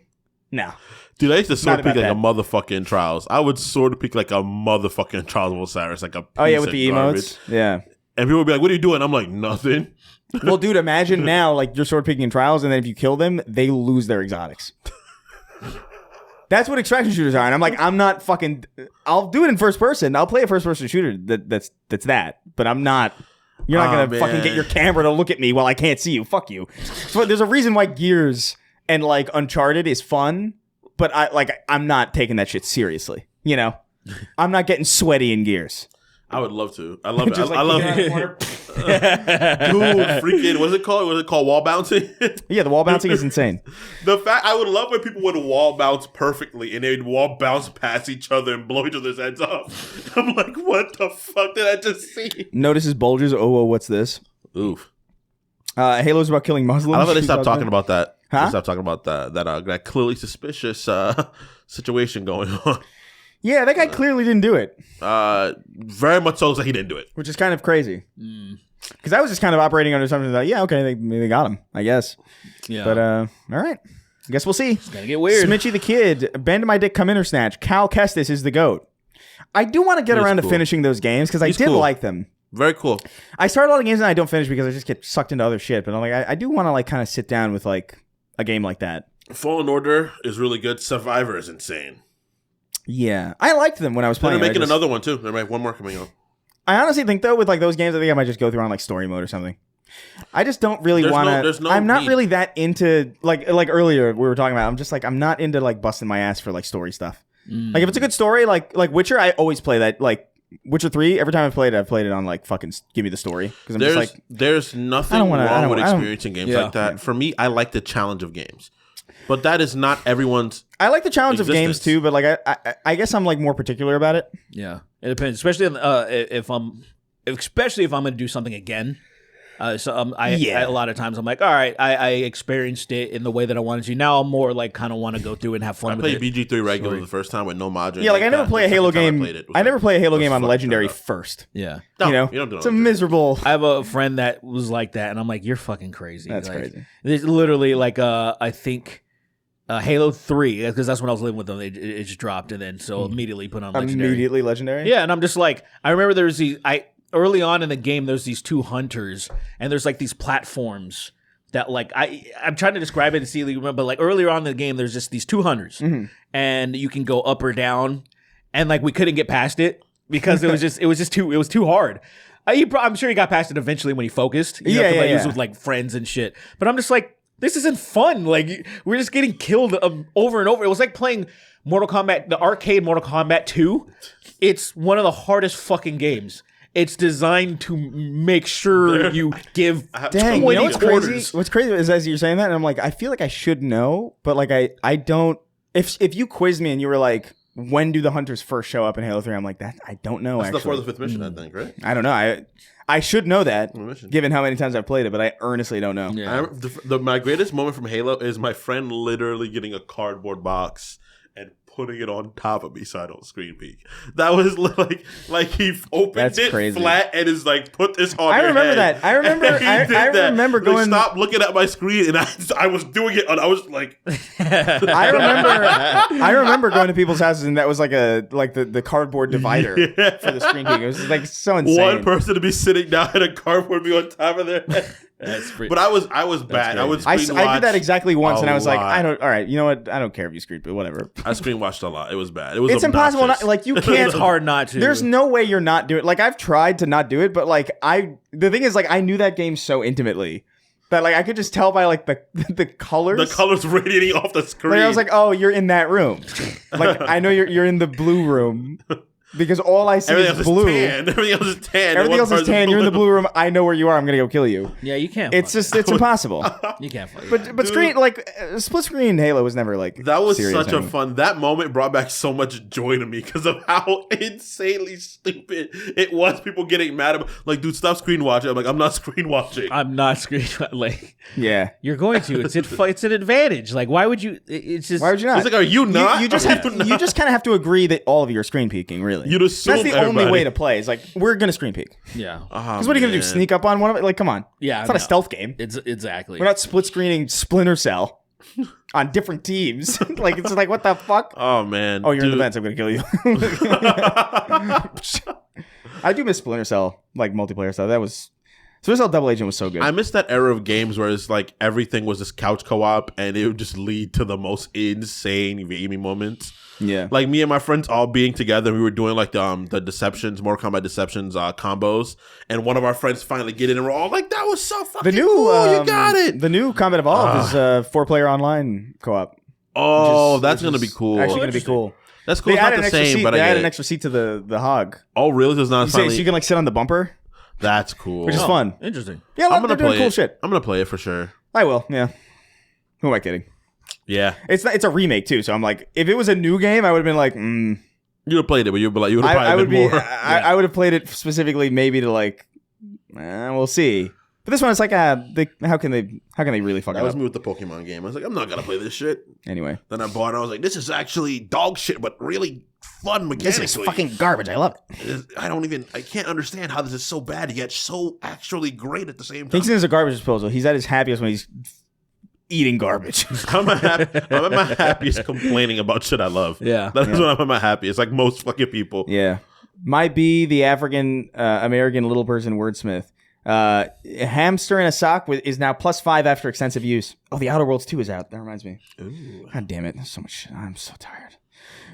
No. Dude, I used to sword pick like that. a motherfucking Trials. I would sword pick like a motherfucking Trials of Osiris, like a piece with of the garbage. emotes? Yeah. And people would be like, what are you doing? I'm like, nothing. Well, dude, imagine now, like, you're sword picking in Trials, and then if you kill them, they lose their exotics. That's what extraction shooters are. And I'm like, I'm not fucking... I'll do it in first person. I'll play a first person shooter that's that. But I'm not... You're not going to fucking get your camera to look at me while I can't see you. Fuck you. So there's a reason why Gears and, like, Uncharted is fun, but I'm not taking that shit seriously. You know? I'm not getting sweaty in Gears. I would love to. I love it. Just I love like, it. Dude, freaking, what's it called? Was it called wall bouncing? Yeah, the wall bouncing is insane. The fact, I would love when people would wall bounce perfectly and they'd wall bounce past each other and blow each other's heads off. I'm like, what the fuck did I just see? Notices bulges. Oh, what's this? Oof. Halo's about killing Muslims. I love how they stopped talking about that. Huh? They stopped talking about that clearly suspicious situation going on. Yeah, that guy clearly didn't do it. Very much so that he didn't do it. Which is kind of crazy. Because I was just kind of operating under something that, yeah, okay, they got him, I guess. Yeah. But, all right. I guess we'll see. It's gonna get weird. Smitchy the Kid, Bend My Dick Come In or Snatch, Cal Kestis is the GOAT. I do want to get around to finishing those games because I did like them. Very cool. I start a lot of games and I don't finish because I just get sucked into other shit. But I'm like, I do want to like kind of sit down with like a game like that. Fallen Order is really good. Survivor is insane. Yeah, I liked them when I was playing. They're making another one too. There might be one more coming on. I honestly think though with like those games, I think I might just go through on like story mode or something. I just don't really want to. I'm not really that into like earlier we were talking about. I'm just like I'm not into like busting my ass for like story stuff. Like if it's a good story, like Witcher, I always play that. Like Witcher 3, every time I've played it on like fucking give me the story because I'm just like there's nothing wrong with experiencing games like that. Yeah. For me, I like the challenge of games. But that is not everyone's. I like the challenge existence. of games too, but like I guess I'm like more particular about it. Yeah, it depends, especially if I'm going to do something again. A lot of times I'm like, all right, I experienced it in the way that I wanted to. Now I'm more like kind of want to go through and have fun. I played BG3 regular the first time with no mods. Yeah, like I never play a Halo game. I never play a Halo game on Legendary first. Yeah, no, you know, you don't do it's a miserable. I have a friend that was like that, and I'm like, you're fucking crazy. That's like, crazy. It's literally like I think. Halo 3, because that's when I was living with them. It just dropped, and then so immediately put on Legendary. Immediately Legendary? Yeah, and I'm just like, I remember there was early on in the game, there's these two hunters, and there's like these platforms that like, I'm trying to describe it and see if you remember, but like earlier on in the game, there's just these two hunters, and you can go up or down, and like we couldn't get past it because it was too hard. I'm sure he got past it eventually when he focused. He was with like friends and shit, but I'm just like, this isn't fun. Like, we're just getting killed over and over. It was like playing Mortal Kombat, the arcade Mortal Kombat 2. It's one of the hardest fucking games. It's designed to make sure you give 20 you know what's orders. crazy? What's crazy is as you're saying that, and I'm like, I feel like I should know, but like I don't. If you quizzed me and you were like, when do the hunters first show up in Halo 3? I'm like, that I don't know. That's actually. the 4th or 5th mission, I think, right? I don't know. I should know that, given how many times I've played it, but I earnestly don't know. Yeah. My greatest moment from Halo is my friend literally getting a cardboard box and putting it on top of me so I don't screen peek. That was like he opened That's it crazy. flat and is like, put this on I your remember head. that. I remember. And he I did that. remember Like, going. stop looking at my screen, and I was doing it, and I was like, I remember going to people's houses, and that was like the cardboard divider Yeah. for the screen peek. It was like so insane. one person to be sitting down and a cardboard be on top of their head. That's pretty. But I was bad. I would I screen did watch that exactly once, a and I was like, lot. all right, you know what? I don't care if you screen, but whatever. I screen watched a lot. It was bad. It was It's impossible. obnoxious. Not, like you it's can't. hard not to. There's no way you're not doing. Like I've tried to not do it, but like the thing is, like I knew that game so intimately that like I could just tell by like the colors. The colors radiating off the screen. Like I was like, oh, you're in that room. Like I know you're in the blue room because all I see everything is else blue. is tan. Everything else is tan. Everything One else is person's tan. You're in the blue room. I know where you are. I'm gonna go kill you. Yeah, you can't. It's just it's impossible. you can't fight. But screen like split screen Halo was never like That was serious such a anyway. fun. That moment brought back so much joy to me because of how insanely stupid it was. People getting mad about, like, dude, stop screen watching. I'm like, I'm not screen watching. I'm not screen like Yeah. you're going to. It's an advantage. Like why would you? It's just Why would you not? It's like, are you not? You just Are have you to, not? you just kind of have to agree that all of you are screen peeking. Really, You'd assume that's the only everybody- way to play. Is like we're gonna screen peek. yeah Because what are you gonna do? Sneak up on one of it? Like, come on. Yeah, it's not a no. stealth game. It's exactly. We're not split screening Splinter Cell on different teams. Like it's like what the fuck? Oh man. Oh, you're in the Dude. vents. I'm gonna kill you. I do miss Splinter Cell like multiplayer stuff. That was Splinter Cell Double Agent was so good. I miss that era of games where it's like everything was this couch co-op and it would just lead to the most insane gaming moments. yeah. Like me and my friends all being together, we were doing like the Deceptions, Mortal Kombat Deceptions combos, and one of our friends finally get in and we're all like, that was so fucking the new cool, you got it. The new Combat Evolved is 4-player online co-op. Oh, Which is- that's which gonna is be cool. Actually, gonna be cool. That's cool. They It's not added the an extra same, seat. but They I added get an it. extra seat to the hog. Oh, really? There's not So finally. you can like sit on the bumper, That's cool. which is fun. Interesting. Yeah, I'm they're gonna doing play cool it. shit. I'm gonna play it for sure. I will. Yeah. Who am I kidding? Yeah, It's not, it's a remake too, so I'm like, if it was a new game, I would have been like, you would have played it, but you would have probably I would been be, more. I would have played it specifically maybe to like, we'll see. But this one, it's like, how can they really fuck That it was up? me with the Pokemon game. I was like, I'm not gonna play this shit. Anyway, Then I bought it. I was like, this is actually dog shit, but really fun mechanically. this is fucking garbage. I love it. I can't understand how this is so bad yet so actually great at the same time. Thinks it is a garbage disposal. He's at his happiest when he's eating garbage. I'm at my happiest complaining about shit I love. Yeah. That is when I'm at my happiest, like most fucking people. Yeah. Might be the African American little person wordsmith. A hamster in a sock is now +5 after extensive use. Oh, the Outer Worlds 2 is out. That reminds me. Ooh. God damn it. There's so much shit. I'm so tired.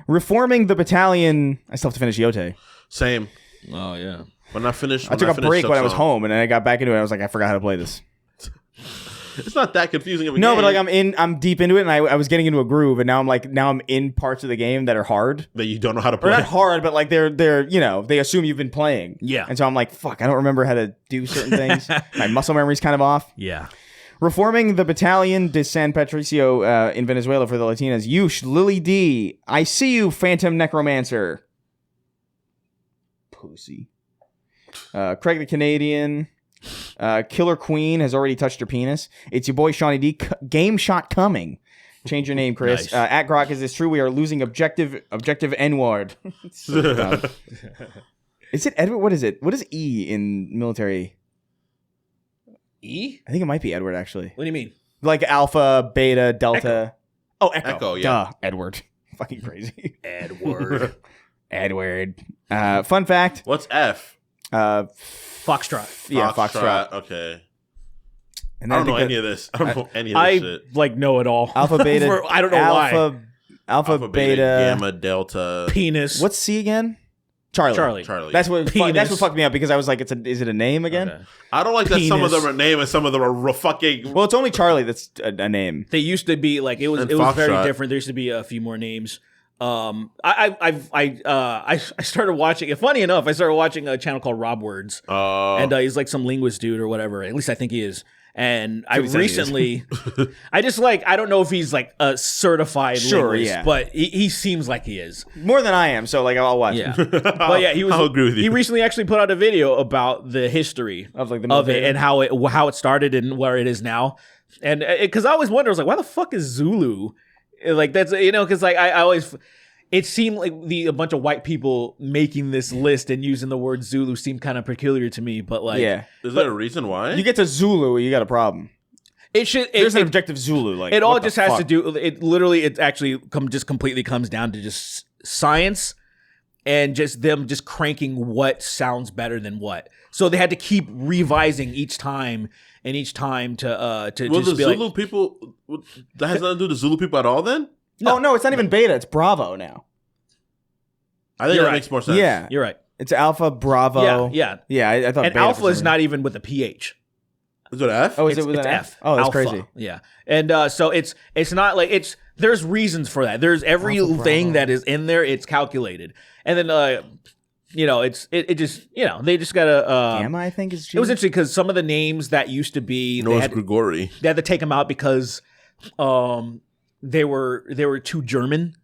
Reforming the battalion. I still have to finish Yote. Same. Oh yeah. When I finished, I took a break when I was Silksong. home, and then I got back into it. I was like, I forgot how to play this. It's not that confusing of a No, game. but like I'm deep into it, and I was getting into a groove, and now I'm in parts of the game that are hard. that you don't know how to Or play. not hard, but like they're they assume you've been playing. Yeah. And so I'm like, fuck, I don't remember how to do certain things. My muscle memory's kind of off. Yeah. Reforming the Battalion de San Patricio in Venezuela for the Latinas. Yush, Lily D. I see you, Phantom Necromancer. Pussy. Craig the Canadian. Killer Queen has already touched her penis. It's your boy Shawnee D. Game shot coming. Change your name, Chris. Nice. At Grok, is this true? We are losing objective N-word. So dumb. Is it Edward? What is it? What is E in military? E? I think it might be Edward, actually. What do you mean? Like Alpha, Beta, Delta. Oh, Echo. Echo, yeah. Duh, Edward. Fucking crazy. Edward. Edward. Fun fact. What's F? Foxtrot. Yeah, Foxtrot. Okay. And I don't then know think any of this. I don't know any of this I shit. like know it all. Alpha, Beta. I don't know why. Alpha, Beta. Gamma, Delta. Penis. What's C again? Charlie. Charlie. That's what Penis. fucked me up because I was like, is it a name again? Okay. I don't like that some of Penis. them are name and some of them are fucking. Well, it's only Charlie that's a name. They used to be like it was And very Foxtrot. different. There used to be a few more names. I started watching. Funny enough, I started watching a channel called Rob Words, and he's like some linguist dude or whatever. At least I think he is. And I That's what he said recently, I just like I don't know if he's like a certified Sure, linguist, yeah. but he seems like he is. More than I am, so like I'll watch. Yeah, but yeah, he was. I'll agree with you. He recently actually put out a video about the history Of like the of it military. and how it started and where it is now. And because I always wonder, I was like, why the fuck is Zulu? Like that's because like I always it seemed like a bunch of white people making this list and using the word Zulu seemed kind of peculiar to me. But like, Is there a reason why? You get to Zulu, you got a problem. There's an objective Zulu. Like it all what the just has fuck? to do. It actually just completely comes down to just science and just them just cranking what sounds better than what. So they had to keep revising each time to Well, just the be Zulu like, people, that has nothing to do with the Zulu people at all then? Oh no, it's not even beta. It's Bravo now. I think You're that right. makes more sense. Yeah, you're right. it's Alpha, Bravo. Yeah. I thought And beta alpha for is some not even with a PH. Is it F? reason. Oh, is it with It's an F. Oh, that's Alpha. crazy. Yeah, and so it's not like there's reasons for that. There's every Alpha, thing Bravo. that is in there. It's calculated, and then it just they just gotta. Gamma, I think is. G. It was interesting because some of the names that used to be No, it's Grigori. they had to take them out because they were too German,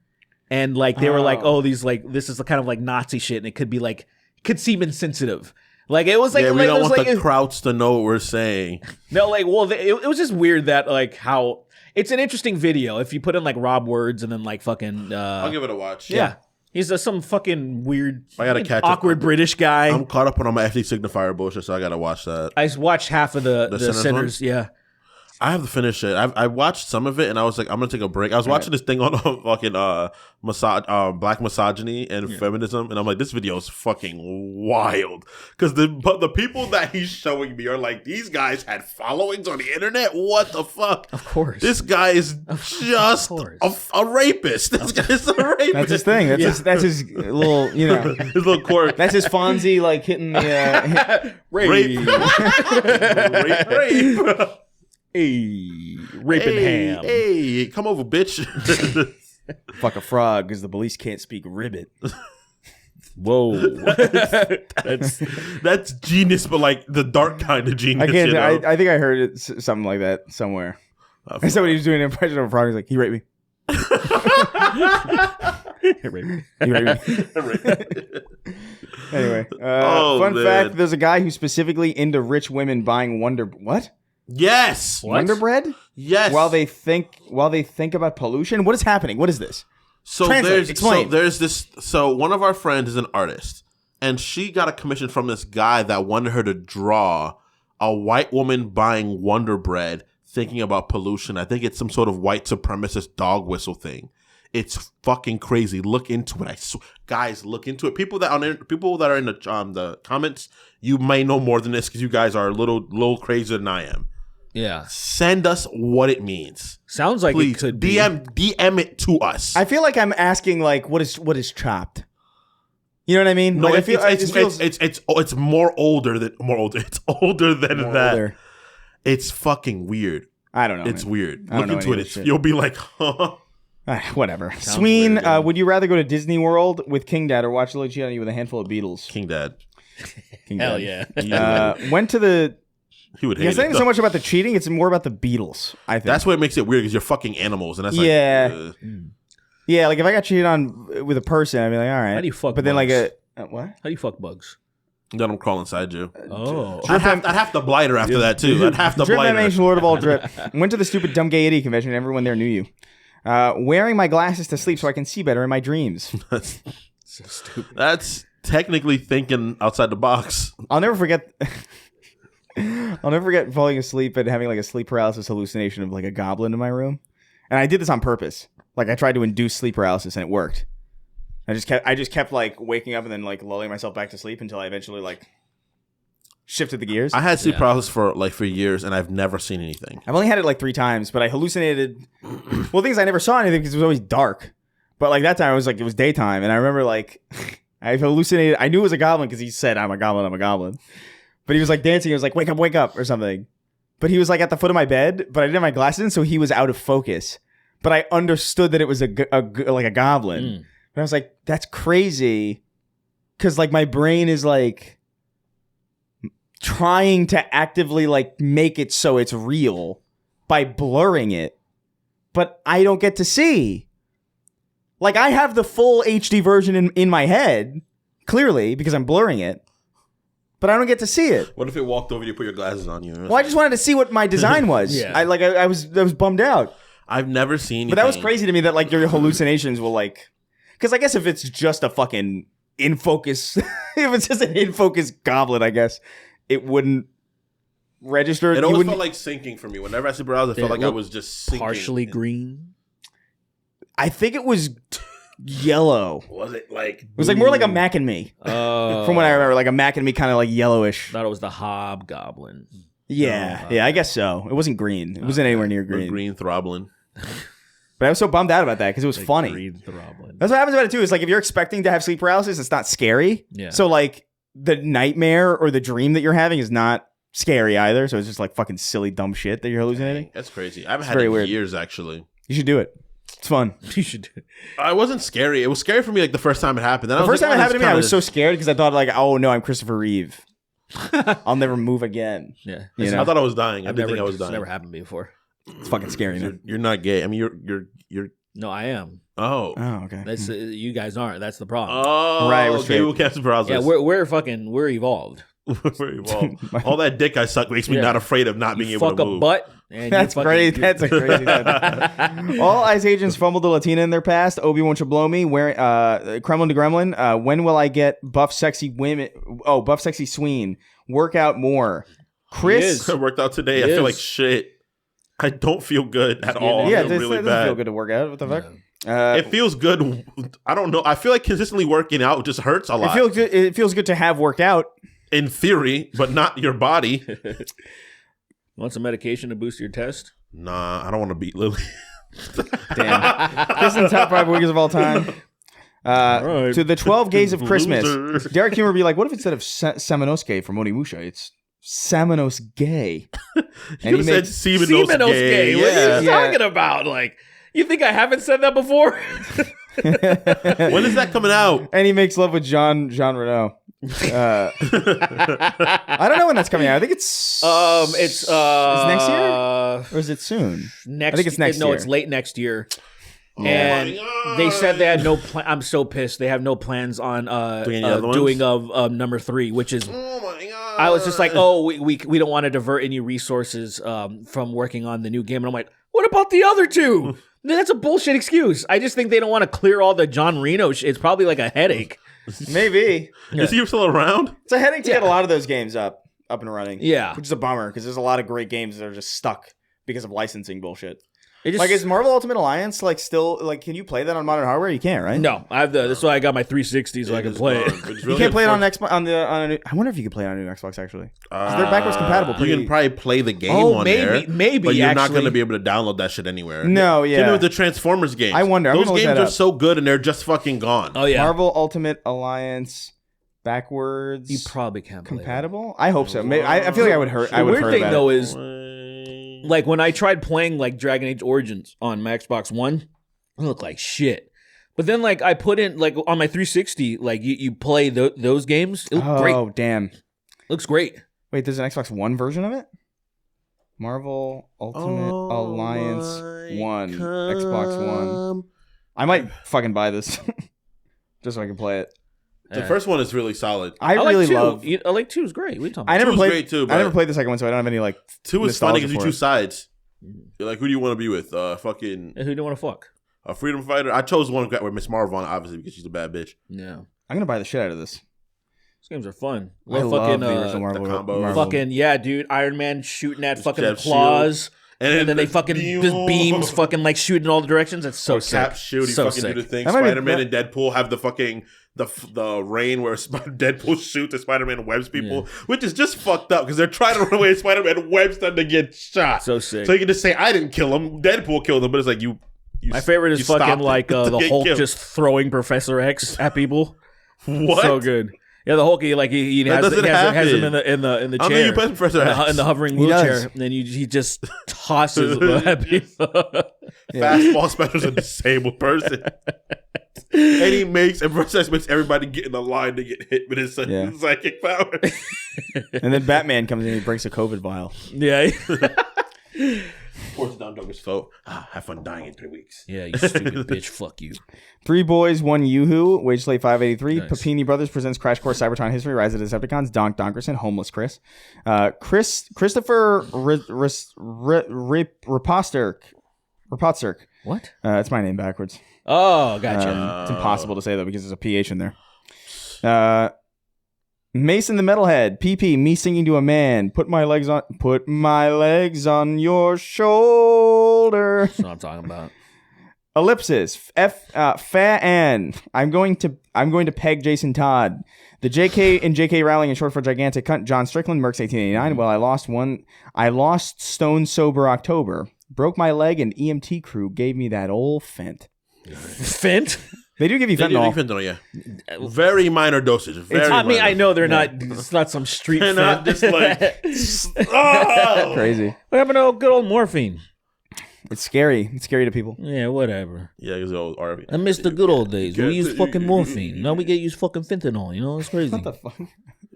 and like they were like, oh, these like this is the kind of like Nazi shit, and it could be like could seem insensitive. Like it was like Yeah, we like, don't it was want like the Krauts to know what we're saying. no, like, well, it was just weird that, like, how it's an interesting video. If you put in, like, Rob Words and then, like, fucking, I'll give it a watch. yeah. He's some fucking weird, I gotta catch up. awkward British guy. I'm caught up on all my FD signifier bullshit, so I gotta watch that. I watched half of the Sinners Sinners, yeah. I have to finish it. I watched some of it, and I was like, I'm gonna take a break. I was watching this thing on fucking black misogyny and feminism, and I'm like, this video is fucking wild. Because the people that he's showing me are like, these guys had followings on the internet. What the fuck? Of course. This guy is just a rapist. This guy's a rapist. That's his thing. That's his little, His little quirk. That's his Fonzie, like hitting the. Rape. Rape. Hey, raping ham. Hey, come over, bitch. Fuck a frog because the police can't speak ribbit. Whoa. That's genius, but like the dark kind of genius. I can't. You know? I think I heard it something like that somewhere. And somebody was doing an impression of a frog. He's like, he raped me. He raped me. Anyway, fun man. fact: there's a guy who's specifically into rich women buying What? Yes. Wonder Bread? Yes. While they think about pollution. What is happening? What is this? So Translate, explain. there's this. So one of our friends is an artist, and she got a commission from this guy that wanted her to draw a white woman buying Wonder Bread, thinking about pollution. I think it's some sort of white supremacist dog whistle thing. It's fucking crazy. Look into it. Guys, look into it. People that are in the comments, you may know more than this because you guys are a little crazier than I am. Yeah. Send us what it means. Sounds like Please it could be. DM it to us. I feel like I'm asking like what is chopped. You know what I mean? No, like, it's more older than It's older than more that. older. It's fucking weird. I don't know. It's man. weird. I don't Look know into any it. of this You'll be like, huh? Whatever. Sounds Sween, weird, yeah. would you rather go to Disney World with King Dad or watch Lily cheat on you with a handful of Beatles? King Dad. King Hell Dad. yeah. Went to the. He would hate It's not it. even so much about the cheating; it's more about the Beatles. I think That's what makes it weird because you're fucking animals, and that's like, Yeah. Yeah, like if I got cheated on with a person, I'd be like, all right. How do you fuck But then, like bugs? what? How do you fuck bugs? Then I'm crawl inside you. Oh. I'd have to blight her after that too. I'd have to Drip blight her. Animation Lord of all drip. Went to the stupid dumb gay idiot convention. And everyone there knew you. Wearing my glasses to sleep so I can see better in my dreams. So stupid. That's technically thinking outside the box. I'll never forget. I'll never forget falling asleep and having like a sleep paralysis hallucination of like a goblin in my room. And I did this on purpose. Like I tried to induce sleep paralysis and it worked. I just kept like waking up and then like lulling myself back to sleep until I eventually like shifted the gears. I had sleep paralysis for years, and I've never seen anything. I've only had it like 3 times, but I hallucinated. Well, things I never saw anything because it was always dark. But like that time, it was daytime, and I remember like I hallucinated. I knew it was a goblin because he said, "I'm a goblin, I'm a goblin." But he was like dancing. He was like, wake up," or something. But he was like at the foot of my bed, but I didn't have my glasses in, so he was out of focus. But I understood that it was like a goblin. Mm. And I was like, "That's crazy," because like my brain is like trying to actively like make it so it's real by blurring it, but I don't get to see. Like I have the full HD version in my head, clearly, because I'm blurring it, but I don't get to see it. What if it walked over you, put your glasses on you? Well, I just wanted to see what my design was. Yeah. I was bummed out. I've never seen anything. But that was crazy to me that like your hallucinations will like, Because I guess if it's just a fucking in focus, if it's just an in focus goblin, I guess it wouldn't register. It always felt like sinking for me. Whenever I see browse, it felt like I was just sinking. Partially green. I think it was yellow. Was it like? It was like more like a Mac and Me. From what I remember, like a Mac and Me, kind of like yellowish. Thought it was the hobgoblin. Yeah, I guess so. It wasn't green. It wasn't anywhere near green. Green throblin. But I was so bummed out about that because it was funny. Green throblin. That's what happens about it too. Is like if you're expecting to have sleep paralysis, it's not scary. Yeah. So like the nightmare or the dream that you're having is not scary either. So it's just like fucking silly dumb shit that you're hallucinating. That's crazy. I haven't It's had it very in weird. years actually. You should do it. It's fun. You should do it. I wasn't scary. It was scary for me like the first time it happened. Then The I was first like, time it oh, happened to me, I was so this scared because I thought like, oh no, I'm Christopher Reeve. I'll never move again. Yeah. You kinda- know? I thought I was dying. I I've didn't never, think I was it's dying. never happened before. It's fucking scary, man. You're not gay. I mean, you're. No, I am. Oh. Oh, okay. That's you guys aren't. That's the problem. Oh. Right, we're Okay. straight. We'll catch the browsers. Yeah, we're evolved. We're evolved. All that dick I suck makes me Yeah. not afraid of not being You able fuck to a move. butt. And That's you fucking- great. That's a crazy thing. All ICE agents fumbled the Latina in their past. Obi-Wan should blow me. Where Kremlin to Gremlin. When will I get buff sexy women? Oh, buff sexy sween. Work out more. Chris. I worked out today. It I feel is. like shit. I don't feel good at getting all. it. Yeah, I it feel really doesn't bad. feel good to work out. What the fuck? It feels good. I don't know. I feel like consistently working out just hurts a lot. It feels good to have worked out. In theory, but not your body. Want some medication to boost your test? Nah, I don't want to beat Lily. Damn. Chris in the top 5 wiggers of all time. right. To the 12 gays of Christmas. Loser. Derek Humor would be like, what if instead of Seminoske from Onimusha, it's Saminos Gay? You he said made Semenos gay. What are you Yeah. talking about? Like, you think I haven't said that before? When is that coming out? and he makes love with Jean Reno. I don't know when that's coming out. I think it's It's is it next year or is it soon? next. I think it's next No, year. it's late next year. Oh And my God. they said they had no plan. I'm so pissed. They have no plans on Doing any other ones? doing of number 3, which is. Oh my God. I was just like, oh, we don't want to divert any resources from working on the new game, and I'm like, what about the other 2? That's a bullshit excuse. I just think they don't want to clear all the John Reno shit. It's probably like a headache. Maybe. Is he still around? It's a headache to get a lot of those games up and running. Yeah. Which is a bummer because there's a lot of great games that are just stuck because of licensing bullshit. It just, Like, is Marvel Ultimate Alliance like still like? Can you play that on modern hardware? You can't, right? no, I have that's why I got my 360 so I can play it. You can't play it on Xbox on a new. I wonder if you could play it on a new Xbox actually. 'Cause they're backwards compatible. You pretty- can probably play the game Oh, on maybe- there. maybe, But you're not actually. going to be able to download that shit anywhere. No, Same yeah. with the Transformers games. I wonder. I'm Those gonna look games that are up. so good and they're just fucking gone. Oh yeah, Marvel Ultimate Alliance backwards you probably can't play compatible. I hope so. Maybe, I feel like I would hurt. I The would weird heard thing about though it. is, like when I tried playing like Dragon Age Origins on my Xbox One, it looked like shit. But then like I put in like on my 360, like you play those games, it looks great. Oh damn! Looks great. Wait, there's an Xbox One version of it. Marvel Ultimate Alliance One, Xbox One. I might fucking buy this just so I can play it. The first one is really solid. I like really 2. love. I like 2 is great. What are you talking I about? never 2 is played. great too, I but- never played the second one, so I don't have any like. 2 is funny nostalgia because you for choose it. sides. You're like, who do you want to be with? Fucking Who do you want to fuck? a freedom fighter. I chose one with Miss Marvel on it, obviously because she's a bad bitch. Yeah, I'm gonna buy the shit out of this. these games are fun. I love fucking, the original Marvel. the combo. fucking yeah, dude. Iron Man shooting at fucking Jeff's claws. And And then they fucking just beams fucking like shoot in all the directions. It's so sick. Cap shoot. He so fucking sick. do the thing. That might be- Spider-Man and Deadpool have the fucking the rain where Deadpool shoots and Spider-Man webs people, which is just fucked up because they're trying to run away and Spider-Man webs them to get shot. So sick. So you can just say I didn't kill him. Deadpool killed him, but it's like you My favorite you is fucking stopped like it to the get Hulk killed. just throwing Professor X at people. What? So good. Yeah, the Hulk he That has doesn't has him happen. in the I don't chair. think you press Professor X. in the hovering He does. wheelchair, and then he just tosses at people. Fastball special's a disabled person. And Professor X makes everybody get in the line to get hit with his Yeah. psychic power. And then Batman comes in and he breaks a COVID vial. Yeah, Pours down Douglas' throat. Have fun dying in 3 weeks. yeah, you stupid bitch. Fuck you. 3 boys, 1 Yoo-hoo, wage slate 583. Nice. Papini Brothers presents Crash Course Cybertron History, Rise of the Decepticons, Donk Donkerson, Homeless Chris. Christopher Rapotserk What? It's my name backwards. Oh, gotcha. It's impossible to say though because there's a PH in there. Mason the Metalhead, PP, me singing to a man. Put my legs on your shoulder. That's what I'm talking about. Ellipsis, Fa Ann. I'm going to peg Jason Todd. The JK and JK Rowling in short for gigantic cunt. John Strickland, Mercs 1889. Well, I lost Stone Sober October. Broke my leg and EMT crew gave me that old Fent. Fent? They do give you They do fentanyl. fentanyl, yeah. Very minor dosage. I mean, I know they're not. It's not some street. They're not Fent. just like. Oh! Crazy. What happened to good old morphine? It's scary. It's scary to people. Yeah, whatever. Yeah, it was old RV. I miss the good old days. We used fucking morphine. Now we get used fucking fentanyl. You know, it's crazy. What the fuck?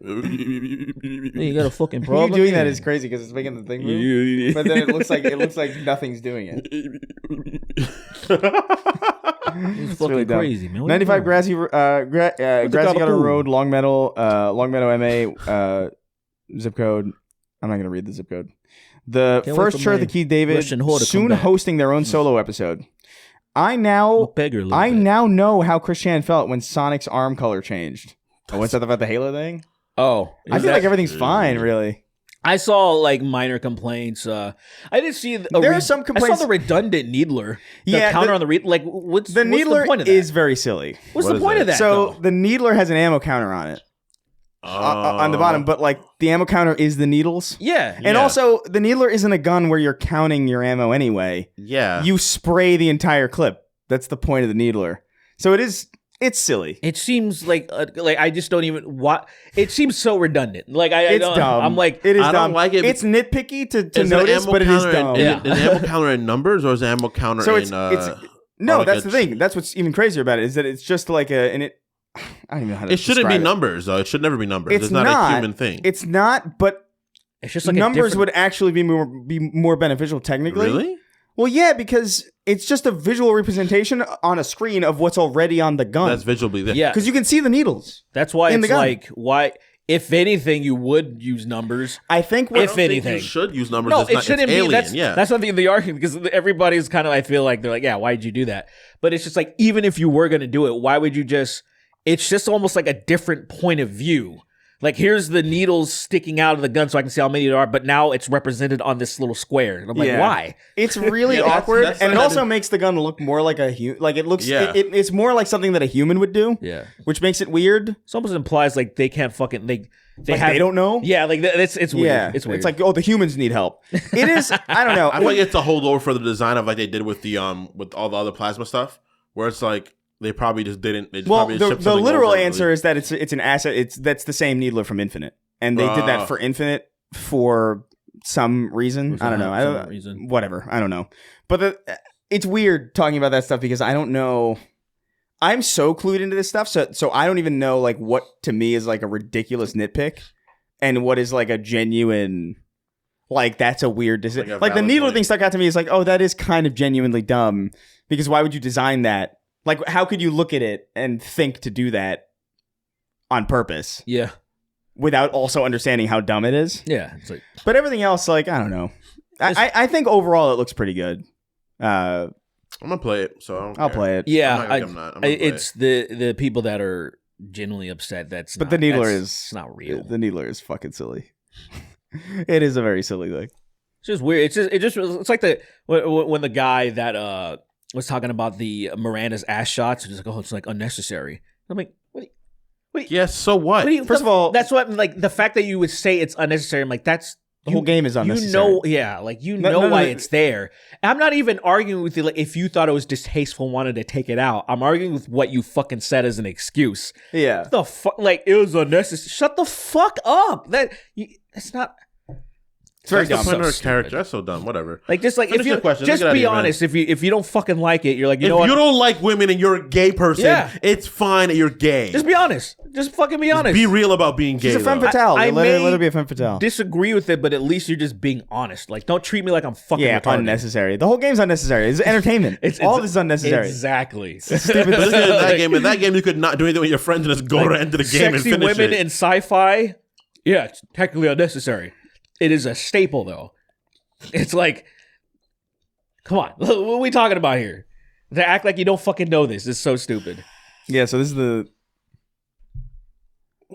You got a fucking You problem. doing that is crazy because it's making the thing move. But then it looks like nothing's doing it. It's fucking really dumb. crazy, man. What 95 you Grassy Gutter Road, Long Meadow, MA, zip code. I'm not gonna read the zip code. The Can't wait first for Chair my the Keith David Russian whore to come soon back. hosting their own solo episode. I now know how Chris Chan felt when Sonic's arm color changed. Oh, what's that about the Halo thing? Oh, I feel like everything's fine, really. I saw like minor complaints. I didn't see. There are some complaints. I saw the redundant needler. The Yeah, counter on the like. What's The needler the point of that? is very silly. What's What the is point that? of that? So though? the needler has an ammo counter on it. On the bottom, but like the ammo counter is the needles. yeah, And Yeah. also, the needler isn't a gun where you're counting your ammo anyway. Yeah. You spray the entire clip. That's the point of the needler. So it's silly. it seems like I just don't even what. It seems so redundant. Like I It's don't, dumb. I'm like it is I dumb. don't like it. It's nitpicky to Is it an notice, ammo but it is counter dumb. Is it an ammo counter in numbers or is it an ammo counter So in it's or like that's a- the thing. That's what's even crazier about it is that it's just like I don't even know how to It shouldn't be describe it. numbers though. It should never be numbers. It's It's not not. a human thing. It's not, but it's just like numbers a different, would actually be more beneficial technically. Really? Well, yeah, because it's just a visual representation on a screen of what's already on the gun. That's visually there. yeah. Because you can see the needles. That's why in the it's gun. like why. If anything, you would use numbers. I think I If don't think anything. you should use numbers. No, It's it not, shouldn't it's be. alien. That's something of the argument because everybody's kind of. I feel like they're like, yeah, why'd you do that? But it's just like, even if you were gonna do it, why would you just? It's just almost like a different point of view. Like here's the needles sticking out of the gun, so I can see how many there are. But now it's represented on this little square. And I'm like, Yeah. why? it's really Yeah, that's- awkward, that's and it like also that- makes the gun look more like a like it looks. Yeah. It's more like something that a human would do, Yeah, which makes it weird. it almost implies like they can't fucking they Like have they don't know. Yeah, like it's weird. Yeah, It's weird. It's like, oh, the humans need help. It is. I don't know. I feel like it's a holdover for the design of like they did with the with all the other plasma stuff, where it's like they probably just didn't. They just Well, probably just the shipped something literal over. answer is that it's an asset. That's the same needler from Infinite, and they did that for Infinite for some reason. For I don't know. some reason. Whatever. I don't know. But it's weird talking about that stuff because I don't know. I'm so clued into this stuff, so I don't even know like what to me is like a ridiculous nitpick, and what is like a genuine. Like that's a weird decision. Like a Like the valid needler point. thing stuck out to me is like, oh, that is kind of genuinely dumb because why would you design that? Like, how could you look at it and think to do that on purpose yeah, without also understanding how dumb it is? yeah. It's like But everything else, like, I don't know. I think overall it looks pretty good. I'm gonna play it, so I don't I'll care. play it. yeah. I'm not. I'm gonna play It's the people that are genuinely upset. That's But not, the needler that's- is it's not real. The needler is fucking silly. It is a very silly thing. It's just weird. It's like the when the guy that was talking about the Miranda's ass shots. It's like, oh, it's like unnecessary. I'm like, what? Yes. So what? What do you, First of all- that's what like the fact that you would say it's unnecessary. I'm like, that's The whole game is unnecessary. You know, yeah, like you No, know no, no, why no. it's there. And I'm not even arguing with you. Like, if you thought it was distasteful, and wanted to take it out. I'm arguing with what you fucking said as an excuse. Yeah. The fuck, like it was unnecessary. Shut the fuck up. It's not. It's very That's dumb. the point of her So character. stupid. That's so dumb. Whatever. Like just like Finish if you your question. just Get out of be here, man. honest. If you don't fucking like it, you're like you If know what? you don't like women and you're a gay person, Yeah. it's fine that you're gay. Just be honest. Just fucking be honest. Be real about being gay. She's a femme though. fatale. I let may her be a femme fatale. Disagree with it, but at least you're just being honest. Like don't treat me like I'm fucking Yeah, retarded. unnecessary. The whole game's unnecessary. It's entertainment. All this is unnecessary. Exactly. Stupid. But listen, in that game, you could not do anything with your friends and just go right into the game and Sexy finish women it. in sci-fi, yeah, it's technically unnecessary. It is a staple, though. It's like Come on. What are we talking about here? They act like you don't fucking know this. It's so stupid. Yeah, so this is the...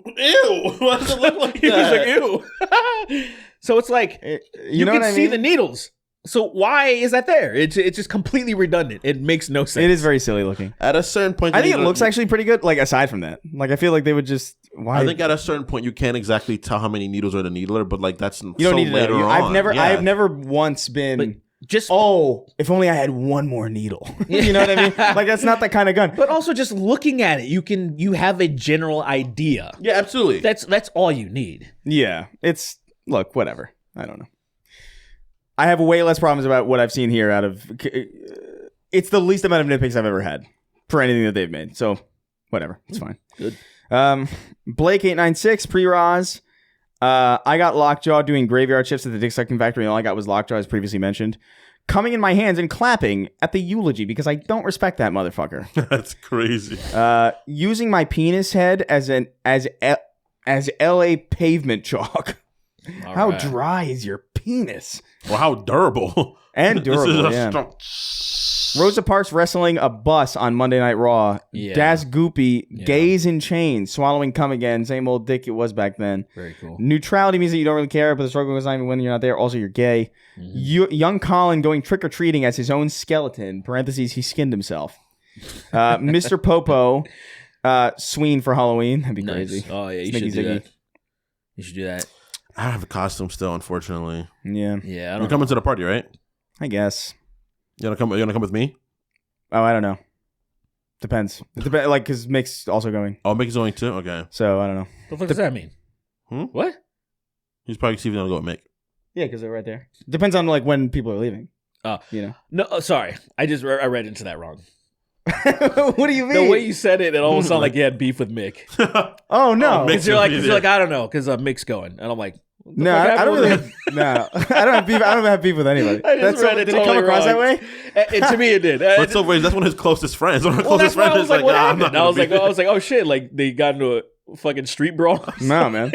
Ew! Why does it look like He was that? like, ew. So it's like, you know can what I see mean? the needles. So why is that there? It's just completely redundant. It makes no sense. It is very silly looking. At a certain point, I you think it need to- looks actually pretty good, like, aside from that. Like, I feel like they would just... Why? I think at a certain point you can't exactly tell how many needles are in a needler, but like that's you don't so need to later know. on. I've never once been... But just oh, if only I had one more needle. You know what I mean? Like, that's not that kind of gun. But also just looking at it, you have a general idea. Yeah, absolutely. That's all you need. Yeah, it's... Look, whatever. I don't know. I have way less problems about what I've seen here out of... It's the least amount of nitpicks I've ever had for anything that they've made. So, whatever. It's fine. Good. Blake896, pre-Roz. I got Lockjaw doing graveyard shifts at the Dick Sucking Factory, and all I got was Lockjaw, as previously mentioned. Coming in my hands and clapping at the eulogy because I don't respect that motherfucker. That's crazy. Using my penis head as LA pavement chalk. All How right. dry is your penis? Well, how durable. And This is durable, a yeah. strong- Rosa Parks wrestling a bus on Monday Night Raw. Yeah. Das Goopy, Yeah. gaze in chains, swallowing cum again. Same old dick it was back then. Very cool. Neutrality means that you don't really care, but the struggle goes on even when you're not there. Also, you're gay. Young Colin going trick-or-treating as his own skeleton. Parentheses, he skinned himself. Mr. Popo, Sween for Halloween. That'd be Nice. crazy. Oh yeah, you Snicky should do Ziggy. that. You should do that. I don't have a costume still, unfortunately. Yeah, Yeah, I You're don't coming to the party, right? I guess. You wanna come with me? Oh, I don't know. Depends. It depends, like, because Mick's also going. Oh, Mick's going too? Okay. So, I don't know. What the fuck does that mean? What? He's probably even gonna go with Mick. Yeah, because they're right there. Depends on, like, when people are leaving. Oh. You know. No, sorry. I read into that wrong. What do you mean? The way you said it almost sounded like you had beef with Mick. Oh, no. Oh, Mick. Because you're Be like, there. I don't know, because Mick's going. And I'm like, what the No, fuck I happened don't really with have, him? no. I don't have beef. I don't have beef with anybody. I just read it Did it come totally across that wrong. way? To me, it did. But so wait, that's one of his closest friends. One of his Well, closest that's why I friends was is like, what "Nah, I'm happened? not I was gonna like, oh shit! Like they got into a fucking street brawl. No, man.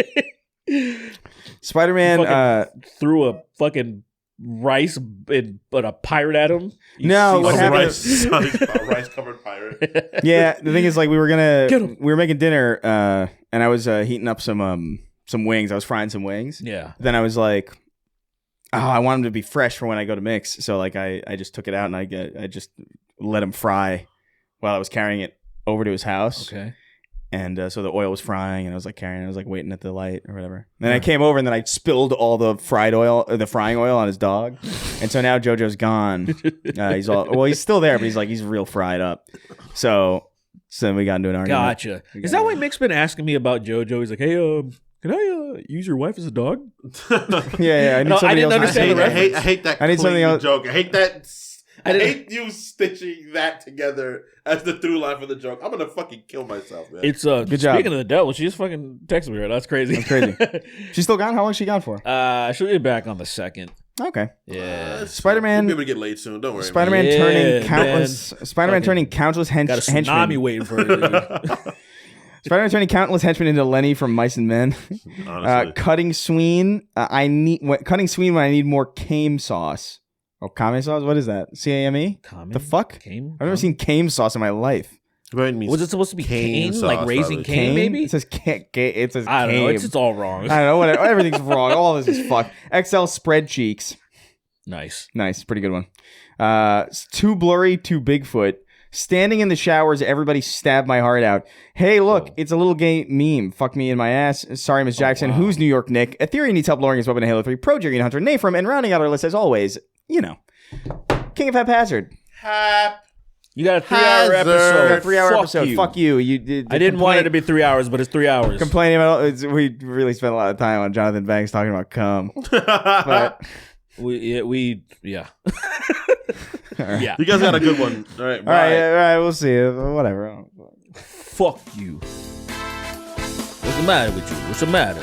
Spider-Man. Fucking threw a fucking rice but a pirate at him. You No, see- what A happened- rice covered pirate. Yeah, the thing is, like, we were Get 'em. making dinner, and I was heating up some wings. I was frying some wings. Yeah. Then I was like, oh, I want them to be fresh for when I go to mix. So, like, I just took it out and I just let him fry while I was carrying it over to his house. Okay. And so the oil was frying, and I was like carrying it. I was like waiting at the light or whatever. Then I came over, and then I spilled all the frying oil on his dog. And so now JoJo's gone. He's still there, but he's real fried up. So then we got into an argument. Gotcha. Is that why Mick's been asking me about JoJo? He's like, hey, can I use your wife as a dog? Yeah. I need No, I somebody didn't else. understand the reference. I hate that. I need something clingy else. joke. I hate that. I didn't- hate you stitching that together as the through line for the joke. I'm gonna fucking kill myself, man. It's Good job. Speaking of the devil, she just fucking texted me right. That's crazy. That's crazy. She's still gone? How long is she gone for? She'll be back on the 2nd. Okay. Yeah. Spider-Man- We'll be able to get laid soon. Don't worry. Spider-Man Yeah, turning countless. man. Spider-Man Fucking turning countless Got a henchmen. tsunami waiting for her. Dude. Spider-Man turning countless henchmen into Lenny from Mice and Men. Honestly. Cutting Sween. Cutting Sween when I need more Came sauce. Oh, Kame sauce? What is that? CAME? Kame? The fuck? Kame? I've never seen Came sauce in my life. Was it supposed to be cane cane? Like sauce, raising probably. cane, maybe? It says it says I don't know. Came. It's all wrong. I don't know. Whatever. Everything's wrong. All this is fuck. XL spread cheeks. Nice. Nice. Pretty good one. Too blurry, too Bigfoot. Standing in the showers, everybody stabbed my heart out. Hey, look, it's a little gay meme. Fuck me in my ass. Sorry, Miss Jackson. wow. Who's New York Nick? Ethereum needs help lowering his weapon to Halo 3. Pro Jurian Hunter Nafram. And rounding out our list, as always, King of Haphazard. You got a 3-hour Hazard. episode. A 3-hour Fuck episode. you. Fuck you. You did. I didn't want it to be 3 hours, but it's 3 hours. complaining about. We really spent a lot of time on Jonathan Banks talking about cum. But Yeah. Yeah. You guys got a good one. All right. all Bye. right, we'll see. Whatever. Fuck you. What's the matter with you? What's the matter?